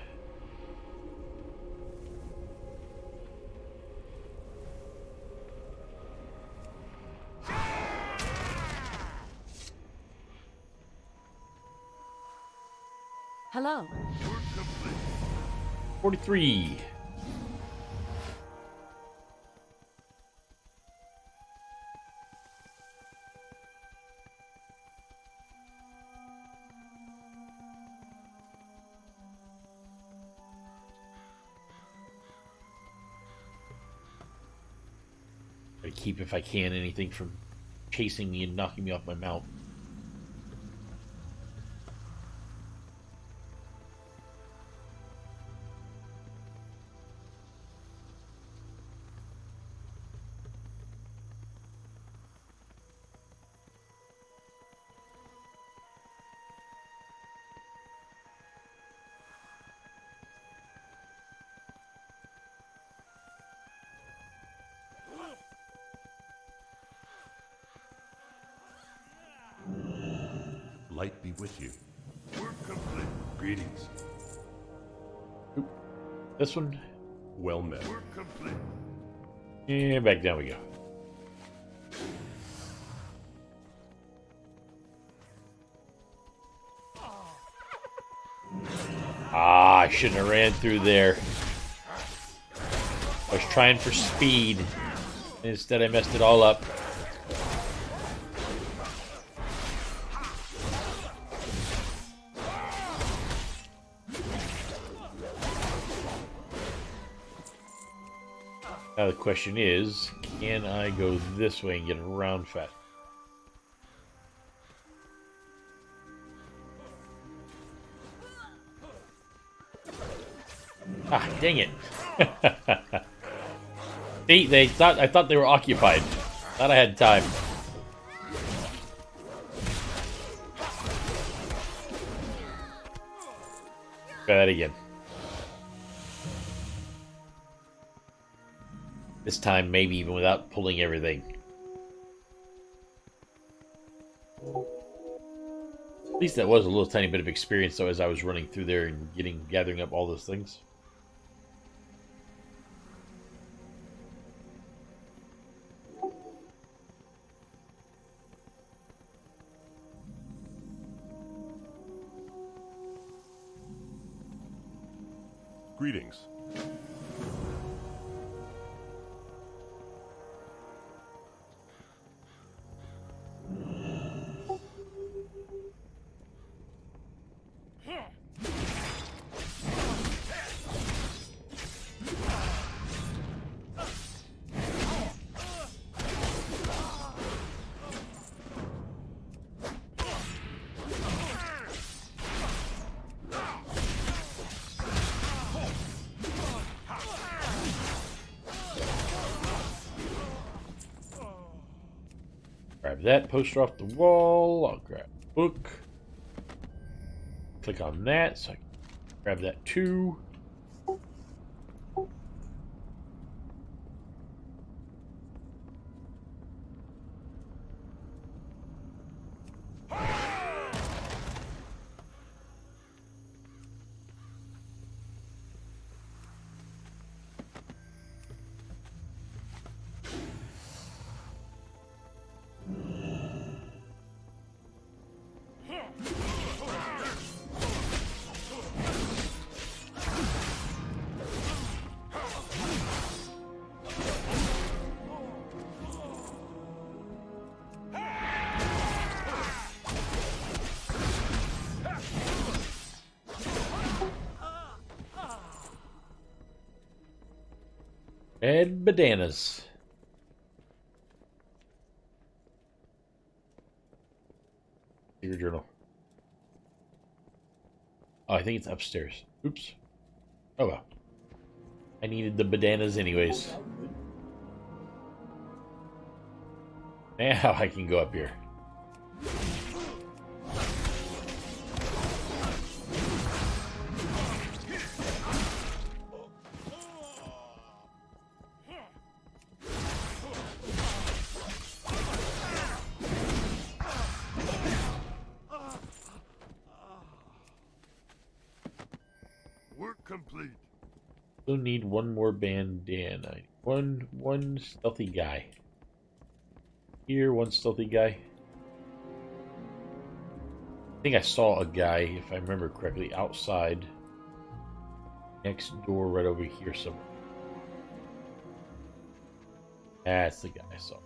Hello. 43. Try to keep, if I can, anything from chasing me and knocking me off my mount. light be with you. Work complete. Greetings. This one. Well met. Work complete. And back down we go. Ah, I shouldn't have ran through there. I was trying for speed. Instead, I messed it all up. Now the question is, can I go this way and get around fast? Ah, dang it. See, I thought they were occupied. Thought I had time. Try that again. This time, maybe even without pulling everything. At least that was a little tiny bit of experience, though, as I was running through there and gathering up all those things. Greetings. Grab that poster off the wall. I'll grab the book. Click on that so I can grab that too. And bananas. Your journal. Oh, I think it's upstairs. Oops. Oh well. I needed the bananas anyways. Now I can go up here. Work complete. Still need one more bandana. One stealthy guy. Here, one stealthy guy. I think I saw a guy, if I remember correctly, outside. Next door, right over here somewhere. That's the guy I saw.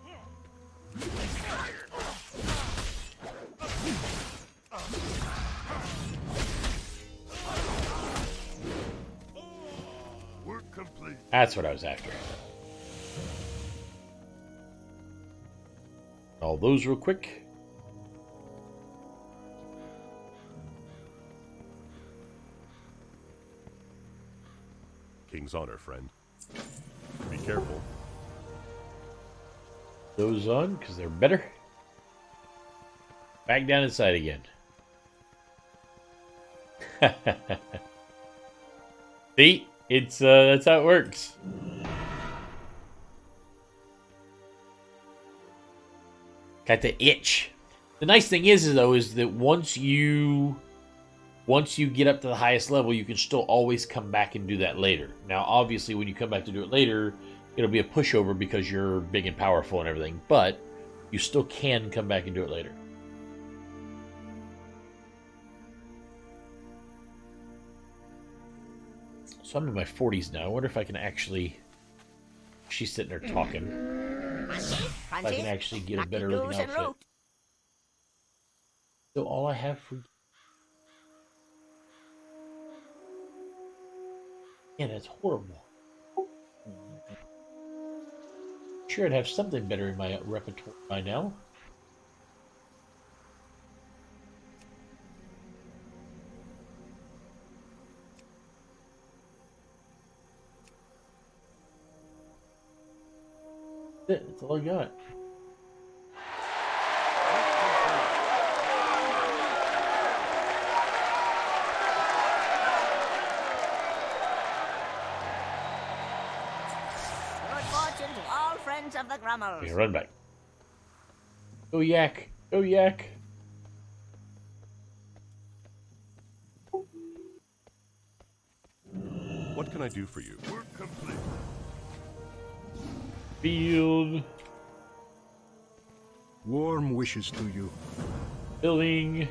Work complete. That's what I was after. All those real quick. King's honor, friend. Be careful. Those on, because they're better. Back down inside again. See? It's, that's how it works. Got the itch. The nice thing is though, is that once you get up to the highest level, you can still always come back and do that later. Now, obviously, when you come back to do it later, it'll be a pushover because you're big and powerful and everything, but you still can come back and do it later. So I'm in my 40s now. I wonder if I can actually... She's sitting there talking. If I can actually get a better looking outfit. So all I have for... Yeah, that's horrible. Sure, I'd have something better in my repertoire by now. That's all I got. Good fortune to all friends of the Grummels. Okay, run back. Go yak. Go yak. What can I do for you? Work complete. Field. Warm wishes to you. Building.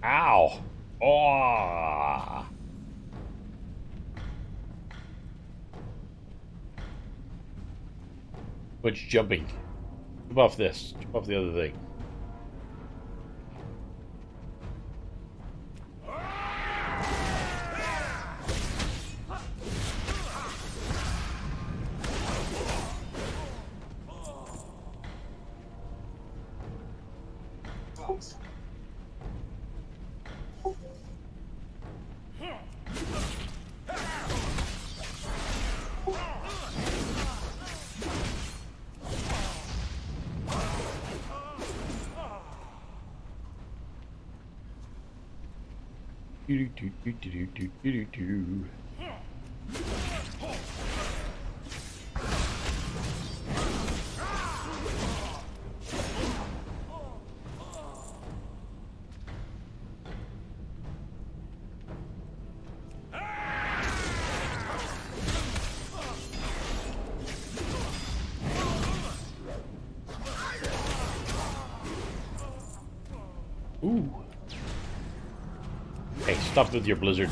Ow! Oh! Which jumping? Jump off this. Jump off the other thing. Ooh. Hey, stop with your blizzard.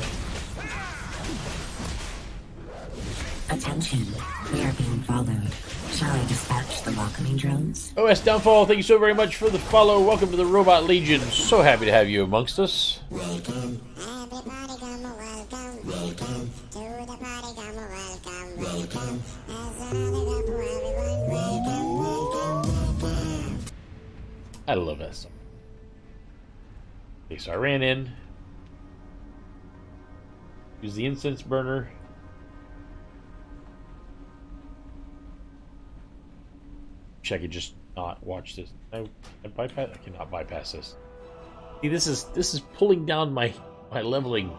Attention, we are being followed. Shall I dispatch the welcoming drones? OS Downfall, thank you so very much for the follow. Welcome to the Robot Legion. So happy to have you amongst us. Welcome. Everybody come welcome. Welcome. To the party come welcome. Welcome. As another couple, everyone. Welcome. I love that song. Okay, so I ran in. Use the incense burner. Wish I could just not watch this. I bypass. I cannot bypass this. See, this is pulling down my leveling.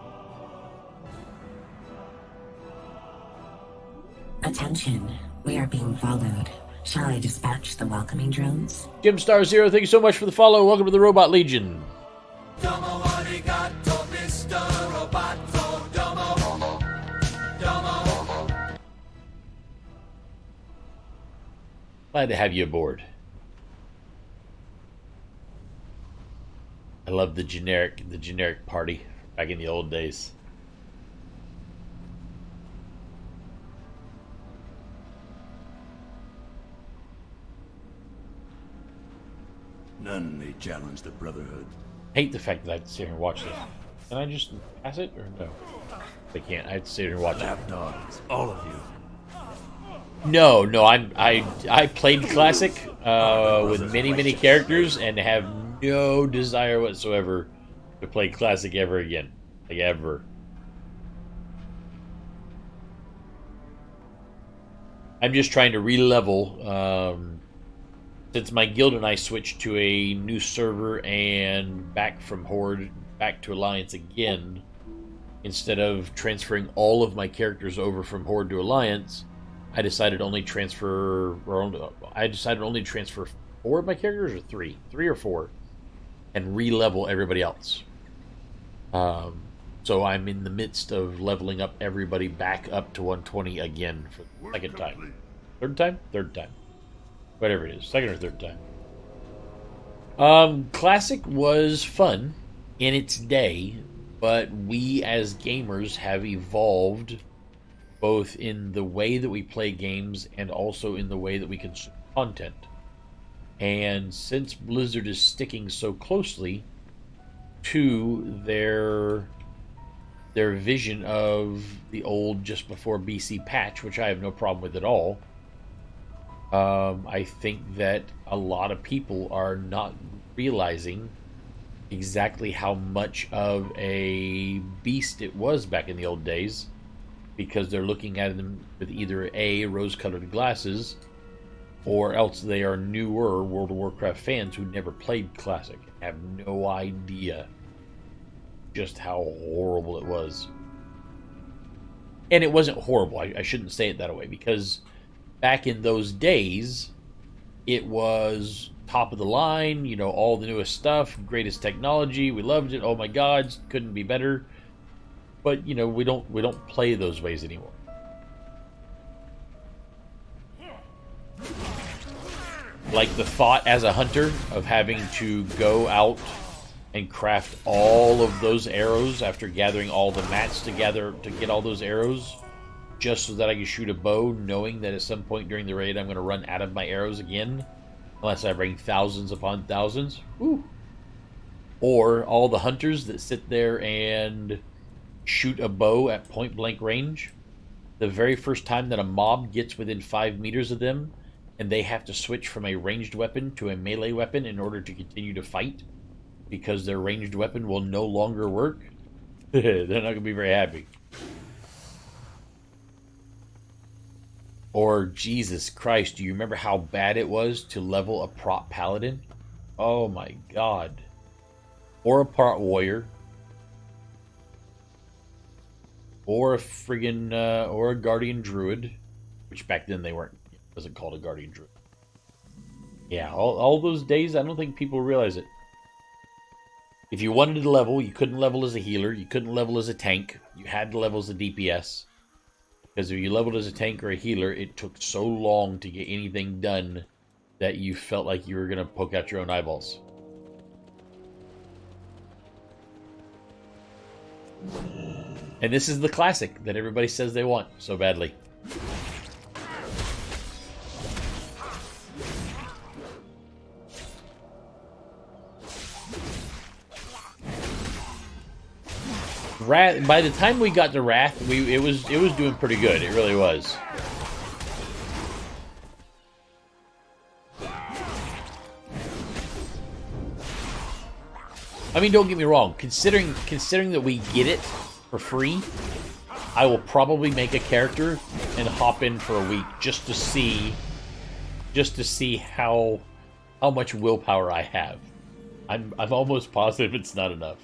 Attention, we are being followed. Shall I dispatch the welcoming drones? Jim Star Zero, thank you so much for the follow. Welcome to the Robot Legion. Domo arigato, Mr. Roboto. Domo. Domo. Glad to have you aboard. I love the generic party back in the old days. None may challenge the Brotherhood. I hate the fact that I have to sit here and watch this. Can I just pass it or no? I can't. I have to sit here and watch Lapdogs, all of you. it. No, I played Classic with many characters and have no desire whatsoever to play Classic ever again. Like ever. I'm just trying to re-level. Since my guild and I switched to a new server and back from Horde back to Alliance again, instead of transferring all of my characters over from Horde to Alliance, I decided only transfer 4 of my characters, or 3 or 4, and re-level everybody else. So I'm in the midst of leveling up everybody back up to 120 again for the second time. Third time? Third time. Whatever it is. Second or third time. Classic was fun in its day, but we as gamers have evolved both in the way that we play games and also in the way that we consume content. And since Blizzard is sticking so closely to their vision of the old just before BC patch, which I have no problem with at all, I think that a lot of people are not realizing exactly how much of a beast it was back in the old days, because they're looking at them with either A, rose-colored glasses, or else they are newer World of Warcraft fans who never played Classic and have no idea just how horrible it was. And it wasn't horrible. I shouldn't say it that way, because back in those days, it was top of the line, you know, all the newest stuff, greatest technology. We loved it. Oh my God, couldn't be better. But you know, we don't play those ways anymore. Like the thought as a hunter of having to go out and craft all of those arrows after gathering all the mats together to get all those arrows, just so that I can shoot a bow, knowing that at some point during the raid I'm going to run out of my arrows again, unless I bring thousands upon thousands. Woo. Or all the hunters that sit there and shoot a bow at point blank range. The very first time that a mob gets within 5 meters of them, and they have to switch from a ranged weapon to a melee weapon in order to continue to fight, because their ranged weapon will no longer work, they're not going to be very happy. Or, Jesus Christ, do you remember how bad it was to level a prop paladin? Oh my God. Or a prop warrior. Or a friggin', or a guardian druid. Which back then they weren't, it wasn't called a guardian druid. Yeah, all those days, I don't think people realize it. If you wanted to level, you couldn't level as a healer, you couldn't level as a tank, you had to level as a DPS. Because if you leveled as a tank or a healer, it took so long to get anything done that you felt like you were going to poke out your own eyeballs. And this is the classic that everybody says they want so badly. Wrath, by the time we got to Wrath, it was doing pretty good. It really was. I mean, don't get me wrong. Considering that we get it for free, I will probably make a character and hop in for a week just to see how much willpower I have. I'm almost positive it's not enough.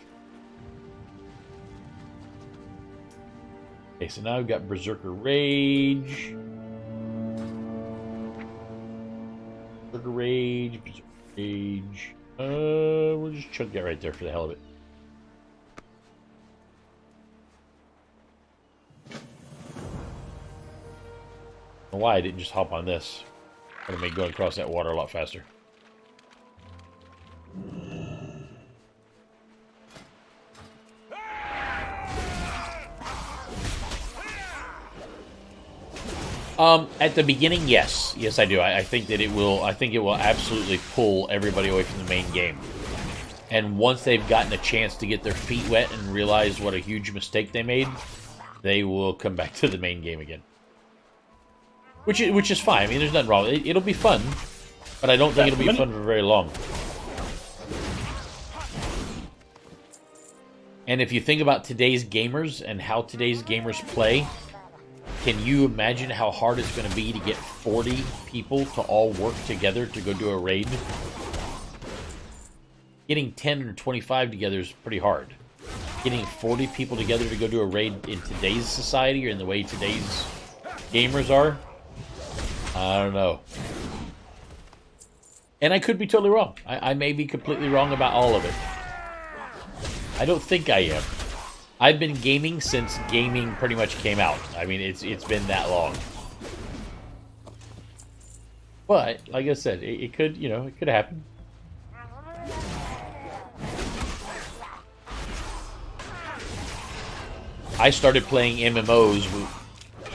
Okay, so now I've got Berserker Rage. Berserker Rage. We'll just chunk that right there for the hell of it. I don't know why I didn't just hop on this. That would make going across that water a lot faster. At the beginning, yes. Yes, I do. I think that it will, I think it will absolutely pull everybody away from the main game. And once they've gotten a chance to get their feet wet and realize what a huge mistake they made, they will come back to the main game again. Which is fine. I mean, there's nothing wrong with it. It'll be fun, but I don't think it'll be fun for very long. And if you think about today's gamers and how today's gamers play, can you imagine how hard it's going to be to get 40 people to all work together to go do a raid? Getting 10 or 25 together is pretty hard. Getting 40 people together to go do a raid in today's society or in the way today's gamers are, I don't know. And I could be totally wrong. I may be completely wrong about all of it. I don't think I am. I've been gaming since gaming pretty much came out. I mean, it's been that long. But, like I said, it could, you know, it could happen. I started playing MMOs,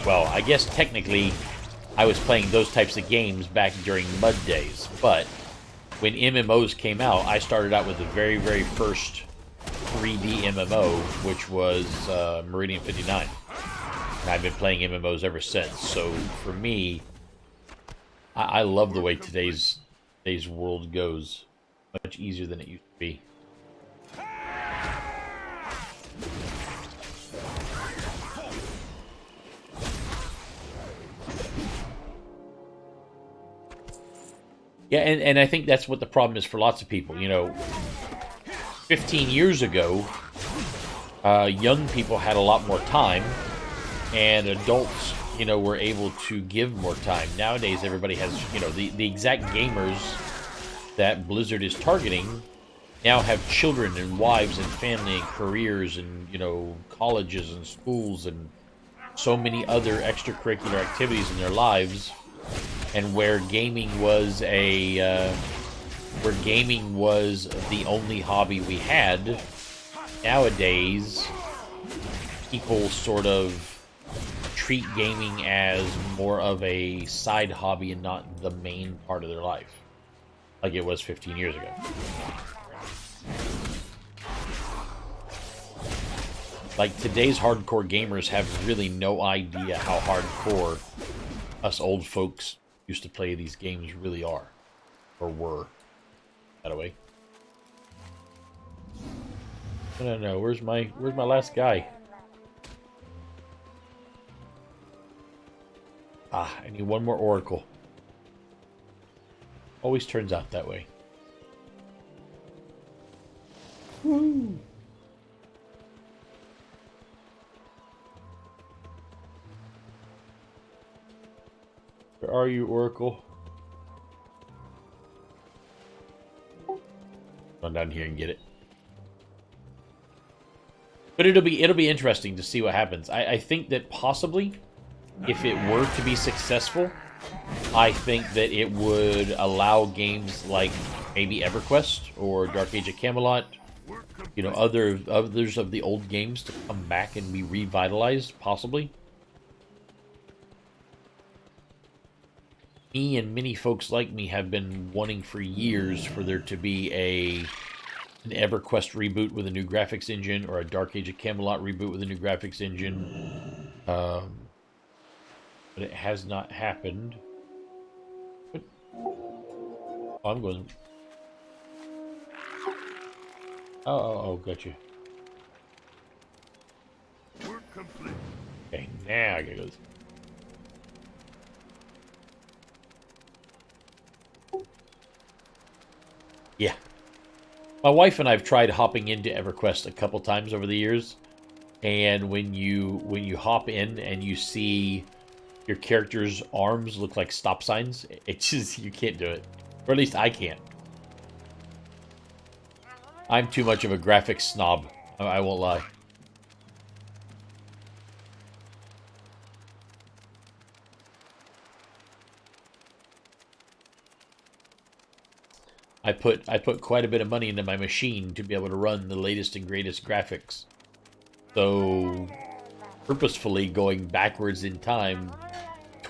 well, I guess technically I was playing those types of games back during Mud days, but when MMOs came out, I started out with the very, very first 3D MMO, which was Meridian 59. And I've been playing MMOs ever since. So for me, I love the way today's world goes. Much easier than it used to be. Yeah, and I think that's what the problem is for lots of people. You know, 15 years ago, young people had a lot more time, and adults, you know, were able to give more time. Nowadays, everybody has, you know, the exact gamers that Blizzard is targeting now have children and wives and family and careers and, you know, colleges and schools and so many other extracurricular activities in their lives. And where gaming was the only hobby we had, nowadays people sort of treat gaming as more of a side hobby and not the main part of their life, like it was 15 years ago. Like, today's hardcore gamers have really no idea how hardcore us old folks used to play these games really are, or were, that way. I don't know. Where's my last guy? Ah, I need one more oracle. Always turns out that way. Woo! Where are you, Oracle? Run down here and get it. But it'll be interesting to see what happens. I think that possibly, if it were to be successful, I think that it would allow games like maybe EverQuest or Dark Age of Camelot, you know, others of the old games to come back and be revitalized, possibly. Me and many folks like me have been wanting for years for there to be an EverQuest reboot with a new graphics engine, or a Dark Age of Camelot reboot with a new graphics engine. But it has not happened. But, oh, I'm going. Oh, gotcha. Work complete. Okay, now I gotta go. Yeah. My wife and I have tried hopping into EverQuest a couple times over the years, and when you hop in and you see your character's arms look like stop signs, it's just, you can't do it. Or at least I can't. I'm too much of a graphics snob. I won't lie. I put quite a bit of money into my machine to be able to run the latest and greatest graphics. So, purposefully going backwards in time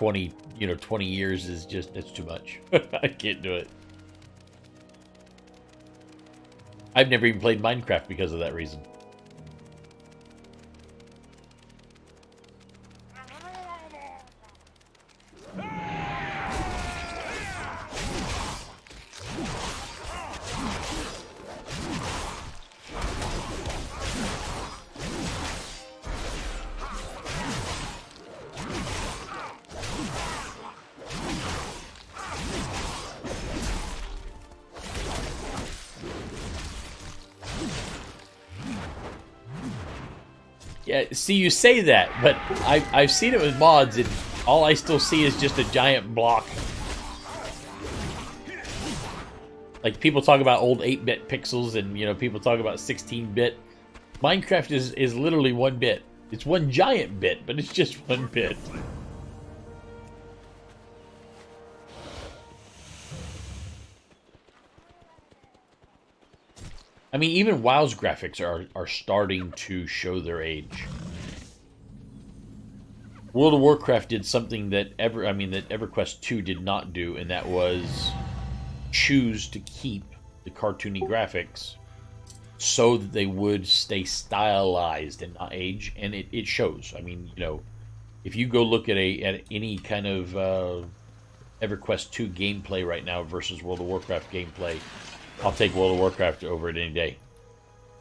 20, 20 years is just, it's too much. I can't do it. I've never even played Minecraft because of that reason. Yeah, see, you say that, but I've seen it with mods, and all I still see is just a giant block. Like, people talk about old 8-bit pixels, and, people talk about 16-bit. Minecraft is literally 1 bit. It's one giant bit, but it's just 1 bit. I mean, even WoW's graphics are starting to show their age. World of Warcraft did something that that EverQuest 2 did not do, and that was choose to keep the cartoony graphics so that they would stay stylized and not age, and it shows. I mean, if you go look at any kind of EverQuest 2 gameplay right now versus World of Warcraft gameplay, I'll take World of Warcraft over it any day.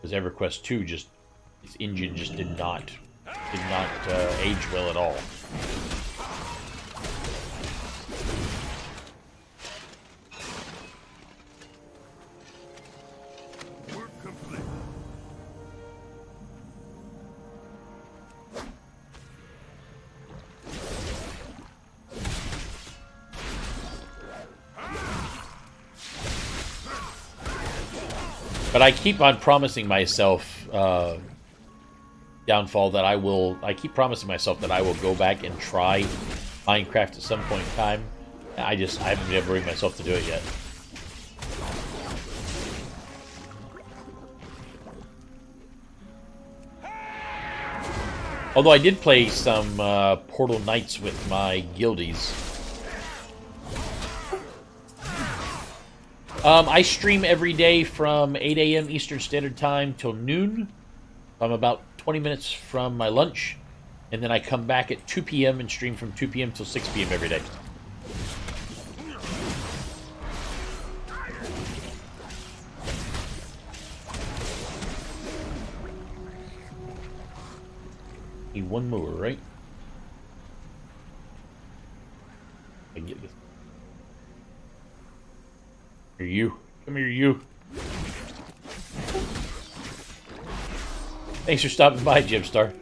Because EverQuest 2 its engine just did not age well at all. Work complete. But I keep on promising myself, Downfall, that I keep promising myself that I will go back and try Minecraft at some point in time. I haven't been able to bring myself to do it yet. Although I did play some Portal Knights with my guildies. I stream every day from 8 a.m. Eastern Standard Time till noon. I'm about 20 minutes from my lunch. And then I come back at 2 p.m. and stream from 2 p.m. till 6 p.m. every day. Need one more, right? I get this. Here, you. Come here, you. Thanks for stopping by, Jimstar.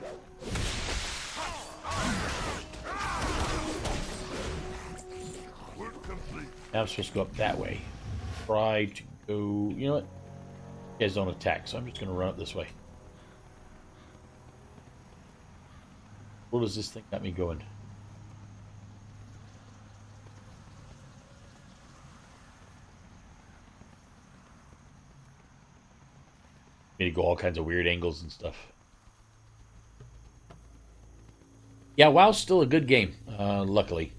Now I'm supposed to go up that way. Try to go... You know what? You guys don't attack, so I'm just going to run up this way. Where does this thing got me going? Me to go all kinds of weird angles and stuff. Yeah, WoW's still a good game, luckily.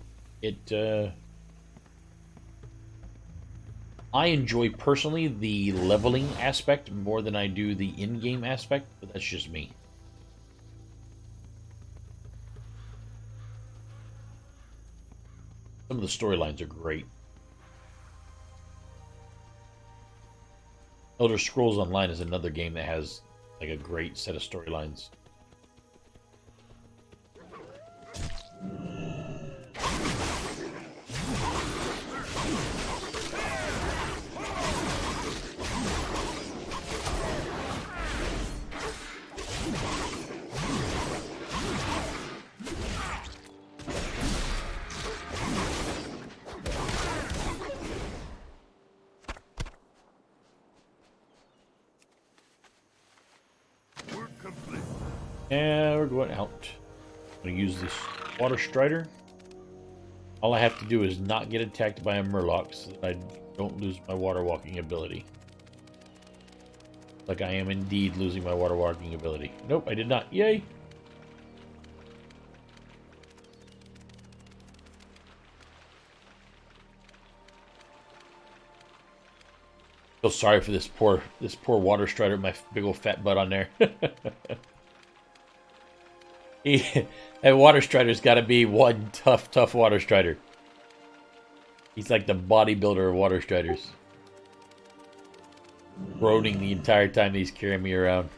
I enjoy, personally, the leveling aspect more than I do the in-game aspect, but that's just me. Some of the storylines are great. Elder Scrolls Online is another game that has like a great set of storylines. And we're going out. I'm going to use this water strider. All I have to do is not get attacked by a murloc so that I don't lose my water walking ability. Like I am indeed losing my water walking ability. Nope, I did not. Yay! Feel sorry for this poor water strider, my big old fat butt on there. That water strider's got to be one tough water strider. He's like the bodybuilder of water striders. Groaning the entire time he's carrying me around.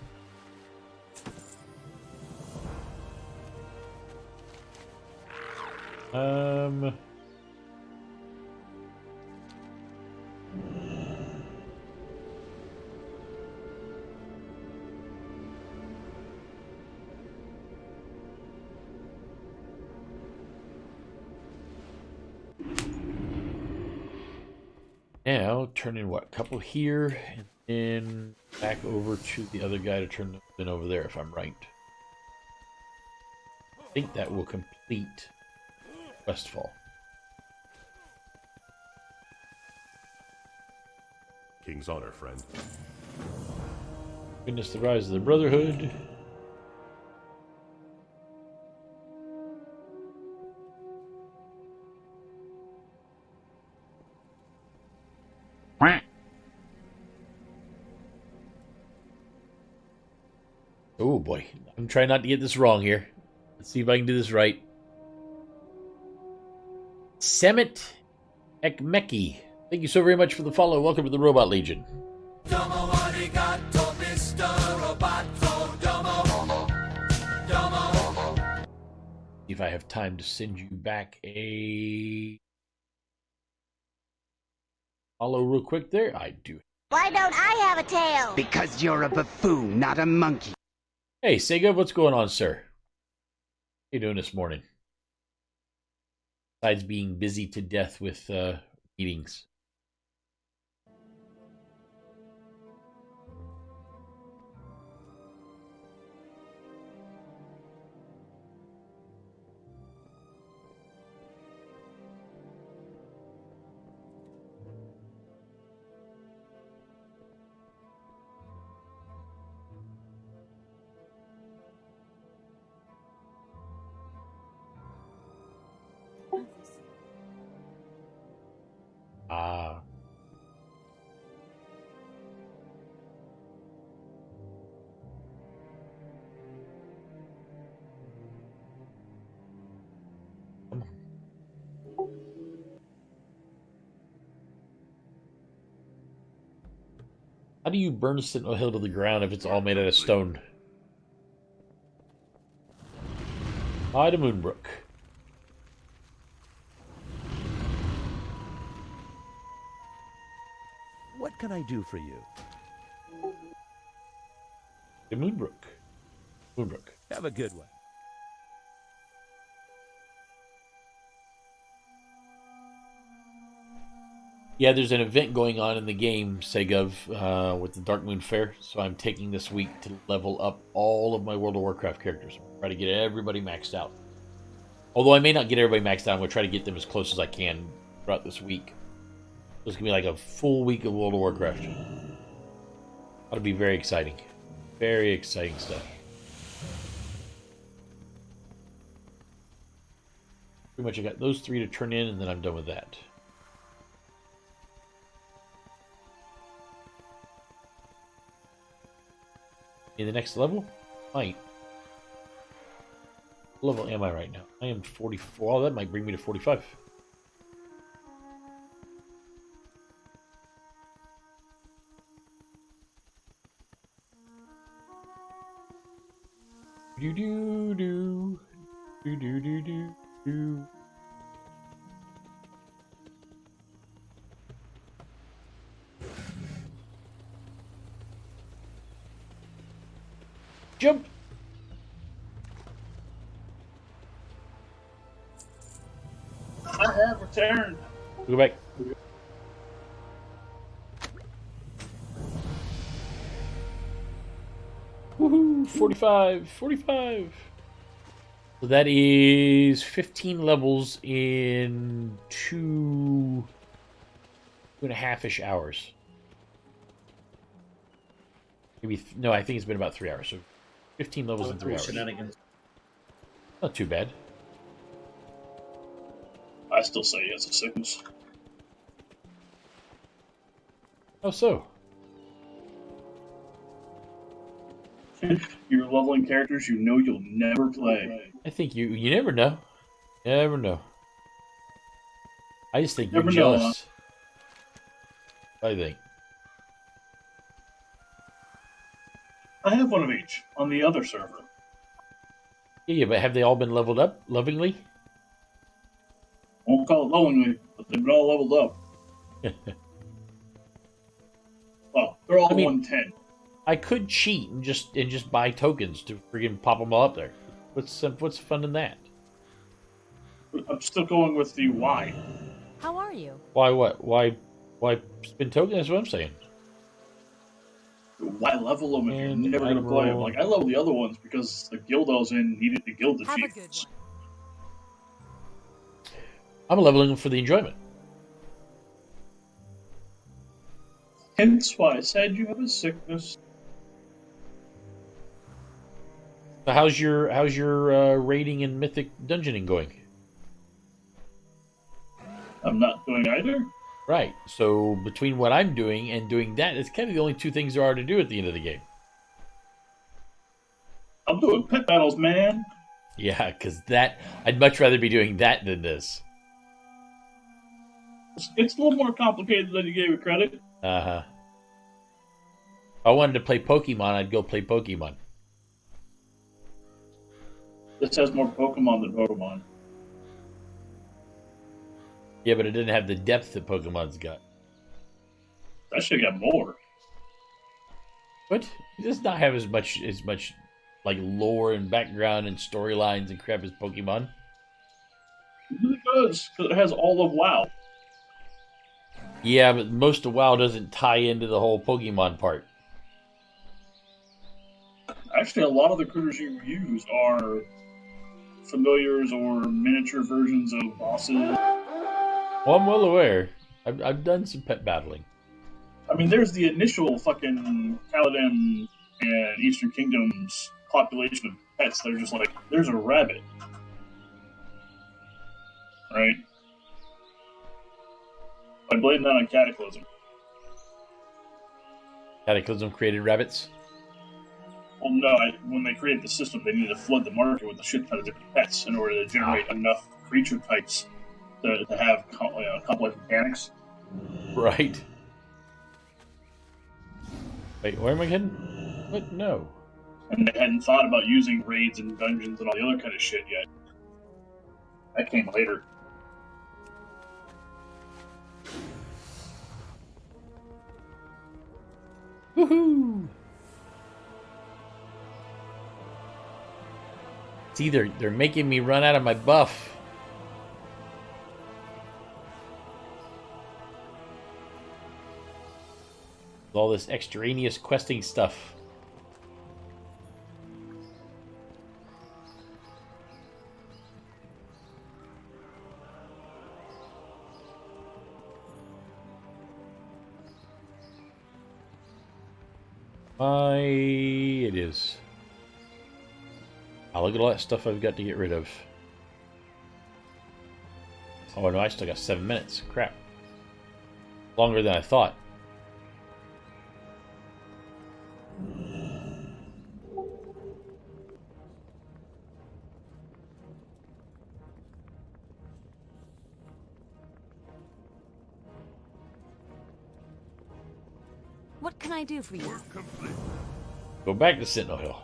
Now, turn in what? A couple here, and then back over to the other guy to turn them in over there, if I'm right. I think that will complete Westfall. King's honor, friend. Witness the rise of the Brotherhood. Oh boy, I'm trying not to get this wrong here. Let's see if I can do this right. Semet Ekmeki. Thank you so very much for the follow. Welcome to the Robot Legion. Domo arigato, Mr. Roboto. Domo. Domo. See if I have time to send you back a follow real quick there. I do. Why don't I have a tail? Because you're a buffoon, not a monkey. Hey, Sega, what's going on, sir? How you doing this morning? Besides being busy to death with meetings. Ah. How do you burn Sentinel Hill to the ground if it's all made out of stone? Hi to Moonbrook. What can I do for you? The Moonbrook. Moonbrook. Have a good one. Yeah, there's an event going on in the game, Segov, with the Dark Moon Fair, so I'm taking this week to level up all of my World of Warcraft characters. Try to get everybody maxed out. Although I may not get everybody maxed out, I'm going to try to get them as close as I can throughout this week. So it's going to be like a full week of World of Warcraft. That'll be very exciting. Very exciting stuff. Pretty much I got those 3 to turn in, and then I'm done with that. In the next level? Might. What level am I right now? I am 44. Oh, that might bring me to 45. Do do do do do do do do. Jump! I have returned. Go back. Woohoo! 45! 45! So that is 15 levels in 2.5-ish hours. Maybe, no, I think it's been about 3 hours. So 15 levels in 3 hours. Shenanigans. Not too bad. I still say it's a sickness. How so? You're leveling characters you know you'll never play. I think you never know. You never know. I just think you're Never know, jealous. I think. I have one of each on the other server. Yeah, but have they all been leveled up lovingly? Won't call it lovingly, but they've been all leveled up. Well, they're all 110. I could cheat and just buy tokens to freaking pop them all up there. What's fun in that? I'm still going with the why. How are you? Why what? Why spin tokens? That's what I'm saying. Why level them if you're never going to play them? Like, I level the other ones because the guild I was in needed the guild achievements. I'm leveling them for the enjoyment. Hence why I said you have a sickness. So how's your raiding and mythic dungeoning going? I'm not doing either. Right. So between what I'm doing and doing that, it's kind of the only two things there are to do at the end of the game. I'm doing pet battles, man. Yeah, because I'd much rather be doing that than this. It's a little more complicated than you gave it credit. Uh-huh. If I wanted to play Pokemon, I'd go play Pokemon. This has more Pokemon than Pokemon. Yeah, but it didn't have the depth that Pokemon's got. That should have got more. But it does not have as much like lore and background and storylines and crap as Pokemon. It really does, because it has all of WoW. Yeah, but most of WoW doesn't tie into the whole Pokemon part. Actually, a lot of the critters you use are familiars or miniature versions of bosses. Well, I'm well aware. I've done some pet battling. I mean, there's the initial fucking Kaladin and Eastern Kingdoms population of pets. They're just like, there's a rabbit. Right? I blame that on Cataclysm. Cataclysm created rabbits? Well, no, when they created the system, they needed to flood the market with a shit ton of different pets in order to generate enough creature types to have complex mechanics. Right. Wait, where am I heading? What? No. And they hadn't thought about using raids and dungeons and all the other kind of shit yet. That came later. Woohoo! See, they're making me run out of my buff. All this extraneous questing stuff. It is. Oh, look at all that stuff I've got to get rid of. Oh no, I still got 7 minutes. Crap. Longer than I thought. What can I do for you? Go back to Sentinel Hill.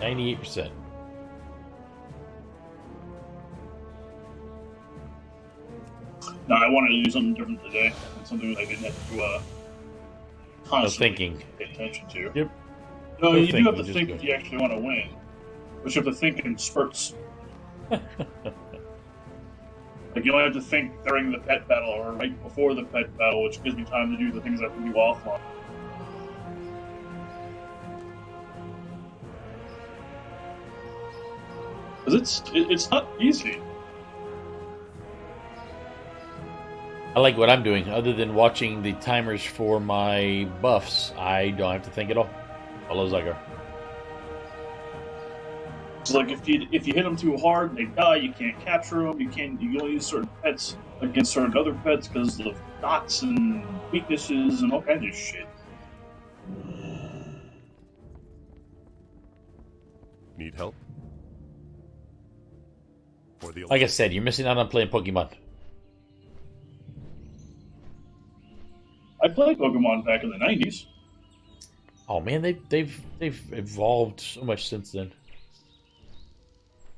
%. No, I wanted to do something different today. Something I didn't have to constantly pay attention to. Yep. No, you do have to think if you actually want to win. But you have to think in spurts. Like, you don't have to think during the pet battle or right before the pet battle, which gives me time to do the things I have to do offline. Because it's not easy. I like what I'm doing. Other than watching the timers for my buffs, I don't have to think at all. All those I go. It's like if you hit them too hard, they die. You can't capture them. You only use certain pets against certain other pets because of dots and weaknesses and all kinds of shit. Need help? For the Like I said, you're missing out on playing Pokemon. I played Pokemon back in the '90s. Oh man, they've evolved so much since then.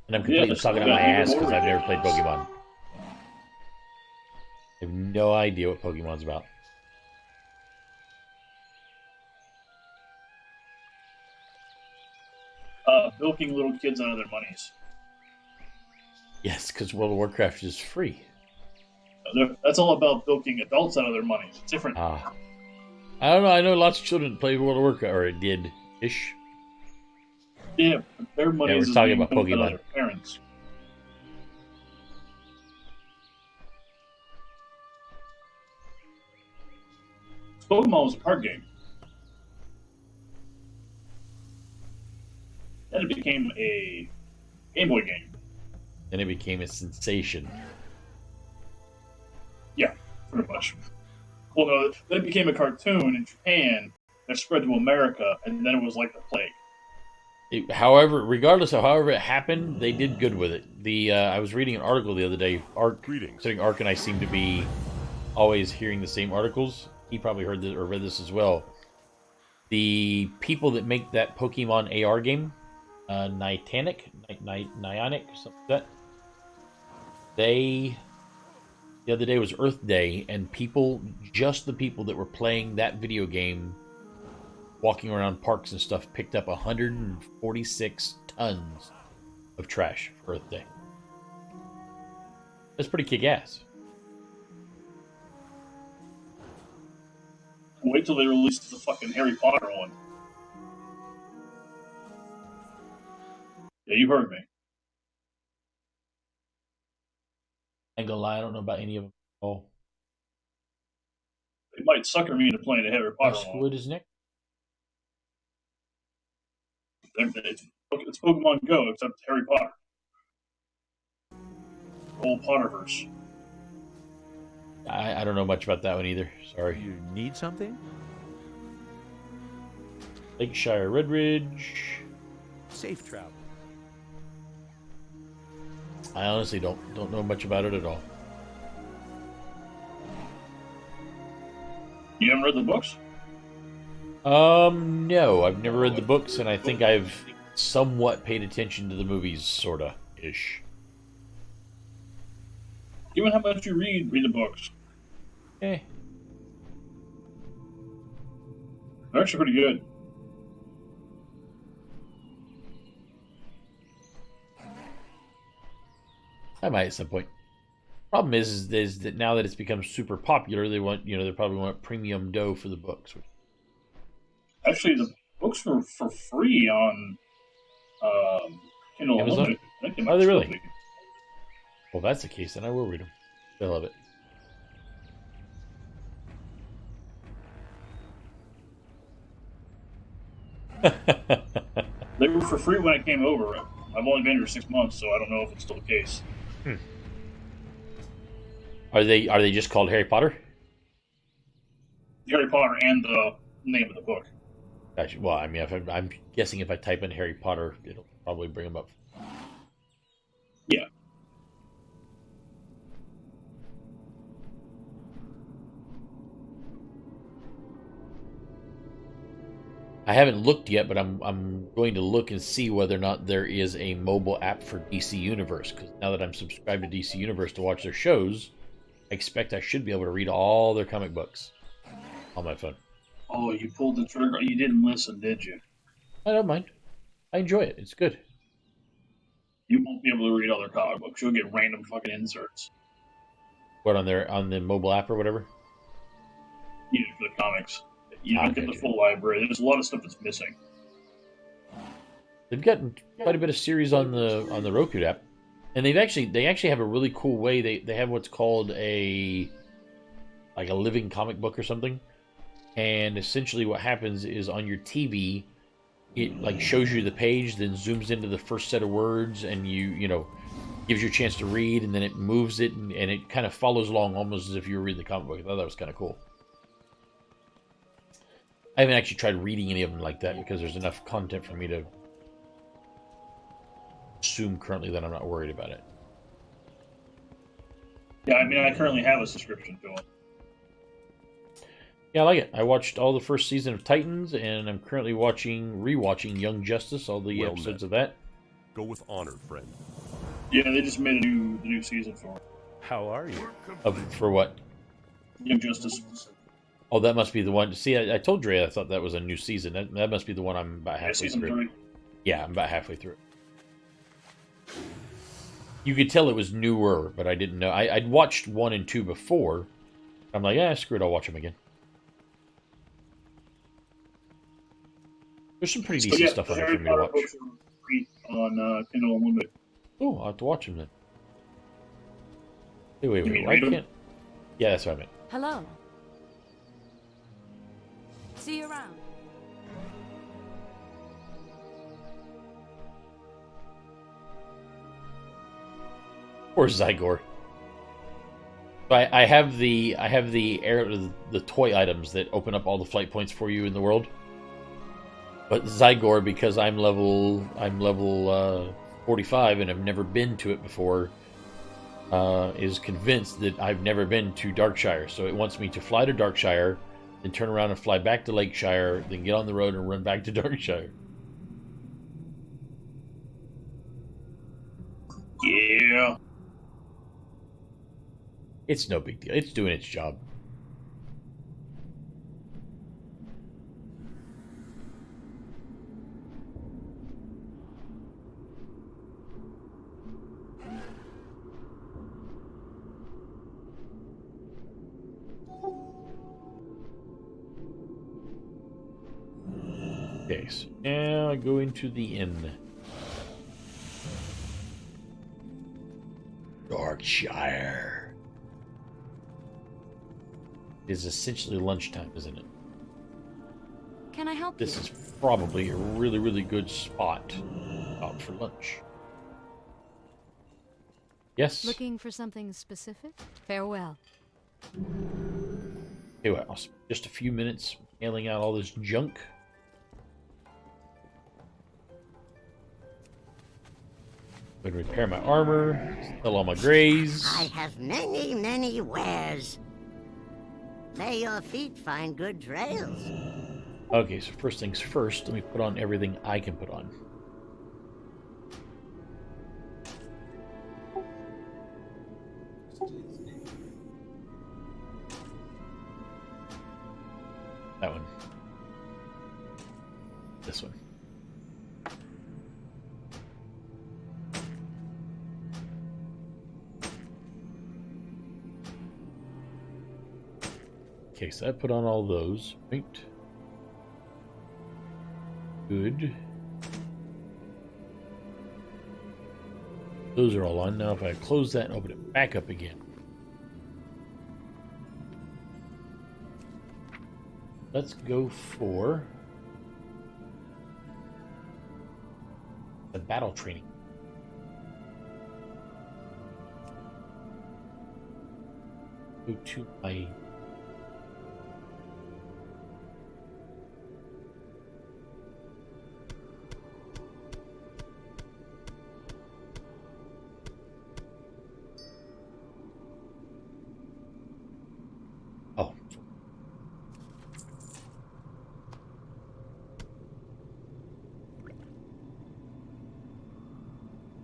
And I'm completely talking out my ass because I've never played Pokemon. I have no idea what Pokemon's about. Bilking little kids out of their monies. Yes, because World of Warcraft is free. That's all about bilking adults out of their monies. It's different. I don't know. I know lots of children play World of Warcraft, or did ish. Yeah, their money we're is talking being about bilked out of Pokemon. their parents. Pokemon was a card game. Then it became a Game Boy game. Then it became a sensation. Yeah, pretty much. Well, no, then it became a cartoon in Japan that spread to America, and then it was like the plague. Regardless of however it happened, they did good with it. I was reading an article the other day. Ark and I seem to be always hearing the same articles. He probably heard this or read this as well. The people that make that Pokemon AR game, Niantic, something like that. The other day was Earth Day, and just the people that were playing that video game, walking around parks and stuff, picked up 146 tons of trash for Earth Day. That's pretty kick-ass. Wait till they release the fucking Harry Potter one. Yeah, you heard me. I ain't gonna lie, I don't know about any of them at all. They might sucker me into playing the Harry Potter one. Wood is Nick. It's Pokemon Go, except Harry Potter. The whole Potterverse. I don't know much about that one either. Sorry. You need something? Lakeshire Redridge. Safe travel. I honestly don't know much about it at all. You haven't read the books? No, I've never read the books, and I think I've somewhat paid attention to the movies, sorta ish. Given how much you read the books. Eh. They're actually pretty good. I might at some point. Problem is that now that it's become super popular, they probably want premium dough for the books. Actually, the books were for free on Kindle Amazon? Unlimited. Are they really? Well, if that's the case, then I will read them. I love it. They were for free when I came over. I've only been here 6 months, so I don't know if it's still the case. Are they just called Harry Potter? Harry Potter and the name of the book. Actually, well, I mean, I'm guessing if I type in Harry Potter, it'll probably bring them up. Yeah. I haven't looked yet, but I'm going to look and see whether or not there is a mobile app for DC Universe. Because now that I'm subscribed to DC Universe to watch their shows, I expect I should be able to read all their comic books on my phone. Oh, you pulled the trigger. You didn't listen, did you? I don't mind. I enjoy it. It's good. You won't be able to read all their comic books. You'll get random fucking inserts. What, on the mobile app or whatever? Yeah, for the comics. You don't get the full library. There's a lot of stuff that's missing. They've gotten quite a bit of series on the Roku app, and they actually have a really cool way. They have what's called a living comic book or something, and essentially what happens is on your TV, it like shows you the page, then zooms into the first set of words, and you know, gives you a chance to read, and then it moves it, and it kind of follows along almost as if you were reading the comic book. I thought that was kind of cool. I haven't actually tried reading any of them like that because there's enough content for me to assume currently that I'm not worried about it. Yeah, I mean, I currently have a subscription to it. Yeah, I like it. I watched all the first season of Titans, and I'm currently rewatching Young Justice, all the episodes of that. Go with honor, friend. Yeah, they just made the new season for it. How are you? For what? Young Justice. Oh, that must be the one. See, I told Dre I thought that was a new season. That must be the one I'm about halfway season through. 3. Yeah, I'm about halfway through. You could tell it was newer, but I didn't know. I'd watched 1 and 2 before. I'm like, screw it, I'll watch them again. There's some pretty decent stuff on there for me to watch. Books are free on Kindle Unlimited. Oh, I'll have to watch them then. Wait. You mean I read 'em? can't. Yeah, that's what I meant. Hello. See you around. Or Zygor. I have the toy items that open up all the flight points for you in the world. But Zygor, because I'm level 45 and have never been to it before, is convinced that I've never been to Darkshire. So it wants me to fly to Darkshire, then turn around and fly back to Lakeshire, then get on the road and run back to Darkshire. Yeah. It's no big deal. It's doing its job. Okay, so now I go into the inn. Darkshire. It is essentially lunchtime, isn't it? Can I help This you? is probably a really, really good spot out for lunch. Yes? Looking for something specific? Farewell. Okay, well, I'll spend just a few minutes mailing out all this junk. Go and repair my armor, sell all my grays. I have many, many wares. May your feet find good trails. Okay, so first things first, let me put on everything I can put on. That one. This one. Okay, so I put on all those. Right. Good. Those are all on. Now if I close that and open it back up again. Let's go for the battle training. Go to my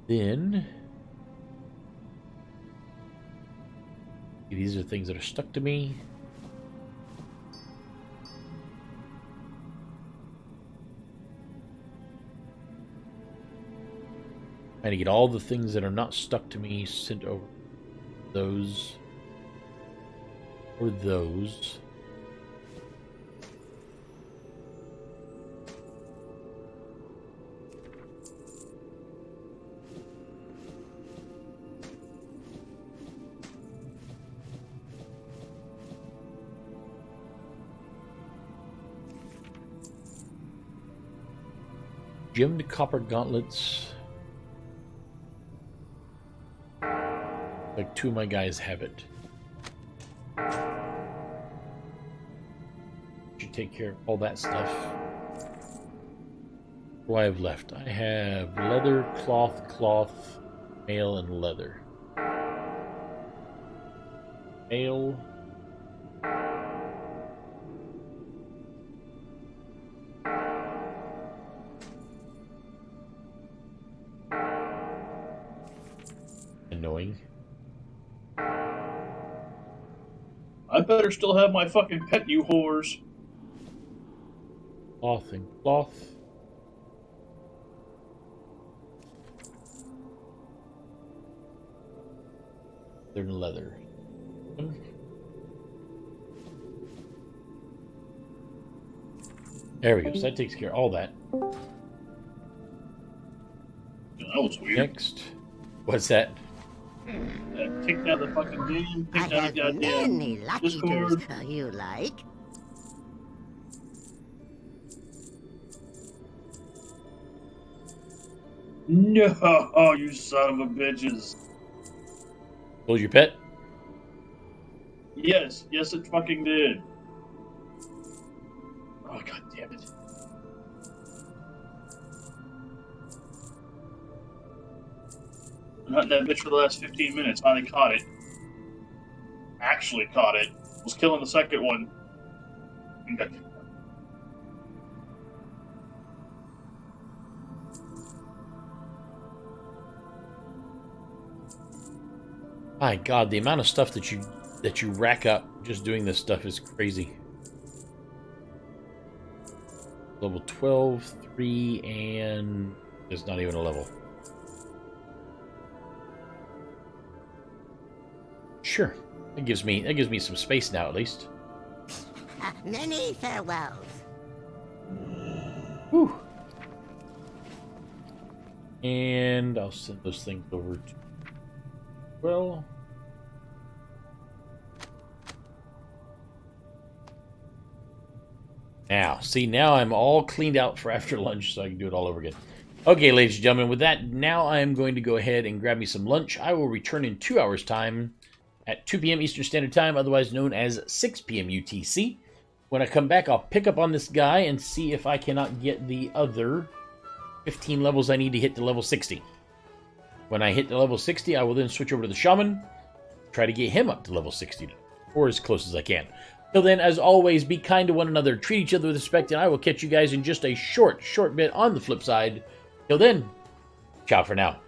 Then these are things that are stuck to me. Trying to get all the things that are not stuck to me sent over. Those or those. Gemmed copper gauntlets. Like 2 of my guys have it. Should take care of all that stuff. What do I have left? I have leather, cloth, mail, and leather. Mail. Annoying. I better still have my fucking pet, you whores. Cloth and cloth. They're leather. There we go. So that takes care of all that. That was weird. Next. What's that? Take down the fucking game. I Take down have the goddamn many lucky Discord. you like. No, you son of a bitches. Close your pet? Yes, yes, it fucking did. Oh, god damn it. I'm hunting that bitch for the last 15 minutes. Finally caught it. Actually caught it. Was killing the second one. My god, the amount of stuff that you rack up just doing this stuff is crazy. Level 12, 3, and there's not even a level. Sure. That gives me some space now at least. Many farewells. Whew. And I'll send those things over to well. Now, see, now I'm all cleaned out for after lunch, so I can do it all over again. Okay, ladies and gentlemen, with that, now I am going to go ahead and grab me some lunch. I will return in 2 hours' time at 2 p.m. Eastern Standard Time, otherwise known as 6 p.m. UTC. When I come back, I'll pick up on this guy and see if I cannot get the other 15 levels I need to hit to level 60. When I hit the level 60, I will then switch over to the Shaman, try to get him up to level 60, or as close as I can. Till then, as always, be kind to one another, treat each other with respect, and I will catch you guys in just a short bit on the flip side. Till then, ciao for now.